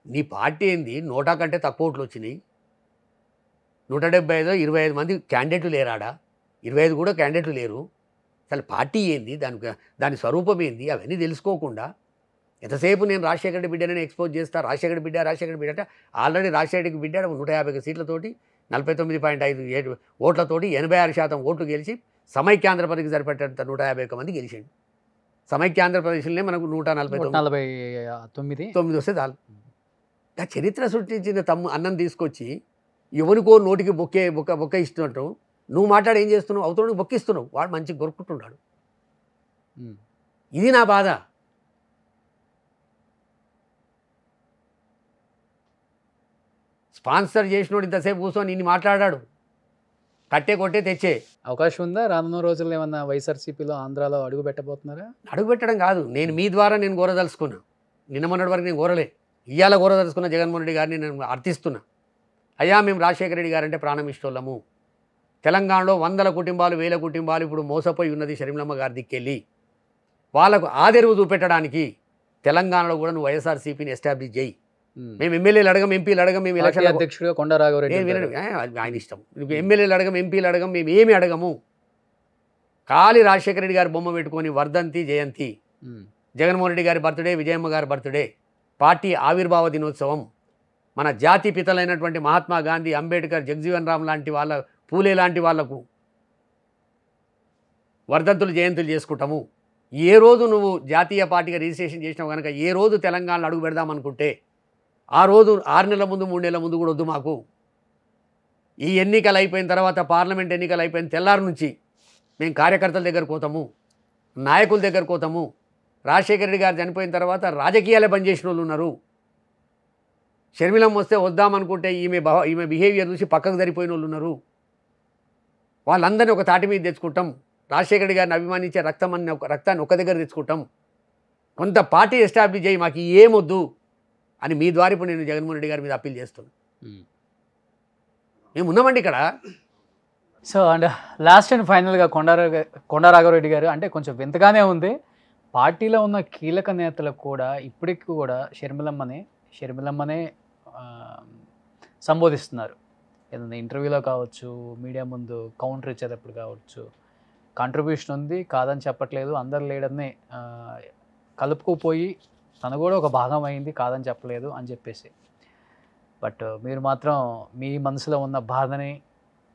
నీ పార్టీ ఏంది? 100 కంటే తక్కువ ఓట్లు వచ్చినాయి. 175, 25 మంది క్యాండిడేట్లు లేరాడా? 25 కూడా క్యాండిడేట్లు లేరు. అసలు పార్టీ ఏంది, దాని స్వరూపం ఏంది, అవన్నీ తెలుసుకోకుండా ఎంతసేపు నేను రాజశేఖర రెడ్డి బిడ్డని ఎక్స్పోజ్ చేస్తా. రాజశేఖర బిడ్డ అంటే ఆల్రెడీ రాజశేఖర బిడ్డ 150 సీట్లతోటి 49.57 ఓట్లతోటి 86% ఓట్లు గెలిచి సమైక్యాంధ్రప్రదేశ్కి సరిపడేంత 151 మంది గెలిచాడు. సమైక్యాంధ్రప్రదేశ్లోనే మనకు 149 వస్తే చాలు. ఆ చరిత్ర సృష్టించిన అన్నం తీసుకొచ్చి ఎవరికో నోటికి బొక్క ఇస్తున్నట్టు నువ్వు మాట్లాడి ఏం చేస్తున్నావు? అవుతాడు బొక్కిస్తున్నావు, వాడు మంచిగా గొరుక్కుంటున్నాడు. ఇది నా బాధ. స్పాన్సర్ చేసినోడు ఇంతసేపు కూర్చొని నిన్ను మాట్లాడాడు, కట్టే కొట్టే తెచ్చే అవకాశం ఉందా? రానున్న రోజుల్లో ఏమన్నా వైఎస్ఆర్సీపీలో ఆంధ్రాలో అడుగు పెట్టబోతున్నారా? అడుగు పెట్టడం కాదు, నేను మీ ద్వారా నేను కోరదలుచుకున్నా. నిన్న మొన్నటి వరకు నేను కోరలే, ఇవాళ కోరదలుచుకున్న జగన్మోహన్ రెడ్డి గారిని నేను అర్థిస్తున్నా. అయ్యా, మేము రాజశేఖర రెడ్డి గారంటే ప్రాణం ఇష్టోళ్ళము. తెలంగాణలో 100 కుటుంబాలు 1000 కుటుంబాలు ఇప్పుడు మోసపోయి ఉన్నది షర్మిలమ్మ గారి దిక్కెళ్ళి. వాళ్ళకు ఆదెరువు చూపెట్టడానికి తెలంగాణలో కూడా నువ్వు వైఎస్ఆర్సీపీని ఎస్టాబ్లిష్ చేయి. మేము ఎమ్మెల్యేలు అడగం, ఎంపీలు అడగం, మేము ఎలక్షన్ అధ్యక్షుడిగా కొండా రాఘవరెడ్డి ఆయన ఇష్టం. ఎమ్మెల్యేలు అడగం, ఎంపీలు అడగం, మేము ఏమి అడగము. ఖాళీ రాజశేఖర రెడ్డి గారి బొమ్మ పెట్టుకొని వర్ధంతి, జయంతి, జగన్మోహన్ రెడ్డి గారి బర్త్డే, విజయమ్మ గారి బర్త్డే, పార్టీ ఆవిర్భావ దినోత్సవం, మన జాతి పితలైనటువంటి మహాత్మా గాంధీ, అంబేద్కర్, జగజీవన్ రామ్ లాంటి వాళ్ళ, పూలే లాంటి వాళ్లకు వర్ధంతులు, జయంతులు చేసుకుంటాము. ఏ రోజు నువ్వు జాతీయ పార్టీగా రిజిస్ట్రేషన్ చేసినావు కనుక ఏ రోజు తెలంగాణలో అడుగు పెడదామనుకుంటే ఆ రోజు 6 నెలల ముందు 3 నెలల ముందు కూడా వద్దు మాకు. ఈ ఎన్నికలు అయిపోయిన తర్వాత, పార్లమెంట్ ఎన్నికలు అయిపోయిన తెల్లారి నుంచి మేము కార్యకర్తల దగ్గరకు పోతాము, నాయకుల దగ్గరకు పోతాము. రాజశేఖర రెడ్డి గారు చనిపోయిన తర్వాత రాజకీయాలే బంద్ చేసిన వాళ్ళు ఉన్నారు. షర్మిలమ్మ వస్తే వద్దామనుకుంటే ఈమె బిహేవియర్ చూసి పక్కకు సరిపోయిన వాళ్ళు ఉన్నారు. వాళ్ళందరినీ ఒక తాటి మీద తెచ్చుకుంటాం. రాజశేఖర రెడ్డి గారిని అభిమానించే రక్తాన్ని ఒక దగ్గర తెచ్చుకుంటాం. కొంత పార్టీ ఎస్టాబ్లిష్ చేయి, మాకు ఏమొద్దు అని మీ ద్వారా ఇప్పుడు నేను జగన్మోహన్ రెడ్డి గారి మీద అప్పీల్ చేస్తున్నాను. మేము ఉన్నామండి ఇక్కడ. సో అండ్ లాస్ట్ అండ్ ఫైనల్గా కొండా రాఘవరెడ్డి గారు అంటే కొంచెం వింతగానే ఉంది. పార్టీలో ఉన్న కీలక నేతలకు కూడా ఇప్పటికి కూడా షర్మిలమ్మనే సంబోధిస్తున్నారు. ఏదైనా ఇంటర్వ్యూలో కావచ్చు, మీడియా ముందు కౌంటర్ ఇచ్చేటప్పుడు కావచ్చు. కాంట్రిబ్యూషన్ ఉంది, కాదని చెప్పట్లేదు. అందరు లీడర్ని కలుపుకుపోయి తను కూడా ఒక భాగం అయింది, కాదని చెప్పలేదు అని చెప్పేసి. బట్ మీరు మాత్రం మీ మనసులో ఉన్న బాధని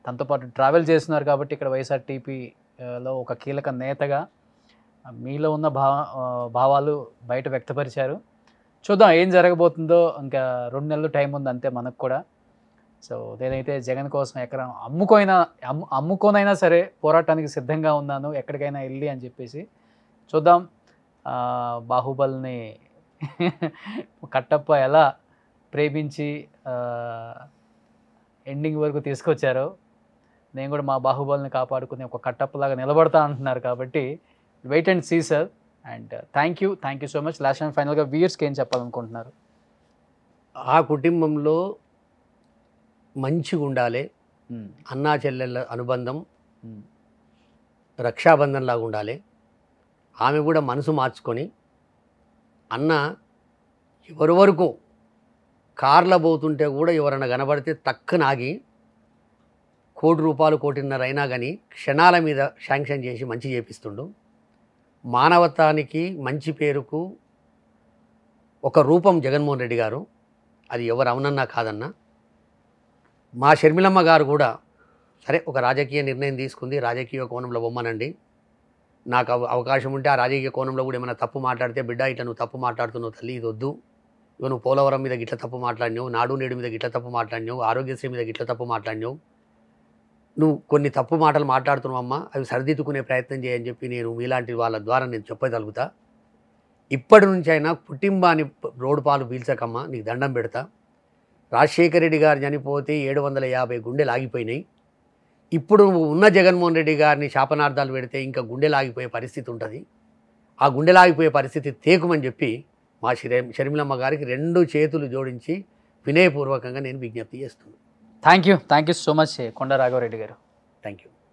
తనతో పాటు ట్రావెల్ చేస్తున్నారు కాబట్టి ఇక్కడ వైఎస్ఆర్టీపీలో ఒక కీలక నేతగా మీలో ఉన్న భావాలు బయట వ్యక్తపరిచారు. చూద్దాం ఏం జరగబోతుందో. ఇంకా 2 నెలలు టైం ఉంది అంతే మనకు కూడా. సో నేనైతే జగన్ కోసం ఎక్కడ అమ్ముకోనైనా సరే పోరాటానికి సిద్ధంగా ఉన్నాను, ఎక్కడికైనా వెళ్ళి అని చెప్పేసి. చూద్దాం బాహుబలిని కట్టప్ప ఎలా ప్రేమించి ఎండింగ్ వరకు తీసుకొచ్చారో, నేను కూడా మా బాహుబలిని కాపాడుకుని ఒక కట్టప్పలాగా నిలబడతా అంటున్నారు. కాబట్టి wait and see sir. And thank you so much. Last and ఫైనల్గా వ్యూయర్స్కి ఏం చెప్పాలనుకుంటున్నారు? ఆ కుటుంబంలో మంచిగా ఉండాలి, అన్నా చెల్లెళ్ళ అనుబంధం రక్షాబంధన్ లాగా ఉండాలి. ఆమె కూడా మనసు మార్చుకొని అన్న ఎవరి వరకు కార్ల పోతుంటే కూడా ఎవరన్నా కనబడితే టక్కున ఆగి ₹1 కోటి, 1.5 కోటి అయినా కానీ క్షణాల మీద శాంక్షన్ చేసి మంచి చేపిస్తుండు. మానవతానికి మంచి పేరుకు ఒక రూపం జగన్మోహన్ రెడ్డి గారు. అది ఎవరు అవునన్నా కాదన్నా. మా షర్మిలమ్మ గారు కూడా సరే ఒక రాజకీయ నిర్ణయం తీసుకుంది, రాజకీయ కోణంలో బొమ్మనండి, నాకు అవకాశం ఉంటే ఆ రాజకీయ కోణంలో కూడా ఏమైనా తప్పు మాట్లాడితే, బిడ్డ ఇట్లా నువ్వు తప్పు మాట్లాడుతున్నావు తల్లి, ఇది వద్దు, ఇక నువ్వు పోలవరం మీద గిట్ల తప్పు మాట్లాడినావు, నాడు నేడు మీద గిట్ల తప్పు మాట్లాడినావు, ఆరోగ్యశ్రీ మీద గిట్ల తప్పు మాట్లాడినావు, నువ్వు కొన్ని తప్పు మాటలు మాట్లాడుతున్నావు అమ్మ, అవి సరిదిద్దుకునే ప్రయత్నం చేయని చెప్పి నేను మీలాంటి వాళ్ళ ద్వారా నేను చెప్పగలుగుతా. ఇప్పటి నుంచి అయినా కుటుంబాన్ని రోడ్డు పాలు పీల్చకమ్మా, నీకు దండం పెడతా. రాజశేఖర రెడ్డి గారు చనిపోతే 750 గుండెలు ఆగిపోయినాయి. ఇప్పుడు ఉన్న జగన్మోహన్ రెడ్డి గారిని శాపనార్థాలు పెడితే ఇంకా గుండెలు ఆగిపోయే పరిస్థితి ఉంటుంది. ఆ గుండెలు ఆగిపోయే పరిస్థితి తేకుమని చెప్పి మా షర్మిలమ్మ గారికి 2 చేతులు జోడించి వినయపూర్వకంగా నేను విజ్ఞప్తి చేస్తున్నాను. థ్యాంక్ యూ సో మచ్ కొండా రాఘవరెడ్డి గారు. Thank you.